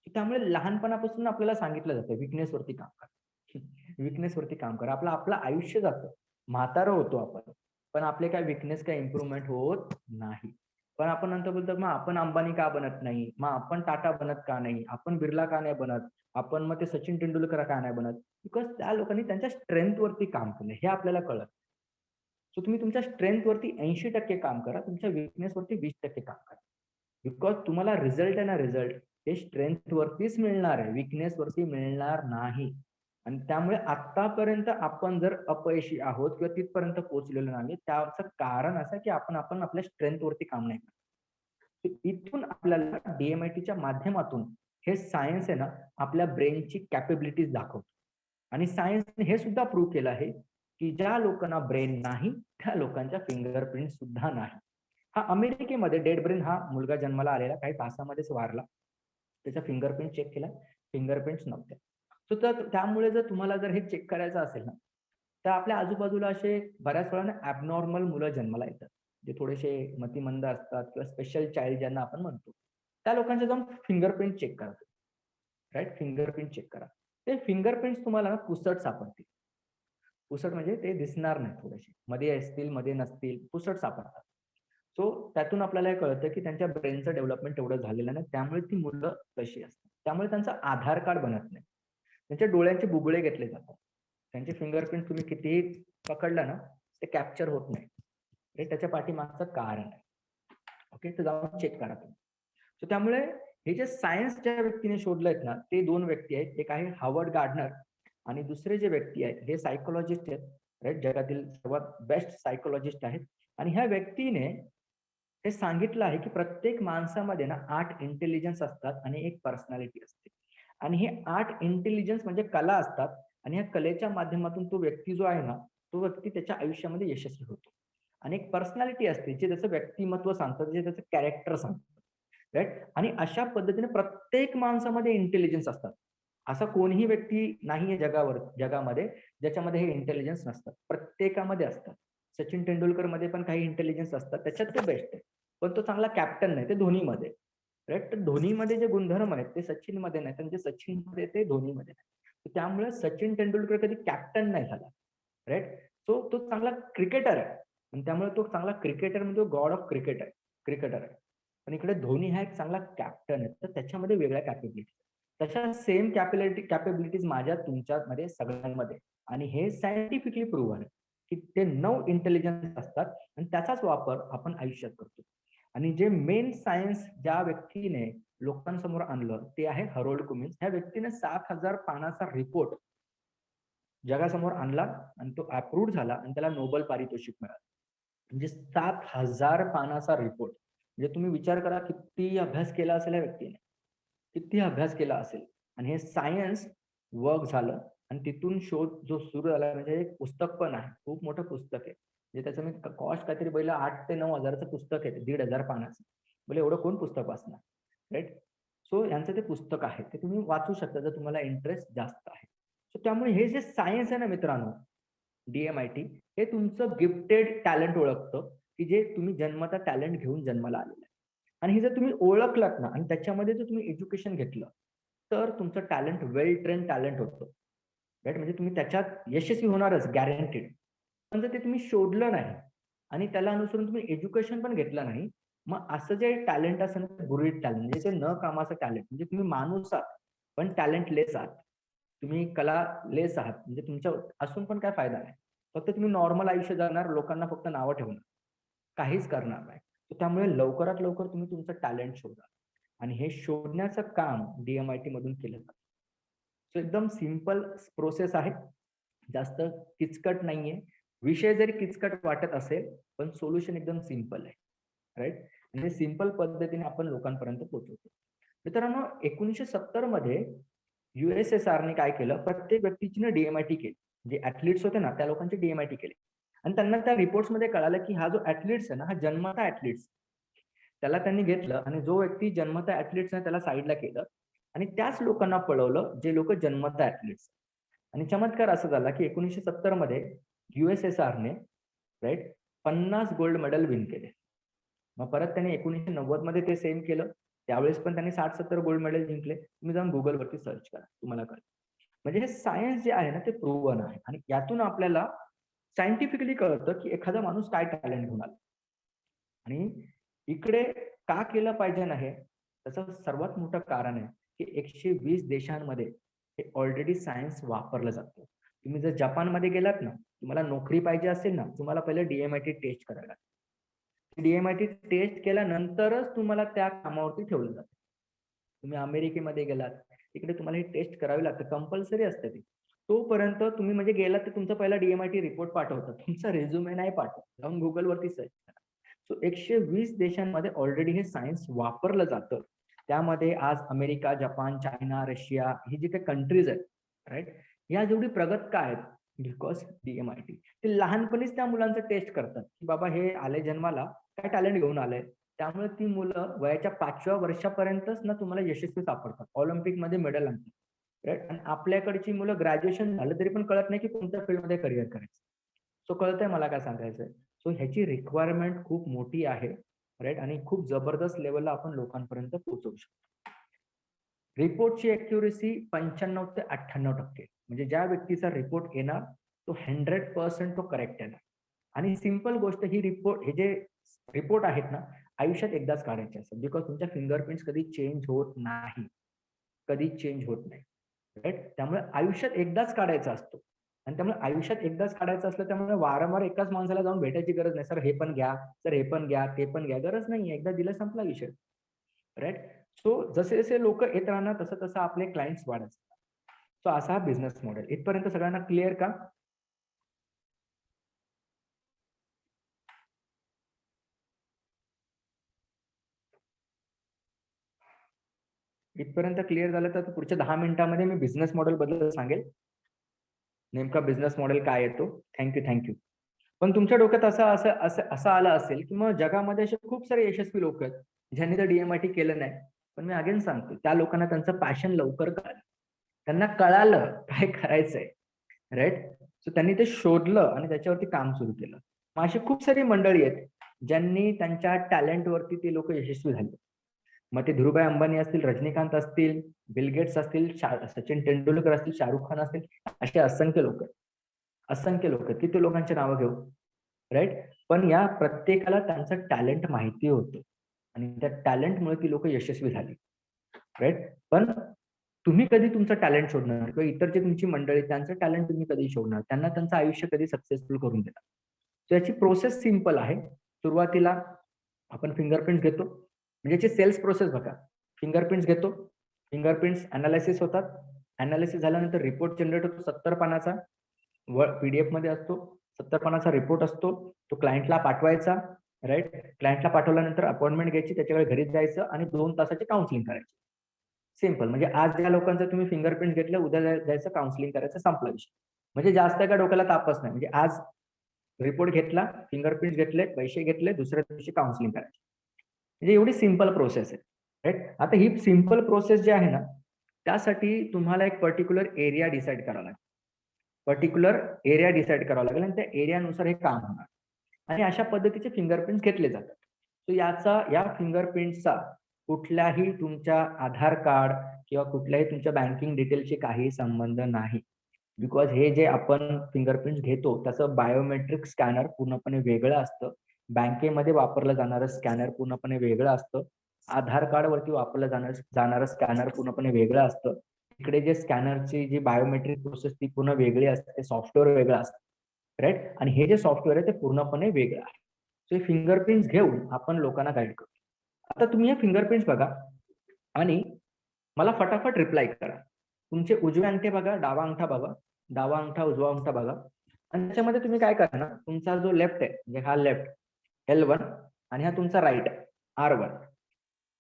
त्यामुळे लहानपणापासून आपल्याला सांगितलं जातं विकनेस वरती काम करा, विकनेस वरती काम करा. आपलं आयुष्य जातं, म्हातारं होतो आपण, पण आपले काय विकनेस काय इम्प्रुव्हमेंट होत नाही. पण आपण नंतर बोलतो मग आपण अंबानी का बनत नाही, मग आपण टाटा बनत का नाही, आपण बिर्ला का नाही बनत, आपण मग ते सचिन तेंडुलकर का नाही बनत. बिकॉज त्या लोकांनी त्यांच्या स्ट्रेंथ वरती काम केलं, हे आपल्याला कळत. सो तुम्ही तुमच्या स्ट्रेंथ वरती 80% काम करा, तुमच्या विकनेस वरती 20% काम करा. बिकॉज तुम्हाला रिझल्ट आहे ना, रिझल्ट हे स्ट्रेंथ वरतीच मिळणार आहे, विकनेस वरती मिळणार नाही. आणि त्यामुळे आतापर्यंत आपण जर अपयशी आहोत किंवा तिथपर्यंत पोहोचलेलो नाही, त्याचं कारण असं की आपण आपल्या स्ट्रेंथ वरती काम नाही करत. इथून आपल्याला DMITच्या माध्यमातून हे सायन्स आहे ना आपल्या ब्रेनची कॅपेबिलिटीज दाखवतो. आणि सायन्सने हे सुद्धा प्रूव्ह केलं आहे की ज्या लोकांना ब्रेन नाही त्या लोकांच्या फिंगरप्रिंट सुद्धा नाही. हा अमेरिकेमध्ये डेड ब्रेन हा मुलगा जन्माला आलेला काही तासामध्येच वारला, त्याचा फिंगरप्रिंट चेक केला, फिंगरप्रिंट्स नव्हते. सो त्यामुळे जर तुम्हाला जर हे चेक करायचं असेल ना, तर आपल्या आजूबाजूला असे बऱ्याच वेळाने ॲबनॉर्मल मुलं जन्माला येतात, जे थोडेसे मतिमंद असतात किंवा स्पेशल चाइल्ड ज्यांना आपण म्हणतो, त्या लोकांचे जाऊन फिंगरप्रिंट चेक करा, राईट. फिंगरप्रिंट चेक करा. ते फिंगरप्रिंट्स तुम्हाला ना पुसट सापडतील. पुसट म्हणजे ते दिसणार नाही, थोडेसे मध्ये असतील मध्ये नसतील, पुसट सापडतात. सो त्यातून आपल्याला हे कळतं की त्यांच्या ब्रेनचं डेव्हलपमेंट तेवढं झालेलं नाही, त्यामुळे ती मुलं तशी असतात. त्यामुळे त्यांचं आधार कार्ड बनत नाही, त्यांच्या डोळ्यांचे बुबुळे घेतले जातात, त्यांचे फिंगरप्रिंट तुम्ही कितीही पकडला ना ते कॅप्चर होत नाही, हे त्याच्या पाठीमागचं कारण आहे. ओके, तर जाऊन चेक करा तुम्ही. सो त्यामुळे हे जे सायन्स ज्या व्यक्तीने शोधलंय ना, ते 2 व्यक्ती आहेत. एक आहे हार्वर्ड गार्डनर आणि दुसरे जे व्यक्ती आहेत हे सायकोलॉजिस्ट आहेत, राईट. जगातील सर्वात बेस्ट सायकोलॉजिस्ट आहेत. आणि ह्या व्यक्तीने हे सांगितलं आहे की प्रत्येक माणसामध्ये ना 8 इंटेलिजन्स असतात आणि एक पर्सनॅलिटी असते. आणि हे 8 इंटेलिजन्स म्हणजे कला असतात आणि ह्या कलेच्या माध्यमातून तो व्यक्ती जो आहे ना, तो व्यक्ती त्याच्या आयुष्यामध्ये यशस्वी होतो. आणि एक पर्सनॅलिटी असते जे त्याचं व्यक्तिमत्व सांगतं, जे त्याचं कॅरेक्टर सांगतं, राईट. आणि अशा पद्धतीने प्रत्येक माणसामध्ये इंटेलिजन्स असतात. असा कोणीही व्यक्ती नाहीये जगामध्ये ज्याच्यामध्ये हे इंटेलिजन्स नसतात. प्रत्येकामध्ये असतात. सचिन तेंडुलकर मध्ये पण काही इंटेलिजन्स असतात, त्याच्यात ते बेस्ट आहे. पण तो चांगला कॅप्टन नाही, ते धोनीमध्ये, राईट. तर धोनीमध्ये जे गुणधर्म आहेत ते सचिन मध्ये नाहीत, आणि जे सचिन मध्ये ते धोनीमध्ये नाही. त्यामुळे सचिन तेंडुलकर कधी कॅप्टन नाही झाला, राईट. सो तो चांगला क्रिकेटर आहे, आणि त्यामुळे तो चांगला क्रिकेटर म्हणजे गॉड ऑफ क्रिकेटर आहे. पण इकडे धोनी हा एक चांगला कॅप्टन आहे, तर त्याच्यामध्ये वेगळ्या कॅपेबिलिटी. तशा सेम कॅपेबिलिटीज माझ्या तुमच्यामध्ये सगळ्यांमध्ये, आणि हे सायंटिफिकली प्रूव्ह आहे की ते 9 इंटेलिजन्स असतात आणि त्याचाच वापर आपण आयुष्यात करतो. आणि जे मेन सायन्स ज्या व्यक्तीने लोकांसमोर आणलं ते आहे हरोल्ड कुमिन्स. ह्या व्यक्तीने 7,000 पानाचा रिपोर्ट जगासमोर आणला आणि तो अप्रूव्ह झाला आणि त्याला नोबेल पारितोषिक मिळालं. म्हणजे 7,000 पानाचा रिपोर्ट. म्हणजे तुम्ही विचार करा किती अभ्यास केला असेल या व्यक्तीने, किती अभ्यास केला असेल. आणि हे सायन्स वर्क झालं आणि तिथून शोध जो सुरू झाला. म्हणजे एक पुस्तक पण आहे, खूप मोठं पुस्तक आहे. म्हणजे त्याचं मी कॉस्ट काहीतरी पहिलं 8 ते 9 हजाराचं पुस्तक आहे, 1,500 पानाचं. बोले एवढं कोण पुस्तक वाचणार, राईट. सो यांचं ते पुस्तक आहे, ते तुम्ही वाचू शकता जर तुम्हाला इंटरेस्ट जास्त आहे. सो त्यामुळे हे जे सायन्स आहे ना मित्रांनो, DMIT, हे तुमचं गिफ्टेड टॅलेंट ओळखतं, की जे तुम्ही जन्मता टॅलेंट घेऊन जन्माला आलेलं आहे. आणि हे जर तुम्ही ओळखलात ना आणि त्याच्यामध्ये जर तुम्ही एज्युकेशन घेतलं तर तुमचं टॅलेंट वेल ट्रेन टॅलेंट होतं, राईट. म्हणजे तुम्ही त्याच्यात यशस्वी होणारच, गॅरंटीड. पण जर ते तुम्ही शोधलं नाही आणि त्याला अनुसरून तुम्ही एज्युकेशन पण घेतलं नाही, मग असं जे टॅलेंट असेल ना, बुरीड टॅलेंट, म्हणजे ते न कामाचं टॅलेंट. म्हणजे तुम्ही माणूस आहात पण टॅलेंट लेस आहात, तुम्ही कला लेस आहात, म्हणजे तुमच्या असून पण काय फायदा नाही. फक्त तुम्ही नॉर्मल आयुष्य जगणार, लोकांना फक्त नावं ठेवणार, काहीच करणार नाही. त्यामुळे लवकरात लवकर तुम्ही तुमचं टॅलेंट शोधा, आणि हे शोधण्याचं काम DMIT मधून केलं जातं. सो एकदम सिम्पल प्रोसेस आहे, जास्त किचकट नाहीये. विषय जरी किचकट वाटत असेल पण सोल्युशन एकदम सिम्पल आहे, राईट. म्हणजे सिम्पल पद्धतीने आपण लोकांपर्यंत पोहोचवतो. मित्रांनो, 1970 मध्ये USSR ने काय केलं, प्रत्येक व्यक्तीची DMIT केली. जे ऍथलीट्स होते ना त्या लोकांचे DMIT केले. आणि त्यांना त्या रिपोर्ट्स मध्ये कळालं की हा जो ऍथलीट्स आहे ना, हा जन्मता ऍथलीट्स, त्याला त्यांनी घेतलं आणि जो व्यक्ती जन्मता ऍथलीट्स आहे त्याला साईडला केलं आणि त्याच लोकांना पळवलं जे लोक जन्मता ऍथलीट्स. आणि चमत्कार असा झाला की 1970 मध्ये USSR ने, राईट, 50 गोल्ड मेडल विन केले. मग परत त्यांनी 1990 मध्ये ते सेम केलं, त्यावेळेस पण त्यांनी 60-70 गोल्ड मेडल जिंकले. तुम्ही जाऊन गुगलवरती सर्च करा, तुम्हाला कळेल. म्हणजे हे सायन्स जे आहे ना ते प्रूव्हन आहे, आणि यातून आपल्याला सायंटिफिकली कळतं की एखादा माणूस काय टॅलेंट घेऊन आला. आणि इकडे का केलं पाहिजे नाही, त्याचं सर्वात मोठं कारण आहे की 120 देशांमध्ये हे ऑलरेडी सायन्स वापरलं जातं. तुम्ही जर जपानमध्ये गेलात ना, तुम्हाला नोकरी पाहिजे असेल ना, तुम्हाला पहिले DMIT टेस्ट करायला लागेल. DMIT टेस्ट केल्यानंतरच तुम्हाला त्या कामावरती ठेवलं जातं. तुम्ही अमेरिकेमध्ये गेलात, तिकडे तुम्हाला ही टेस्ट करावी लागते, कंपल्सरी असते ती. तोपर्यंत तुम्ही म्हणजे गेलात तर तुमचा पहिला DMIT रिपोर्ट पाठवतात, तुमचा रेझ्युमे नाही पाठवत. जाऊन गुगलवरती सर्च करा. सो 120 देशांमध्ये ऑलरेडी हे सायन्स वापरलं जातं. त्यामध्ये आज अमेरिका, जपान, चायना, रशिया ही जी काही कंट्रीज आहेत, राईट, या जेवढी प्रगत का आहेत, बिकॉज DMIT. ते लहानपणीच त्या मुलांचं टेस्ट करतात की बाबा हे आले जन्माला, काय टॅलेंट घेऊन आलंय. त्यामुळे ती मुलं वयाच्या 5व्या वर्षापर्यंतच ना तुम्हाला यशस्वी सापडतात, ऑलिम्पिकमध्ये मेडल आणतात, राईट. आणि आपल्याकडची मुलं ग्रॅज्युएशन झालं तरी पण कळत नाही की कोणत्या फील्डमध्ये करिअर करायचं. सो कळतंय मला काय सांगायचंय. सो ह्याची रिक्वायरमेंट खूप मोठी आहे, राईट, आणि खूप जबरदस्त लेवलला आपण लोकांपर्यंत पोहोचवू शकतो. रिपोर्टची अॅक्युरेसी 95 ते 98%. म्हणजे ज्या व्यक्तीचा रिपोर्ट येणार तो 100% तो करेक्ट येणार. आणि सिंपल गोष्ट, ही रिपोर्ट, हे जे रिपोर्ट आहेत ना, आयुष्यात एकदाच काढायचे असतात, बिकॉज तुमच्या फिंगरप्रिंट्स कधी चेंज होत नाही, कधी चेंज होत नाही, राईट. त्यामुळे आयुष्यात एकदाच काढायचा असतो. आणि त्यामुळे आयुष्यात एकदाच काढायचं असलं, त्यामुळे वारंवार एकाच माणसाला जाऊन भेटायची गरज नाही. सर हे पण घ्या, सर हे पण घ्या, ते पण घ्या, गरज नाही. एकदा दिलं, संपला विषय, राईट. सो जसे जसे लोक येत राहणार तसं तसं आपले क्लायंट्स वाढत. सो असा हा बिझनेस मॉडेल. इथपर्यंत सगळ्यांना क्लिअर का? इथपर्यंत क्लिअर झालं तर पुढच्या 10 मिनिटांमध्ये मी बिझनेस मॉडेल बद्दल सांगेल. नेमका बिझनेस मॉडेल काय येतो. थँक्यू. पण तुमच्या डोक्यात असं आलं असेल की मग जगामध्ये असे खूप सारे यशस्वी लोक आहेत ज्यांनी तर DMIT केलं नाही. पण मी अगेन सांगतो, त्या लोकांना त्यांचं पॅशन लवकर कळालं. त्यांना कळालं काय करायचंय, राईट. सो त्यांनी ते शोधलं आणि त्याच्यावरती काम सुरू केलं. मग अशी खूप सारी मंडळी आहेत ज्यांनी त्यांच्या टॅलेंटवरती ते लोक यशस्वी झाले. मग ते धीरूभाई अंबानी असतील, रजनीकांत असतील, बिल गेट्स असतील, सचिन तेंडुलकर असतील, शाहरुख खान असतील, असे असंख्य लोक आहेत. किती लोकांची नावं घेऊ, राईट. पण या प्रत्येकाला त्यांचं टॅलेंट माहिती होतं आणि त्या टॅलेंटमुळे ती लोक यशस्वी झाली, राईट. पण तुम्ही कधी तुमचं टॅलेंट शोधणार किंवा इतर जे तुमची मंडळी त्यांचं टॅलेंट तुम्ही कधी शोधणार, त्यांना त्यांचं आयुष्य कधी सक्सेसफुल करून देणार. तर याची प्रोसेस सिम्पल आहे. सुरुवातीला आपण फिंगरप्रिंट घेतो, म्हणजे याची सेल्स प्रोसेस बघा. फिंगरप्रिंट्स घेतो, फिंगरप्रिंट्स अनालिसिस होतात. अनालिसिस झाल्यानंतर रिपोर्ट जनरेट होतो 70 पानाचा, PDF मध्ये असतो. 70 पानाचा रिपोर्ट असतो, तो क्लायंटला पाठवायचा, राईट. क्लायंटला पाठवल्यानंतर अपॉइंटमेंट घ्यायची, त्याच्याकडे घरी जायचं आणि 2 तासाची काउन्सिलिंग करायची. सिम्पल. म्हणजे आज ज्या लोकांचं तुम्ही फिंगरप्रिंट घेतलं, उद्या जायचं काउन्सिलिंग करायचं, संपला विषय. म्हणजे जास्त का डोक्याला तापच नाही. म्हणजे आज रिपोर्ट घेतला, फिंगरप्रिंट घेतले, पैसे घेतले, दुसऱ्या दिवशी काउन्सिलिंग करायची. म्हणजे एवढी सिम्पल प्रोसेस आहे, राईट. आता ही सिम्पल प्रोसेस जी आहे ना, त्यासाठी तुम्हाला एक पर्टिक्युलर एरिया डिसाईड करावा लागेल आणि त्या एरियानुसार हे काम होणार. आणि अशा पद्धतीचे फिंगरप्रिंट घेतले जातात. तर या फिंगरप्रिंटचा कुठल्याही तुमच्या आधार कार्ड किंवा कुठल्याही तुमच्या बँकिंग डिटेलशी काही संबंध नाही. बिकॉज हे जे आपण फिंगरप्रिंट घेतो त्याचं बायोमेट्रिक स्कॅनर पूर्णपणे वेगळं असतं. बँकेमध्ये वापरलं जाणारं स्कॅनर पूर्णपणे वेगळं असतं. आधार कार्ड वरती वापरलं जाणारं स्कॅनर पूर्णपणे वेगळं असतं. इकडे जे स्कॅनरची जी बायोमेट्रिक प्रोसेस ती पूर्ण वेगळी असते, सॉफ्टवेअर वेगळं असतं, राईट. आणि हे जे सॉफ्टवेअर आहे ते पूर्णपणे वेगळं आहे. सो हे फिंगरप्रिंट घेऊन आपण लोकांना गाईड करतो. आता तुम्ही हे फिंगरप्रिंट्स बघा आणि मला फटाफट रिप्लाय करा. तुमचे उजवे अंगठे बघा, डावा अंगठा बघा, डावा अंगठा उजवा अंगठा बघा. आणि त्याच्यामध्ये तुम्ही काय करा ना, तुमचा जो लेफ्ट आहे म्हणजे हा लेफ्ट L1 आणि हा तुमचा राईट R1.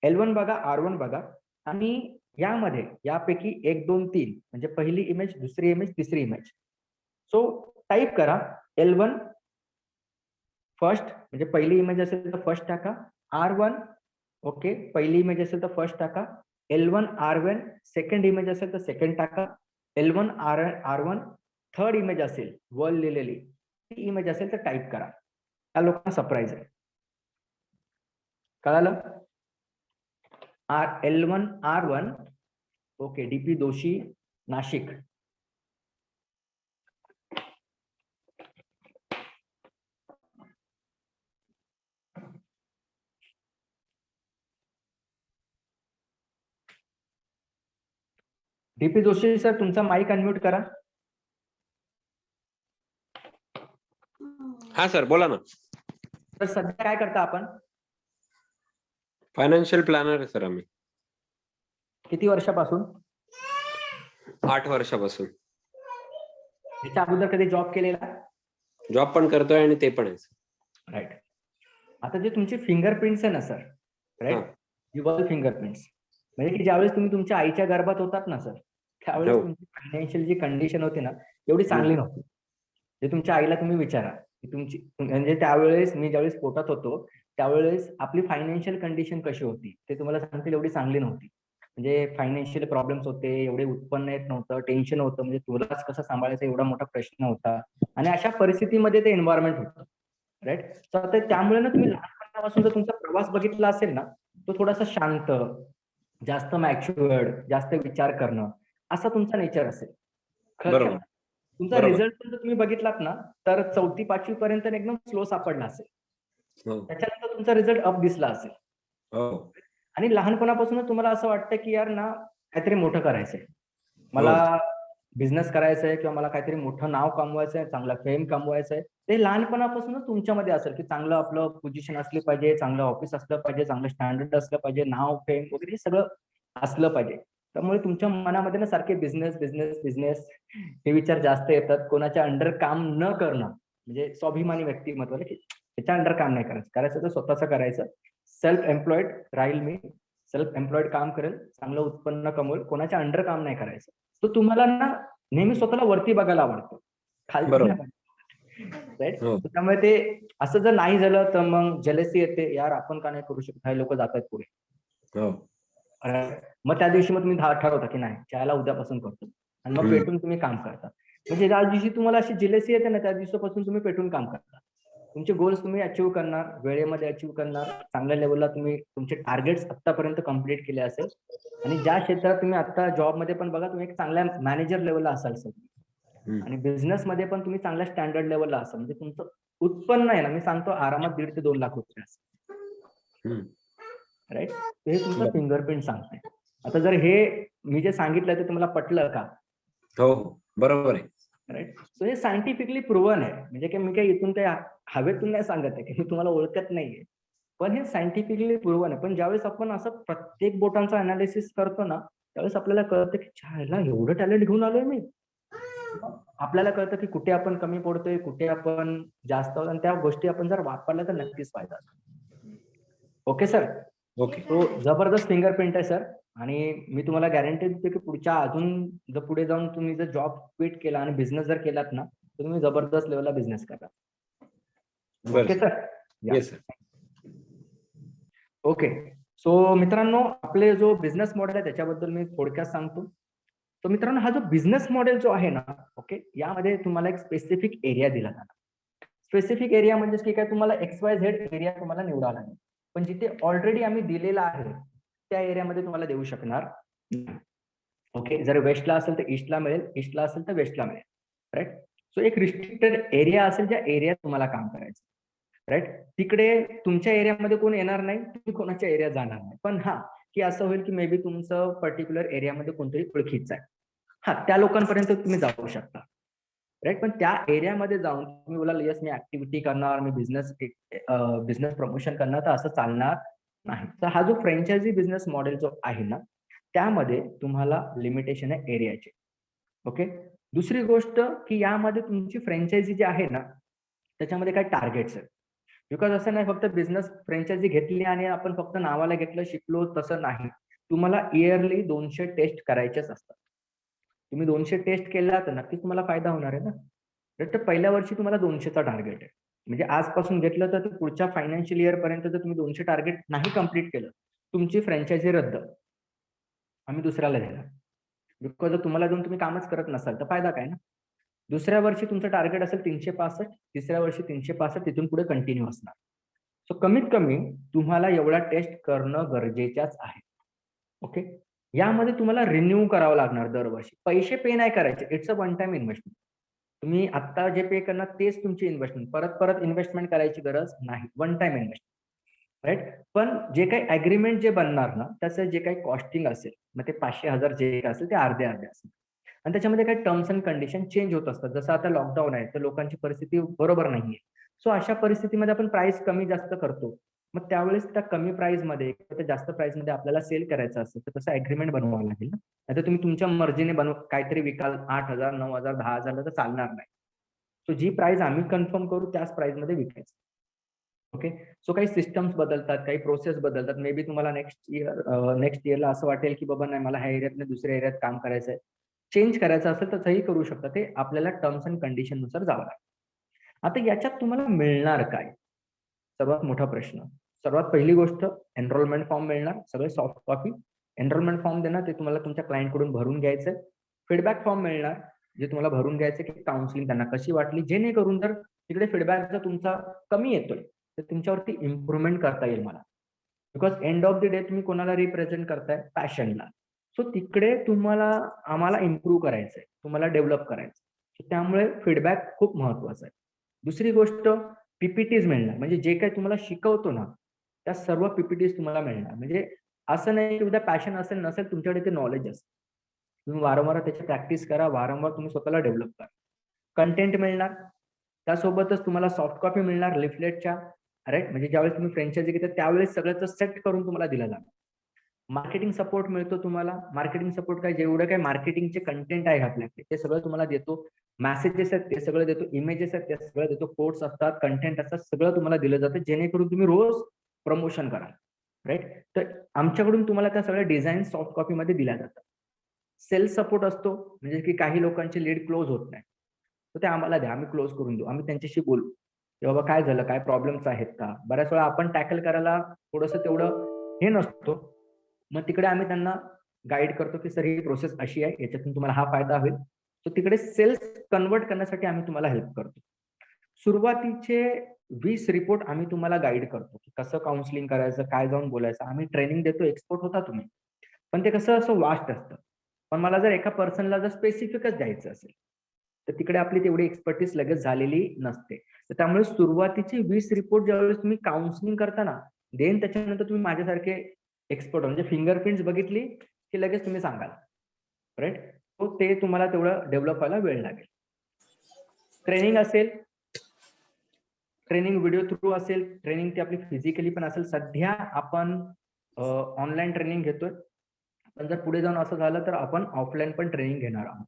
L1 बघा, R1 बघा आणि यामध्ये यापैकी 1, 2, 3 म्हणजे पहिली इमेज, दुसरी इमेज, तिसरी इमेज. सो टाईप करा L1 फर्स्ट, म्हणजे पहिली इमेज असेल तर फर्स्ट टाका. R1 ओके, पहिली इमेज असेल तर फर्स्ट टाका. L1 R1 सेकंड इमेज असेल तर सेकंड टाका. L1 R1 थर्ड इमेज असेल वर लिहिलेली ती इमेज असेल तर टाईप करा. त्या लोकांना सरप्राईज आहे. कळालं? L1 R1 okay, DP Doshi, Nashik. DP Joshi sir, तुमचा माईक अनम्यूट करा. हा सर, बोला ना. तर सध्या काय करता आपण? फायनान्शियल प्लॅनर आहे सर आम्ही. किती वर्षापासून? 8 वर्षापासून. याच्या अगोदर कधी जॉब केलेला? जॉब पण करतोय आणि ते पण आहे. राईट. आता जे तुमचे फिंगरप्रिंट्स आहे ना सर, राईट, युवल फिंगरप्रिंट्स, म्हणजे की ज्यावेळेस तुम्ही तुमच्या आईच्या गर्भात होतात ना सर, त्यावेळेस तुमची फायनान्शियल जी कंडिशन होती ना एवढी चांगली नव्हती. जे तुमच्या आईला तुम्ही विचारा की तुमची, म्हणजे त्यावेळेस मी ज्यावेळेस पोटात होतो त्यावेळेस आपली फायनान्शियल कंडिशन कशी होती ते तुम्हाला सांगतील, एवढी चांगली नव्हती. म्हणजे फायनान्शियल प्रॉब्लेम्स होते, एवढे उत्पन्न येत नव्हतं, टेन्शन होतं, म्हणजे तुलाच कसं सांभाळायचं एवढा मोठा प्रश्न होता. आणि अशा परिस्थितीमध्ये ते एन्व्हायरमेंट होतं, राईट. तर त्यामुळे ना तुम्ही लहानपणापासून जर तुमचा प्रवास बघितला असेल ना, तो थोडासा शांत, जास्त मॅच्युअर्ड, जास्त विचार करणं असा तुमचा नेचर असेल. बरोबर. तुमचा रिझल्ट जर तुम्ही बघितलात ना तर 4थी 5वी पर्यंत एकदम स्लो सापडला असेल. त्याच्यानंतर तुमचा रिझल्ट अप दिसला असेल. आणि लहानपणापासूनच तुम्हाला असं वाटतं की यार ना काहीतरी मोठं करायचंय, मला बिझनेस करायचंय किंवा मला काहीतरी मोठं नाव कमवायचंय, चांगला फेम कमवायचंय. ते लहानपणापासूनच तुमच्यामध्ये असेल की चांगलं आपलं पोझिशन असली पाहिजे, चांगलं ऑफिस असलं पाहिजे, चांगलं स्टँडर्ड असलं पाहिजे, नाव फेम वगैरे सगळं असलं पाहिजे. त्यामुळे तुमच्या मनामध्ये ना सारखे बिझनेस बिझनेस बिझनेस हे विचार जास्त येतात. कोणाच्या अंडर काम न करणं, म्हणजे स्वाभिमानी व्यक्तिमत्व की त्याच्या अंडर काम नाही करायचं तर स्वतःच करायचं. सेल्फ एम्प्लॉइड राहील मी, सेल्फ एम्प्लॉईड काम करेल, चांगलं उत्पन्न कमवेल, कोणाच्या अंडर काम नाही करायचं. तो तुम्हाला ना नेहमी स्वतःला वरती बघायला आवडतं, खालती बरोबर. नाही. राईट. हो. त्यामुळे ते असं जर नाही झालं तर मग जेलसी येते, यार आपण का नाही करू शकत, हे लोक जात आहेत पुढे. हो. मग त्या दिवशी मग तुम्ही ठरवता की नाही त्याला उद्यापासून करतो, आणि मग हम्म. पेटून तुम्ही काम करता. म्हणजे ज्या दिवशी तुम्हाला अशी जेलसी येते ना त्या दिवसापासून तुम्ही पेटून काम करता. तुमचे गोल्स तुम्ही अचीव्ह करणार, वेळेमध्ये अचीव्ह करणार, चांगल्या लेवलला तुम्ही तुमचे टार्गेट्स आतापर्यंत कम्प्लीट केले असेल, आणि ज्या क्षेत्रात तुम्ही आता जॉबमध्ये पण बघा तुम्ही एक चांगल्या मॅनेजर लेवलला असाल सर, हम्म. आणि बिझनेस मध्ये पण तुम्ही चांगल्या स्टँडर्ड लेवलला असाल, म्हणजे तुमचं उत्पन्न आहे ना, मी सांगतो आरामात 1.5 ते 2 लाख रुपये असेल. हम्म. राईट. हे तुमचं बरं. फिंगरप्रिंट सांगतंय. आता जर हे मी जे सांगितलं ते तुम्हाला पटलं का? हो हो बरोबर आहे. राईट. सो हे सायंटिफिकली प्रूव्हन आहे, म्हणजे की मी काही इथून काही हवेतून नाही सांगत आहे की मी तुम्हाला ओळखत नाहीये, पण हे सायंटिफिकली प्रूव्हन आहे. पण ज्यावेळेस आपण असं प्रत्येक बोटांचं अनालिसिस करतो ना त्यावेळेस आपल्याला कळतं की ह्याला एवढं टॅलेंट घेऊन आलोय मी. आपल्याला कळतं की कुठे आपण कमी पडतोय, कुठे आपण जास्त, आणि त्या गोष्टी आपण जर वापरल्या तर नक्कीच फायदा. Okay sir. ओके. तो जबरदस्त फिंगरप्रिंट आहे सर, आणि मी तुम्हाला गॅरंटी देतो की पुढच्या अजून जर पुढे जाऊन तुम्ही जर जॉब क्विट केला आणि बिझनेस जर केलात ना तर तुम्ही जबरदस्त लेवलला बिझनेस करा. बरं okay sir. Sir. Yes sir. Okay. So मित्रांनो आपले जो बिझनेस मॉडेल आहे त्याच्याबद्दल मी थोडक्यात सांगतो. तर मित्रांनो हा जो बिझनेस मॉडेल जो आहे ना, ओके, यामध्ये तुम्हाला एक स्पेसिफिक एरिया दिला जाणार. स्पेसिफिक एरिया म्हणजे की काय, तुम्हाला XYZ एरिया तुम्हाला निवडावा लागेल, पण जिथे ऑलरेडी आम्ही दिलेला आहे त्या एरियामध्ये तुम्हाला देऊ शकणार. ओके. जर वेस्टला असेल तर ईस्टला मिळेल, ईस्टला असेल तर वेस्टला मिळेल. राईट. सो एक रिस्ट्रिक्टेड एरिया असेल ज्या एरियात तुम्हाला काम करायचं. राईट. तिकडे तुमच्या एरियामध्ये कोण येणार नाही, तुम्ही कोणाच्या एरियात जाणार नाही, पण हा की असं होईल की मे बी तुमचं पर्टिक्युलर एरियामध्ये कोणतरी ओळखीचं आहे, हा त्या लोकांपर्यंत तुम्ही जाऊ शकता. राईट. पण त्या एरियामध्ये जाऊन तुम्ही बोलाल यस मी ऍक्टिव्हिटी करणार, मी बिझनेस प्रमोशन करणार, तर असं चालणार नाही. तर हा जो फ्रँचायझी बिझनेस मॉडेल जो आहे ना त्यामध्ये तुम्हाला लिमिटेशन आहे एरियाची. ओके. दुसरी गोष्ट की यामध्ये तुमची फ्रँचायझी जी आहे ना त्याच्यामध्ये काही टार्गेट्स आहेत. बिकॉज असं नाही फक्त बिझनेस फ्रँचायझी घेतली आणि आपण फक्त नावाला घेतलं शिकलो तसं नाही. तुम्हाला इयरली 200 टेस्ट करायचेच असतात. तुम्ही 200 टेस्ट केल्या तर नक्कीच तुम्हाला फायदा होणार आहे ना. तर पहिल्या वर्षी तुम्हाला 200चा टार्गेट आहे, म्हणजे आजपासून घेतलं तर पुढच्या फायनान्शियल इयर पर्यंत जर तुम्ही 200 टार्गेट नाही कम्प्लीट केलं तुमची फ्रँचायझी रद्द, आम्ही दुसऱ्याला देणार. बिकॉज जर तुम्हाला देऊन तुम्ही कामच करत नसाल तर फायदा काय ना. दुसऱ्या वर्षी तुमचं टार्गेट असेल 365, तिसऱ्या वर्षी 365, तिथून पुढे कंटिन्यू असणार. सो कमीत कमी तुम्हाला एवढा टेस्ट करणं गरजेच्याच आहे. ओके. यामध्ये तुम्हाला रिन्यू करावं लागणार दरवर्षी. पैसे पे नाही करायचे, it's a one time investment. तुम्ही आता जे पे करणार तेच तुमची इन्व्हेस्टमेंट, परत परत इन्व्हेस्टमेंट करायची गरज नाही, वन टाइम इन्व्हेस्टमेंट. राईट. पण जे काही अग्रीमेंट जे बनणार ना त्याचं जे काही कॉस्टिंग असेल मग ते 500,000 जे काही असेल ते अर्धे अर्धे असेल, आणि त्याच्यामध्ये काही टर्म्स अँड कंडिशन चेंज होत असतात. जसं आता लॉकडाऊन आहे तर लोकांची परिस्थिती बरोबर नाहीये, सो अशा परिस्थितीमध्ये आपण प्राइस कमी जास्त करतो. मग त्यावेळेस त्या कमी प्राइस मध्ये किंवा जास्त प्राइस मध्ये आपल्याला सेल करायचं असतं तर तसं अग्रीमेंट बनवावं लागेल ना. नाहीतर तुम्ही तुमच्या मर्जीने काहीतरी विकाल 8,000, 9,000, 10,000 तर चालणार नाही. सो जी प्राइस आम्ही कन्फर्म करू त्याच प्राइस मध्ये विकायचं. ओके. सो काही सिस्टम्स बदलतात, काही प्रोसेस बदलतात. मे बी तुम्हाला नेक्स्ट इयरला असं वाटेल की बाबा नाही मला ह्या एरियात दुसऱ्या एरियात काम करायचंय, चेंज करायचं असेल तर तसंही करू शकता. ते आपल्याला टर्म्स अँड कंडिशन नुसार जावं लागेल. आता याच्यात तुम्हाला मिळणार काय, सर्वात मोठा प्रश्न. सर्वात पहिली गोष्ट एनरोलमेंट फॉर्म मिळणार, सगळे सॉफ्ट कॉपी. एनरोलमेंट फॉर्म देणार ते तुम्हाला तुमच्या क्लायंट कडून भरून घ्यायचंय. फीडबॅक फॉर्म मिळणार जे तुम्हाला भरून घ्यायचं की काउन्सिलिंग त्यांना कशी वाटली, जेणेकरून जर तिकडे फीडबॅक जर तुमचा कमी येतोय तर तुमच्यावरती इम्प्रुव्हमेंट करता येईल मला. Because end of the day तुम्ही कोणाला रिप्रेझेंट करताय, पॅशनला. सो तिकडे तुम्हाला आम्हाला इम्प्रूव्ह करायचंय, तुम्हाला डेव्हलप करायचं, त्यामुळे फीडबॅक खूप महत्वाचा आहे. दुसरी गोष्ट पीपीटीज मिळणार, म्हणजे जे काही तुम्हाला शिकवतो ना त्या सर्व पीपीटीज तुम्हाला मिळणार. म्हणजे असं नाही की उद्या पॅशन असेल नसेल तुमच्याकडे ते नॉलेज असेल, तुम्ही वारंवार त्याची प्रॅक्टिस करा, वारंवार तुम्ही स्वतःला डेव्हलप करा. कंटेंट मिळणार, त्यासोबतच तुम्हाला सॉफ्ट कॉपी मिळणार लिफलेटच्या. राईट. म्हणजे ज्यावेळेस तुम्ही फ्रँचायझी घेता त्यावेळेस सगळं सेट करून तुम्हाला दिलं जाणार. मार्केटिंग सपोर्ट मिळतो तुम्हाला. मार्केटिंग सपोर्ट काय, जेवढं काही मार्केटिंगचे कंटेंट आहे आपल्याकडे ते सगळं तुम्हाला देतो. मेसेजेस आहेत ते सगळं देतो, इमेजेस आहेत ते सगळं देतो, कोट्स असतात, कंटेंट असतात, सगळं तुम्हाला दिलं जातं जेणेकरून तुम्ही रोज प्रमोशन कराल. राईट. तर आमच्याकडून तुम्हाला त्या सगळ्या डिझाईन सॉफ्ट कॉपीमध्ये दिल्या जातात. सेल्स सपोर्ट असतो, म्हणजे की काही लोकांचे लीड क्लोज होत नाही, तर ते आम्हाला द्या, आम्ही क्लोज करून देऊ, आम्ही त्यांच्याशी बोलू की बाबा काय झालं, काय प्रॉब्लेम्स आहेत का. बऱ्याच वेळा आपण टॅकल करायला थोडंसं तेवढं हे नसतो, मग तिकडे आम्ही त्यांना गाईड करतो की सर ही प्रोसेस अशी आहे, याच्यातून तुम्हाला हा फायदा होईल. तर तिकडे सेल्स कन्वर्ट करण्यासाठी आम्ही तुम्हाला हेल्प करतो. सुरुवातीचे 20 रिपोर्ट आम्ही तुम्हाला गाईड करतो की कसं काउन्सिलिंग करायचं, काय जाऊन बोलायचं. आम्ही ट्रेनिंग देतो, एक्सपर्ट होता तुम्ही, पण ते कसं असं वास्ट असतं. पण मला जर एका पर्सनला जर स्पेसिफिकच द्यायचं असेल तर तिकडे आपली तेवढी एक्सपर्टीज लगेच झालेली नसते. तर त्यामुळे सुरुवातीचे 20 रिपोर्ट ज्यावेळेस तुम्ही काउन्सिलिंग करता ना, देन त्याच्यानंतर तुम्ही माझ्यासारखे एक्सपर्ट म्हणजे फिंगरप्रिंट्स बघितली की लगेच तुम्ही सांगाल, राईट. तो ते तुम्हाला तेवढं डेव्हलप व्हायला वेळ लागेल. ट्रेनिंग असेल, ट्रेनिंग व्हिडिओ थ्रू असेल, ट्रेनिंग ती आपली फिजिकली पण असेल. सध्या आपण ऑनलाईन ट्रेनिंग घेतोय, पण जर पुढे जाऊन असं झालं तर आपण ऑफलाईन पण ट्रेनिंग घेणार आहोत.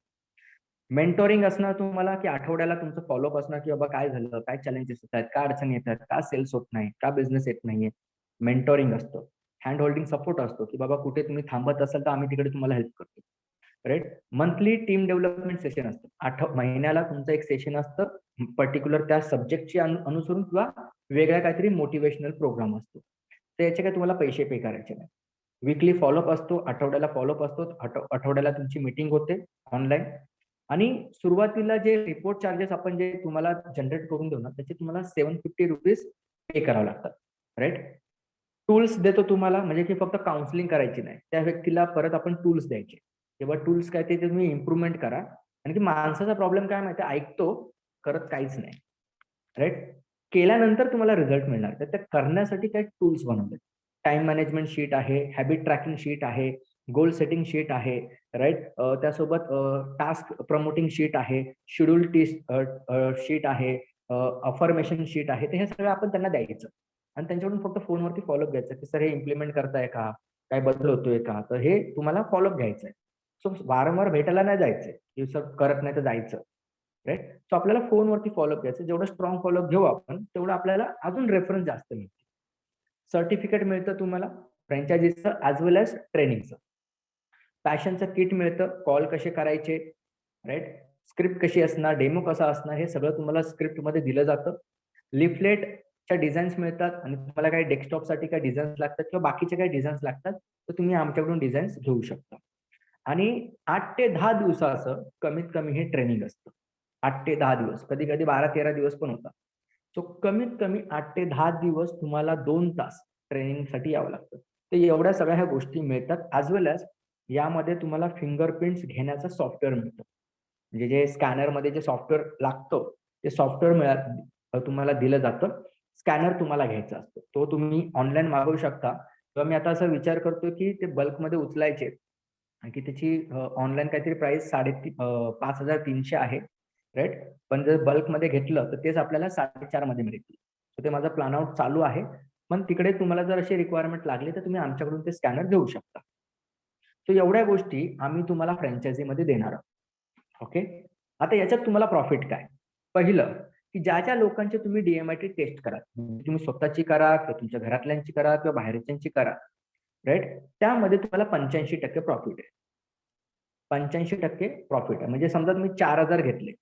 मेंटोरिंग असणार तुम्हाला, की आठवड्याला तुमचं फॉलोअप असणार की बाबा काय झालं, काय चॅलेंजेस येत आहेत, काय अडचणी येतात, का सेल्स होत नाही, का बिझनेस येत नाहीये. मेंटोरिंग असतं, हँड होल्डिंग सपोर्ट असतो की बाबा कुठे तुम्ही थांबत असाल तर आम्ही तिकडे तुम्हाला हेल्प करतो, right. Monthly team development session असतं, महिन्याला तुमचं एक सेशन असतं पर्टिक्युलर त्या सब्जेक्टची अनुसरून, किंवा वेगळ्या काहीतरी मोटिवेशनल प्रोग्राम असतो. तर याचे काही तुम्हाला पैसे पे करायचे नाही. वीकली फॉलोअप असतो, आठवड्याला फॉलोअप असतो, आठवड्याला तुमची मीटिंग होते ऑनलाईन. आणि सुरुवातीला जे रिपोर्ट चार्जेस आपण जे तुम्हाला जनरेट करून देऊ ना, त्याचे तुम्हाला ₹750 पे करावं लागतात, राईट. टूल्स देतो तुम्हाला, म्हणजे की फक्त काउन्सिलिंग करायची नाही, त्या व्यक्तीला परत आपण टूल्स द्यायचे. तेव्हा टूल्स काय ते तुम्ही इम्प्रुव्हमेंट करा. आणि की माणसाचा प्रॉब्लेम काय माहिती, ऐकतो, करत काहीच नाही, राईट. केल्यानंतर तुम्हाला रिझल्ट मिळणार. तर त्या करण्यासाठी काही टूल्स बनवले. टाइम मॅनेजमेंट शीट आहे, हॅबिट ट्रॅकिंग शीट आहे, गोल सेटिंग शीट आहे, राईट. त्यासोबत टास्क प्रमोटिंग शीट आहे, शेड्यूल शीट आहे, अफर्मेशन शीट आहे. तर हे सगळं आपण त्यांना द्यायचं आणि त्यांच्याकडून फक्त फोनवरती फॉलोअप घ्यायचं की सर हे इम्प्लिमेंट करताय का, काय बदल होतोय का. तर हे तुम्हाला फॉलोअप घ्यायचं आहे. सो वारंवार भेटायला नाही जायचंय की सर करत नाही तर जायचं, राईट. सो आपल्याला फोनवरती फॉलोअप घ्यायचं. जेवढं स्ट्रॉंग फॉलोअप घेऊ आपण, तेवढं आपल्याला अजून रेफरन्स जास्त मिळते. सर्टिफिकेट मिळतं तुम्हाला फ्रँचायझीचं ऍज वेल एज ट्रेनिंगचं. पॅशनचं किट मिळतं, कॉल कसे करायचे, राईट. स्क्रिप्ट कशी असणार, डेमो कसा असणार, हे सगळं तुम्हाला स्क्रिप्ट मध्ये दिलं जातं. लिफलेटच्या डिझाईन्स मिळतात, आणि तुम्हाला काही डेस्कटॉपसाठी काही डिझाईन्स लागतात किंवा बाकीचे काही डिझाईन्स लागतात तर तुम्ही आमच्याकडून डिझाईन्स घेऊ शकता. आणि 8 ते 10 दिवसाचं कमीत कमी हे ट्रेनिंग असतं. 8 ते 10 दिवस, कधी कधी 12-13 दिवस पण होतात. सो कमीत कमी 8 ते 10 दिवस तुम्हाला 2 तास ट्रेनिंगसाठी यावं लागतं. तर एवढ्या सगळ्या ह्या गोष्टी मिळतात. ॲज वेल एज यामध्ये तुम्हाला फिंगरप्रिंट्स घेण्याचं सॉफ्टवेअर मिळतं. म्हणजे जे स्कॅनरमध्ये जे सॉफ्टवेअर लागतं ते सॉफ्टवेअर तुम्हाला दिलं जातं. स्कॅनर तुम्हाला घ्यायचा असतो, तो तुम्ही ऑनलाईन मागवू शकता. किंवा मी आता असा विचार करतो की ते बल्कमध्ये उचलायचे, आणि की त्याची ऑनलाईन काहीतरी प्राइस 5,300 आहे, राईट. पण जर बल्कमध्ये घेतलं तर तेच आपल्याला 4.5 मध्ये मिळतील. तर ते माझा प्लॅन आउट चालू आहे. पण तिकडे तुम्हाला जर अशी रिक्वायरमेंट लागली तर तुम्ही आमच्याकडून ते स्कॅनर घेऊ शकता. तर एवढ्या गोष्टी आम्ही तुम्हाला फ्रँचायझीमध्ये देणार आहोत. ओके. आता याच्यात तुम्हाला प्रॉफिट काय. पहिलं की ज्या लोकांचे तुम्ही डीएमआयटी टेस्ट करा, म्हणजे तुम्ही स्वतःची करा किंवा तुमच्या घरातल्यांची करा किंवा बाहेरच्यांची करा, राईट. त्यामध्ये तुम्हाला 85% प्रॉफिट आहे. 85% प्रॉफिट आहे. म्हणजे समजा तुम्ही 4,000 घेतले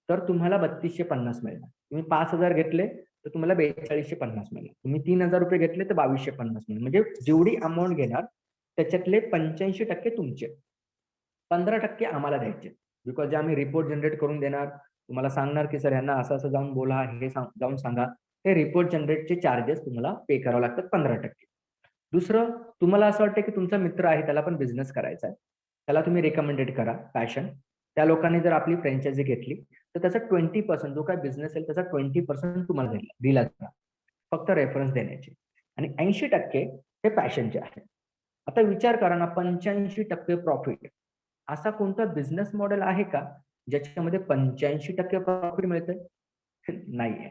तर तुम्हाला 3,250 मिळणार. तुम्ही 5,000 घेतले तर तुम्हाला 4,250 मिळणार. तुम्ही 3,000 रुपये घेतले तर 2,250 मिळणार. म्हणजे जेवढी अमाऊंट घेणार त्याच्यातले 85% तुमचे, 15% आम्हाला द्यायचे. बिकॉज जे आम्ही रिपोर्ट जनरेट करून देणार, तुम्हाला सांगणार की सर यांना असं असं जाऊन बोला, हे जाऊन सांगा. हे रिपोर्ट जनरेटचे चार्जेस तुम्हाला पे करावे लागतात 15%. दुसरं, तुम्हाला असं वाटतं की तुमचा मित्र आहे त्याला पण बिझनेस करायचा आहे, त्याला तुम्ही रिकमेंडेड करा पॅशन. त्या लोकांनी जर आपली फ्रँचायझी घेतली तर त्याचा 20% जो काय बिझनेस आहे त्याचा 20% तुम्हाला दिला जाणार, फक्त रेफरन्स देण्याचे. आणि 80% हे पॅशनचे आहे. आता विचार करा ना, 85% प्रॉफिट. असा कोणता बिझनेस मॉडेल आहे का ज्याच्यामध्ये 85% प्रॉफिट मिळतंय? नाहीये,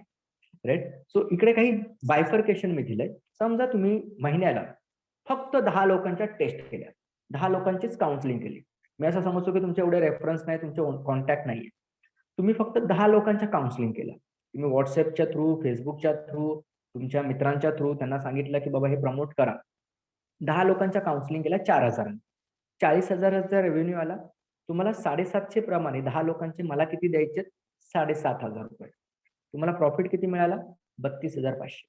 राईट. सो इकडे काही बायफर्केशन मी दिलंय. समजा तुम्ही महिन्याला फक्त 10 लोकांच्या टेस्ट केल्या, 10 लोकांचीच काउन्सिलिंग केली. मी असं समजतो की तुमचे एवढे रेफरन्स नाही, तुमचे कॉन्टॅक्ट नाहीये. तुम्ही फक्त 10 लोकांच्या काउन्सिलिंग केलं. तुम्ही व्हॉट्सअपच्या थ्रू, फेसबुकच्या थ्रू, तुमच्या मित्रांच्या थ्रू त्यांना सांगितलं की बाबा हे प्रमोट करा. 10 लोकांच्या काउन्सिलिंग केल्या 4,000. 40,000चा रेव्हेन्यू आला. तुम्हाला 750 प्रमाणे 10 लोकांचे मला किती द्यायचे? 7,500 रुपये. तुम्हाला प्रॉफिट किती मिळाला? 32,500.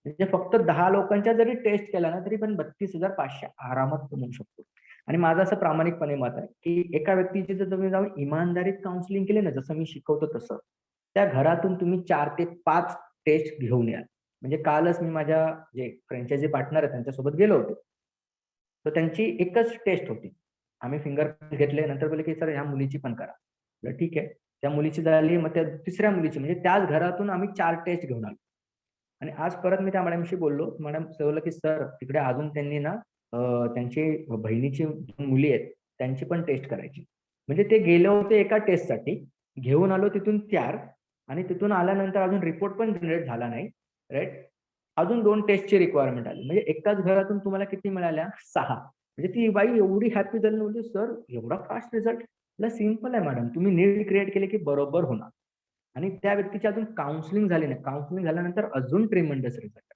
म्हणजे फक्त 10 लोकांच्या जरी टेस्ट केला ना तरी पण 32,500 आरामात कमवू शकतो. आणि माझं असं प्रामाणिकपणे मत आहे की एका व्यक्तीची जर तुम्ही जाऊन इमानदारीत काउन्सिलिंग केली ना, जसं मी शिकवतो तसं, त्या घरातून तुम्ही 4 ते 5 टेस्ट घेऊन याल. म्हणजे कालच मी माझ्या जे फ्रँचायझी पार्टनर आहे त्यांच्यासोबत गेलो होतो. तर त्यांची एकच टेस्ट होती. आम्ही फिंगरप्रिंट घेतले, नंतर बोलले की सर ह्या मुलीची पण करा. म्हटलं ठीक आहे. त्या मुलीची झाली, मग त्या तिसऱ्या मुलीची, म्हणजे त्याच घरातून आम्ही 4 टेस्ट घेऊन आलो. आणि आज परत मी त्या मॅडमशी बोललो. मॅडम बोललं की सर तिकडे अजून त्यांनी ना त्यांची बहिणीची मुली आहेत त्यांची पण टेस्ट करायची. म्हणजे ते गेले होते एका टेस्टसाठी, घेऊन आलो तिथून 4, आणि तिथून आल्यानंतर अजून रिपोर्ट पण जनरेट झाला नाही, राईट. अजून 2 टेस्टची रिक्वायरमेंट आली. म्हणजे एकाच घरातून तुम्हाला किती मिळाल्या? 6. म्हणजे ती बाई एवढी हॅपी झाली, म्हणजे सर एवढा फास्ट रिझल्ट. सिम्पल आहे मॅडम, तुम्ही नीड क्रिएट केले की बरोबर होणार. आणि त्या व्यक्तीची अजून काउन्सिलिंग झाली नाही. काउन्सिलिंग झाल्यानंतर अजून ट्रेमेंडस रिझल्ट,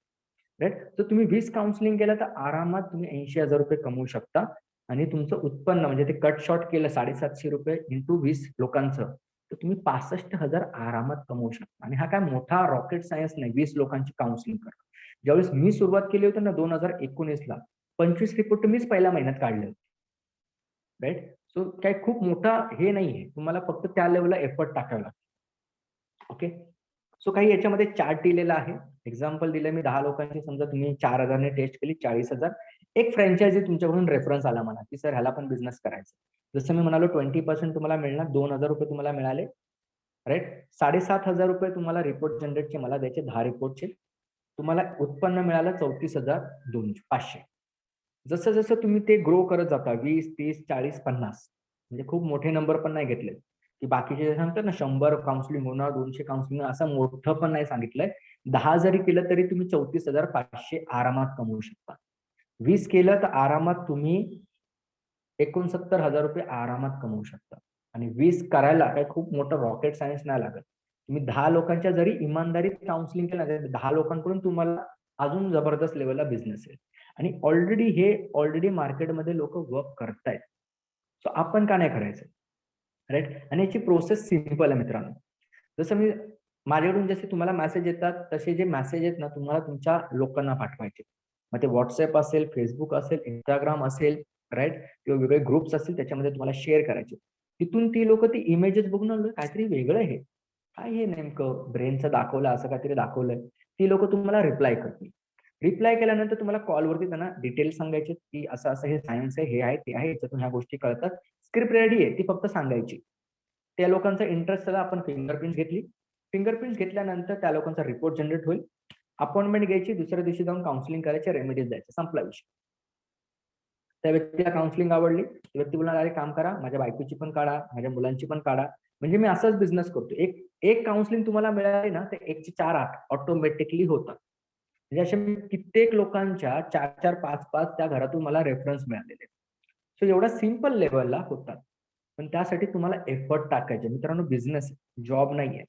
राईट. तर तुम्ही 20 काउन्सिलिंग केलं तर आरामात तुम्ही 80,000 रुपये कमवू शकता. आणि तुमचं उत्पन्न म्हणजे ते कट शॉर्ट केलं 750 रुपये इंटू 20 लोकांचं, तर तुम्ही 65,000 आरामात कमवू शकता. आणि हा काय मोठा रॉकेट सायन्स नाही 20 लोकांची काउन्सिलिंग करणं. ज्यावेळेस मी सुरुवात केली होती ना 2019ला, 25 रिपोर्ट मीच पहिल्या महिन्यात काढले होते, राईट. सो काय खूप मोठा हे नाहीये, तुम्हाला फक्त त्या लेवलला एफर्ट टाकावा लागतो. ओके. सो काही याच्यामध्ये चार्ट दिलेला आहे. एक्झाम्पल दिलं मी 10 लोकांची, समजा तुम्ही 4,000 ने टेस्ट केली, 40,000. एक फ्रँचायझी तुमच्याकडून रेफरन्स आला मला की सर ह्याला पण बिझनेस करायचा. जसं मी म्हणालो 20% तुम्हाला मिळणार, 2,000 रुपये तुम्हाला मिळाले, राईट. 7,500 रुपये तुम्हाला रिपोर्ट जनरेटचे मला द्यायचे, 10 रिपोर्टचे. तुम्हाला उत्पन्न मिळालं 34,500. जसं जसं तुम्ही ते ग्रो करत जाता 20, 30, 40, 50, म्हणजे खूप मोठे नंबर पण नाही घेतले की बाकीचे जे सांगतात ना 100 काउन्सिलिंग होणार, 200 काउन्सिलिंग, असं मोठं पण नाही सांगितलंय. 10 जरी केलं तरी तुम्ही 34,500 आरामात कमवू शकता. 20 केलं तर आरामात तुम्ही 69,000 रुपये आरामात कमवू शकता. आणि 20 करायला काही खूप मोठं रॉकेट सायन्स नाही लागत. तुम्ही 10 लोकांच्या जरी इमानदारीत काउन्सिलिंग केलं तर 10 लोकांकडून तुम्हाला अजून जबरदस्त लेवलला बिझनेस आहे. आणि ऑलरेडी मार्केटमध्ये लोक वर्क करतायत. सो आपण का नाही करायचं, राईट. आणि याची प्रोसेस सिंपल आहे मित्रांनो. जसं मी माझ्याकडून जसे तुम्हाला मेसेज येतात तसे जे मेसेज आहेत ना तुम्हाला तुमच्या लोकांना पाठवायचे. मग ते व्हॉट्सअप असेल, फेसबुक असेल, इंस्टाग्राम असेल, राईट, किंवा वेगळे ग्रुप्स असतील त्याच्यामध्ये तुम्हाला शेअर करायचे. तिथून ती लोक ती इमेजेस बघून काहीतरी वेगळं आहे, काय हे नेमकं ब्रेनचं दाखवलं, असं काहीतरी दाखवलंय. ती लोक तुम्हाला रिप्लाय करतील. रिप्लाय केल्यानंतर तुम्हाला कॉलवरती त्यांना डिटेल्स सांगायचे की असं असं हे सायन्स आहे, हे आहे, ते आहे, याच्यातून ह्या गोष्टी कळतात. स्क्रिप्ट रेडी आहे, ती फक्त सांगायची. त्या लोकांचा इंटरेस्ट झाला, आपण फिंगरप्रिंट घेतली. फिंगरप्रिंट घेतल्यानंतर त्या लोकांचा रिपोर्ट जनरेट होईल. अपॉइंटमेंट घ्यायची, दुसऱ्या दिवशी जाऊन काउन्सिलिंग करायचे, रेमेडीज द्यायचे, संपला विषय. त्या व्यक्तीला काउन्सिलिंग आवडली, व्यक्ती बोलणार अरे काम करा, माझ्या बायकोची पण काढा, माझ्या मुलांची पण काढा. म्हणजे मी असाच बिझनेस करतो. एक काउन्सिलिंग तुम्हाला मिळाली ना ते 1 चे 4 ऑटोमॅटिकली होतात. म्हणजे अशा कित्येक लोकांच्या 4-4, 5-5 त्या घरातून मला रेफरन्स मिळालेले. सो एवढा सिंपल लेवलला होतात. पण त्यासाठी तुम्हाला एफर्ट टाकायचे. मित्रांनो बिझनेस जॉब नाहीये.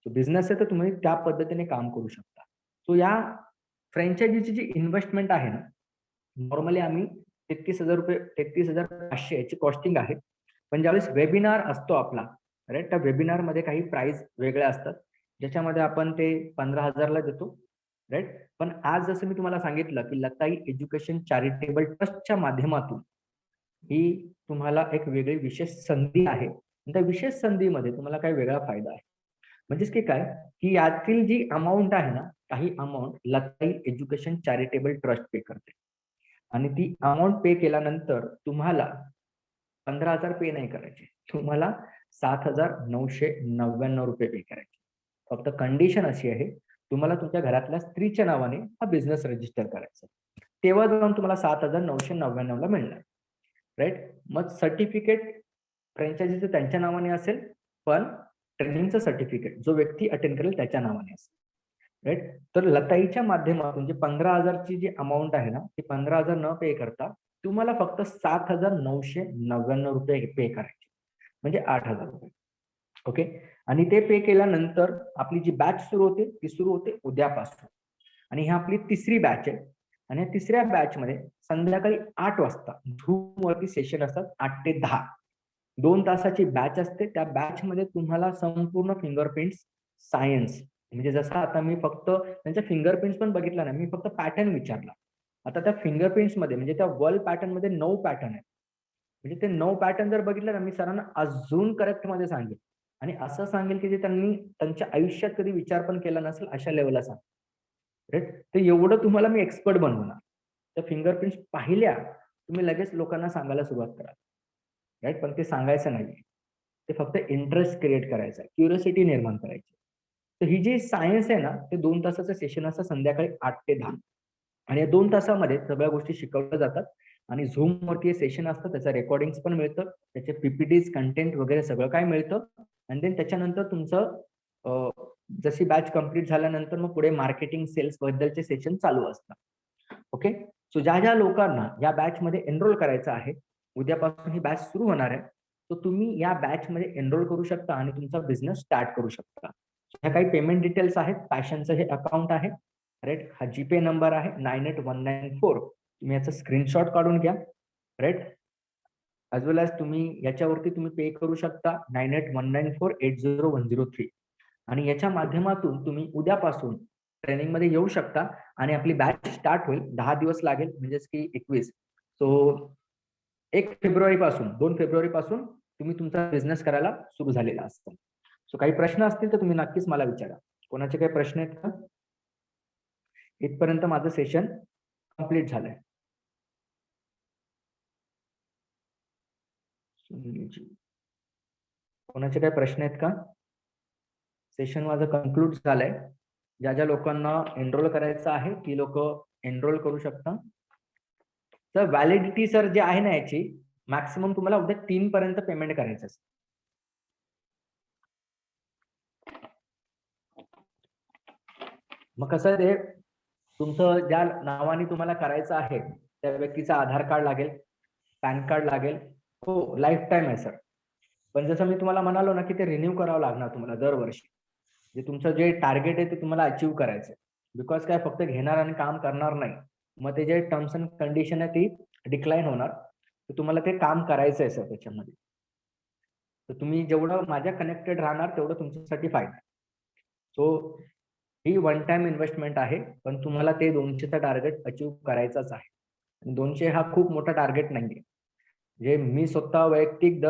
सो बिझनेस आहे तर तुम्ही त्या पद्धतीने काम करू शकता. सो या फ्रँचायझीची जी इन्व्हेस्टमेंट आहे ना, नॉर्मली आम्ही 33,500 याची कॉस्टिंग आहे. पण ज्यावेळेस वेबिनार असतो आपला, राईट, त्या वेबिनार मध्ये काही प्राइस वेगळ्या असतात, ज्याच्यामध्ये आपण ते 15,000 ला देतो, राईट. पण आज जसं मी तुम्हाला सांगितलं की लताई एज्युकेशन चॅरिटेबल ट्रस्टच्या माध्यमातून ही तुम्हाला एक वेगळी विशेष संधी आहे. त्या विशेष संधीमध्ये तुम्हाला काही वेगळा फायदा आहे. म्हणजेच की काय की यातील जी अमाऊंट आहे ना, काही अमाऊंट लताई एज्युकेशन चॅरिटेबल ट्रस्ट पे करते. आणि ती अमाऊंट पे केल्यानंतर तुम्हाला 15,000 पे नाही करायचे, तुम्हाला 7,999 रुपये पे करायचे. फक्त कंडिशन अशी आहे, तुम्हाला तुमच्या घरातल्या स्त्रीच्या नावाने हा बिझनेस रजिस्टर करायचा. तेव्हा जाऊन तुम्हाला 7,999 ला मिळणार, राईट. मग सर्टिफिकेट फ्रँचायझीचं त्यांच्या नावाने असेल, पण ट्रेनिंगचं सर्टिफिकेट जो व्यक्ती अटेंड करेल त्याच्या नावाने असेल, राईट. तर लताईच्या माध्यमातून जे 15,000 ची जी अमाऊंट आहे ना, ती 15,000 न पे करता तुम्हाला फक्त 7,999 रुपये पे करायचे, म्हणजे 8,000 रुपये. ओके. आणि ते पे केल्यानंतर आपली जी बॅच सुरू होते ती सुरू होते उद्यापासून. आणि ही आपली तिसरी बॅच आहे. आणि या तिसऱ्या बॅच मध्ये संध्याकाळी 8 वाजता झूम वरती सेशन असतात 8 ते 10. 2 तासाची बॅच असते. त्या बॅच मध्ये तुम्हाला संपूर्ण फिंगरप्रिंट्स सायन्स, म्हणजे जसं आता मी फक्त त्यांच्या फिंगरप्रिंट्स पण बघितला नाही, मी फक्त पॅटर्न विचारला. आता त्या फिंगरप्रिंट्स मध्ये म्हणजे त्या वर्ल्ड पॅटर्न मध्ये 9 पॅटर्न आहेत. म्हणजे ते 9 पॅटर्न जर बघितलं ना, मी सरांना अजून करेक्ट मध्ये सांगेल आणि असं सांगेल की जे त्यांनी त्यांच्या आयुष्यात कधी विचार पण केला नसेल अशा लेवलला सांग. ते एवढं तुम्हाला मी एक्सपर्ट बनवणार. त्या फिंगरप्रिंट्स पाहिल्या तुम्ही लगेच लोकांना सांगायला सुरुवात करा. राईट, पण ते सांगायचं नाही, ते फक्त इंटरेस्ट क्रिएट करायचा, क्युरियोसिटी निर्माण करायची. तर ही जी सायन्स आहे ना, ते 2 तासाचं सेशन असतं संध्याकाळी 8 ते 10. आणि या 2 तासामध्ये सगळ्या गोष्टी शिकवल्या जातात. आणि झूम वरती सेशन असतं, त्याचं रेकॉर्डिंग पण मिळतं, त्याचे पीपीटीज कंटेंट वगैरे सगळं काय मिळतं. आणि देन त्याच्यानंतर तुमचं जशी बॅच कम्प्लीट झाल्यानंतर मग पुढे मार्केटिंग सेल्स बद्दलचे सेशन चालू असतात. ओके, सो ज्या ज्या लोकांना या बॅच मध्ये एनरोल करायचं आहे, उद्यापासून ही बॅच सुरू होणार आहे, तर तुम्ही या बॅच मध्ये एनरोल करू शकता आणि तुमचा बिझनेस स्टार्ट करू शकता. ह्या काही पेमेंट डिटेल्स आहेत. पॅशनचं हे अकाउंट आहे, राईट. हा जीपे नंबर आहे 98194. तुम्ही याचा स्क्रीनशॉट काढून घ्या, राईट. ॲज वेल ॲज तुम्ही याच्यावरती तुम्ही पे करू शकता 9819480103. आणि याच्या माध्यमातून तुम्ही उद्यापासून ट्रेनिंग मध्ये येऊ शकता आणि आपली बॅच स्टार्ट होईल. 10 दिवस लागेल, म्हणजेच की 21. सो 1 फेब्रुवारी पासून 2 फेब्रुवारी पासून तुम्ही तुमचा बिझनेस करायला सुरू झालेला असतो. सो काही प्रश्न असतील तर तुम्ही नक्कीच मला विचारा. कोणाचे काही प्रश्न आहेत का? इथपर्यंत माझं सेशन कम्प्लीट झालंय. कोणाचे काही प्रश्न आहेत का? सेशन माझं कन्क्लूड झालंय. ज्या ज्या लोकांना एनरोल करायचं आहे ती लोक एनरोल करू शकता. तर व्हॅलिडिटी सर जे आहे ना याची, मॅक्सिमम तुम्हाला उद्या 3 पर्यंत पेमेंट करायचं असतं. मग कसं ते तुमचं ज्या नावाने तुम्हाला करायचं आहे त्या व्यक्तीचा आधार कार्ड लागेल, पॅन कार्ड लागेल. हो, लाईफ टाईम आहे सर. पण जसं मी तुम्हाला म्हणालो ना की ते रिन्यू करावं लागणार तुम्हाला दरवर्षी. जे तुमचं जे टार्गेट आहे ते तुम्हाला अचीव्ह करायचं. बिकॉज काय फक्त घेणार आणि काम करणार नाही, मग ते जे टर्म्स अँड कंडिशन आहे ती डिक्लाइन होणार. तर तुम्हाला ते काम करायचं आहे सर त्याच्यामध्ये. तर तुम्ही जेवढं माझ्या कनेक्टेड राहणार तेवढं तुमच्यासाठी फायदा. सो ही वन टाइम इन्व्हेस्टमेंट आहे, पण तुम्हाला ते 200चा टार्गेट अचीव्ह करायचाच आहे. 200 हा खूप मोठा टार्गेट नाहीये. जे मी स्वतः वैयक्तिक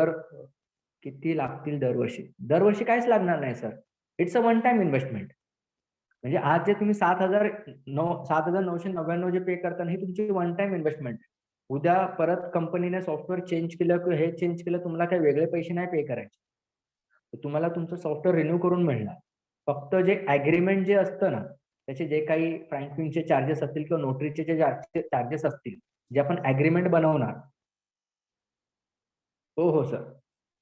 किती लागतील दरवर्षी काहीच लागणार नाही sir. It's a one time investment. म्हणजे आज जे तुम्ही 7,999 जे पे करता ही तुमची वन टाइम इन्व्हेस्टमेंट. उद्या परत कंपनीने सॉफ्टवेअर चेंज केलं किंवा हे चेंज केलं, तुम्हाला काही वेगळे पैसे नाही पे करायचे. तर तुम्हाला तुमचं सॉफ्टवेअर रिन्यू करून मिळणार. फक्त जे अग्रीमेंट जे असतं ना, त्याचे जे काही फ्रँकलिनचे चार्जेस असतील किंवा नोटरीचे जे चार्जेस असतील, जे आपण अग्रीमेंट बनवणार. हो सर.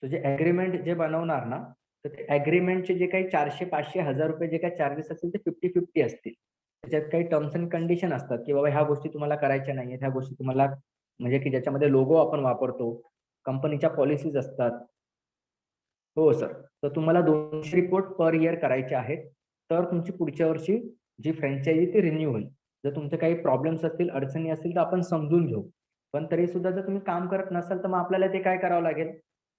तर जे अग्रीमेंट जे बनवणार ना, तर ते अग्रीमेंटचे जे काही 400, 500, 1000 रुपये जे काही चार्जेस असतील ते 50-50 असतील. त्याच्यात काही टर्म्स अँड कंडिशन असतात की बाबा ह्या गोष्टी तुम्हाला करायच्या नाहीयेत, ह्या गोष्टी तुम्हाला, म्हणजे की ज्याच्यामध्ये लोगो आपण वापरतो, कंपनीच्या पॉलिसीज असतात. हो सर. तर तुम्हाला 200 रिपोर्ट पर इयर करायचे आहेत, तर तुमची पुढच्या वर्षी जी फ्रँचायझी ती रिन्यू होईल. जर तुमचे काही प्रॉब्लेम्स असतील, अडचणी असतील तर आपण समजून घेऊ. पण तरी सुद्धा जर तुम्ही काम करत नसाल तर मग आपल्याला ते काय करावं लागेल,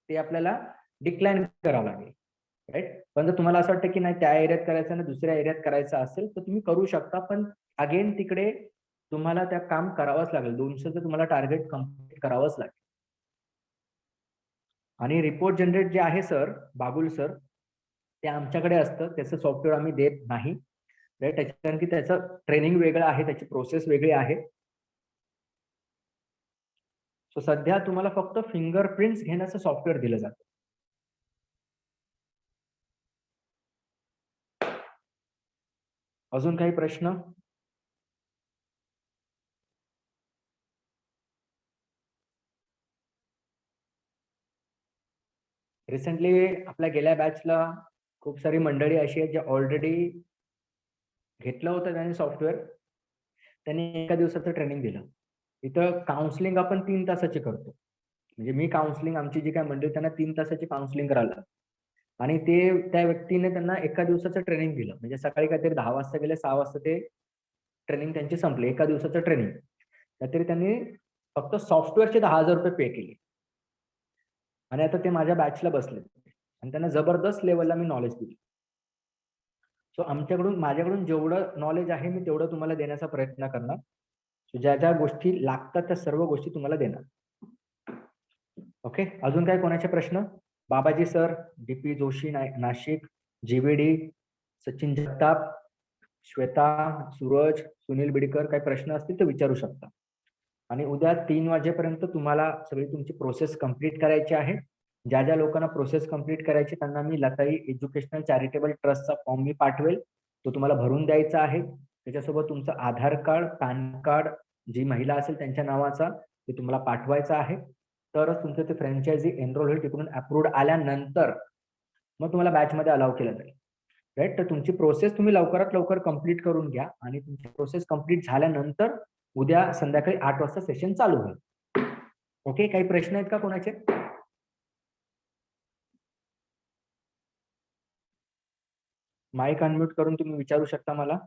ते आपल्याला डिक्लाइन करावं लागेल, राईट. पण जर तुम्हाला असं वाटतं की नाही त्या एरियात करायचं आणि दुसऱ्या एरियात करायचं असेल तर तुम्ही करू शकता. पण अगेन तिकडे तुम्हाला त्या काम करावंच लागेल. 200चं तुम्हाला टार्गेट कम्प्लीट करावंच लागेल. आणि रिपोर्ट जनरेट जे आहे सर, बाबुल सर, ते आमच्याकडे असतं. त्याचं सॉफ्टवेअर आम्ही देत नाही, राईट. कारण की त्याचं ट्रेनिंग वेगळं आहे, त्याची प्रोसेस वेगळी आहे. सो सध्या तुम्हाला फक्त फिंगरप्रिंट्स घेण्याचं सॉफ्टवेअर दिलं जातं. अजून काही प्रश्न? रिसेंटली आपल्या गेल्या बॅचला खूप सारी मंडळी अशी आहेत जे ऑलरेडी घेतलं होतं त्यांनी सॉफ्टवेअर, त्यांनी एका दिवसाचं ट्रेनिंग दिलं. इथं काउन्सिलिंग आपण 3 तासाची करतो. म्हणजे मी काउन्सिलिंग, आमची जी काय मंडळी त्यांना 3 तासाची काउन्सिलिंग करायला, आणि ते त्या व्यक्तीने त्यांना एका दिवसाचं ट्रेनिंग दिलं. म्हणजे सकाळी काहीतरी 10 वाजता गेले, 6 वाजता ते ट्रेनिंग त्यांची संपली, एका दिवसाचं ट्रेनिंग. त्यातरी त्यांनी फक्त सॉफ्टवेअरचे 10,000 रुपये पे केले आणि आता ते माझ्या बॅचला बसले आणि त्यांना जबरदस्त लेवलला मी नॉलेज दिली. सो माझ्याकडून जेवढं नॉलेज आहे मी तेवढं तुम्हाला देण्याचा प्रयत्न करणार. ज्या ज्या गोष्टी लागतात त्या सर्व गोष्टी तुम्हाला देणार. ओके, अजून काय कोणाचे प्रश्न? बाबाजी सर, डीपी जोशी नाशिक, जीव्हीडी, सचिन जगताप, श्वेता, सूरज, सुनील बिडकर, काही प्रश्न असतील तर विचारू शकता. आणि उद्या 3 वाजेपर्यंत तुम्हाला सगळी तुमची प्रोसेस कंप्लीट करायची आहे. ज्या ज्या लोकांना प्रोसेस कंप्लीट करायची त्यांना मी लताई एज्युकेशनल चॅरिटेबल ट्रस्टचा फॉर्म मी पाठवेल, तो तुम्हाला भरून द्यायचा आहे. त्याच्यासोबत तुमचं आधार कार्ड, पॅन कार्ड, जी महिला असेल त्यांच्या नावाचा ते तुम्हाला पाठवायचं आहे. तरच तुमचं ते फ्रँचायझी एनरोल होईल. तिकडून अप्रूव्ड आल्यानंतर मग तुम्हाला बॅचमध्ये अलाउ केलं जाईल. राईट, तर तुमची प्रोसेस तुम्ही लवकरात लवकर कंप्लीट करून घ्या आणि तुमची प्रोसेस कंप्लीट झाल्यानंतर उद्या संध्याकाळी 8 वाजता सेशन चालू होईल. ओके, काही प्रश्न आहेत का कोणाचे? माईक अनम्यूट करून तुम्ही विचारू शकता मला.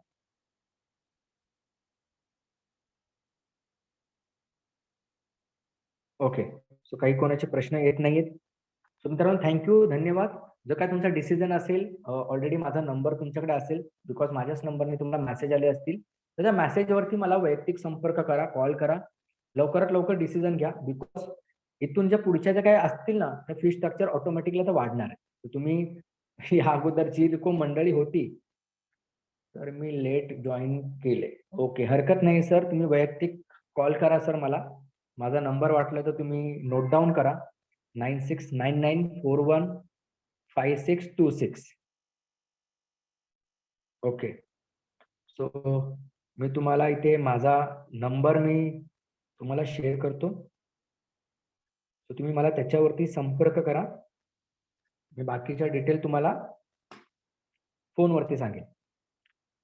ओके, सो काही कोणाचे प्रश्न येत नाहीयेत. सो मित्रांनो, थँक्यू, धन्यवाद. जर काय तुमचा डिसिजन असेल, ऑलरेडी माझा नंबर तुमच्याकडे असेल, बिकॉज माझ्याच नंबरने तुम्हाला मेसेज आले असतील, तर त्या मेसेजवरती मला वैयक्तिक संपर्क करा, कॉल करा. लवकरात लवकर डिसिजन घ्या, बिकॉज इथून ज्या पुढच्या ज्या काही असतील ना त्या फी स्ट्रक्चर ऑटोमॅटिकली आता वाढणार आहे. तर तुम्ही या अगोदरची जी मंडळी होती तर मी लेट जॉईन केले. ओके, हरकत नाही सर, तुम्ही वैयक्तिक कॉल करा सर मला. माझा नंबर वाटला तर तुम्ही नोट डाऊन करा, 9699415626. ओके, सो मी तुम्हाला इथे माझा नंबर मी तुम्हाला शेअर करतो, तर तुम्ही मला त्याच्यावरती संपर्क करा. मी बाकीच्या डिटेल तुम्हाला फोनवरती सांगेन.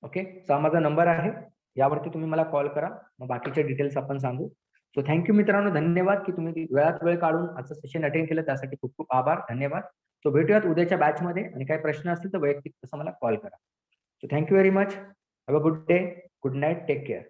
ओके, सो हा माझा नंबर आहे, यावरती तुम्ही मला कॉल करा, मग बाकीच्या डिटेल्स आपण सांगू. सो थँक्यू मित्रांनो, धन्यवाद की तुम्ही वेळात वेळ काढून आजचं सेशन अटेंड केलं, त्यासाठी खूप खूप आभार, धन्यवाद. सो भेटूयात उद्याच्या बॅचमध्ये आणि काही प्रश्न असतील तर वैयक्तिक तसं मला कॉल करा. So thank you very much. Have a good day, good night, take care.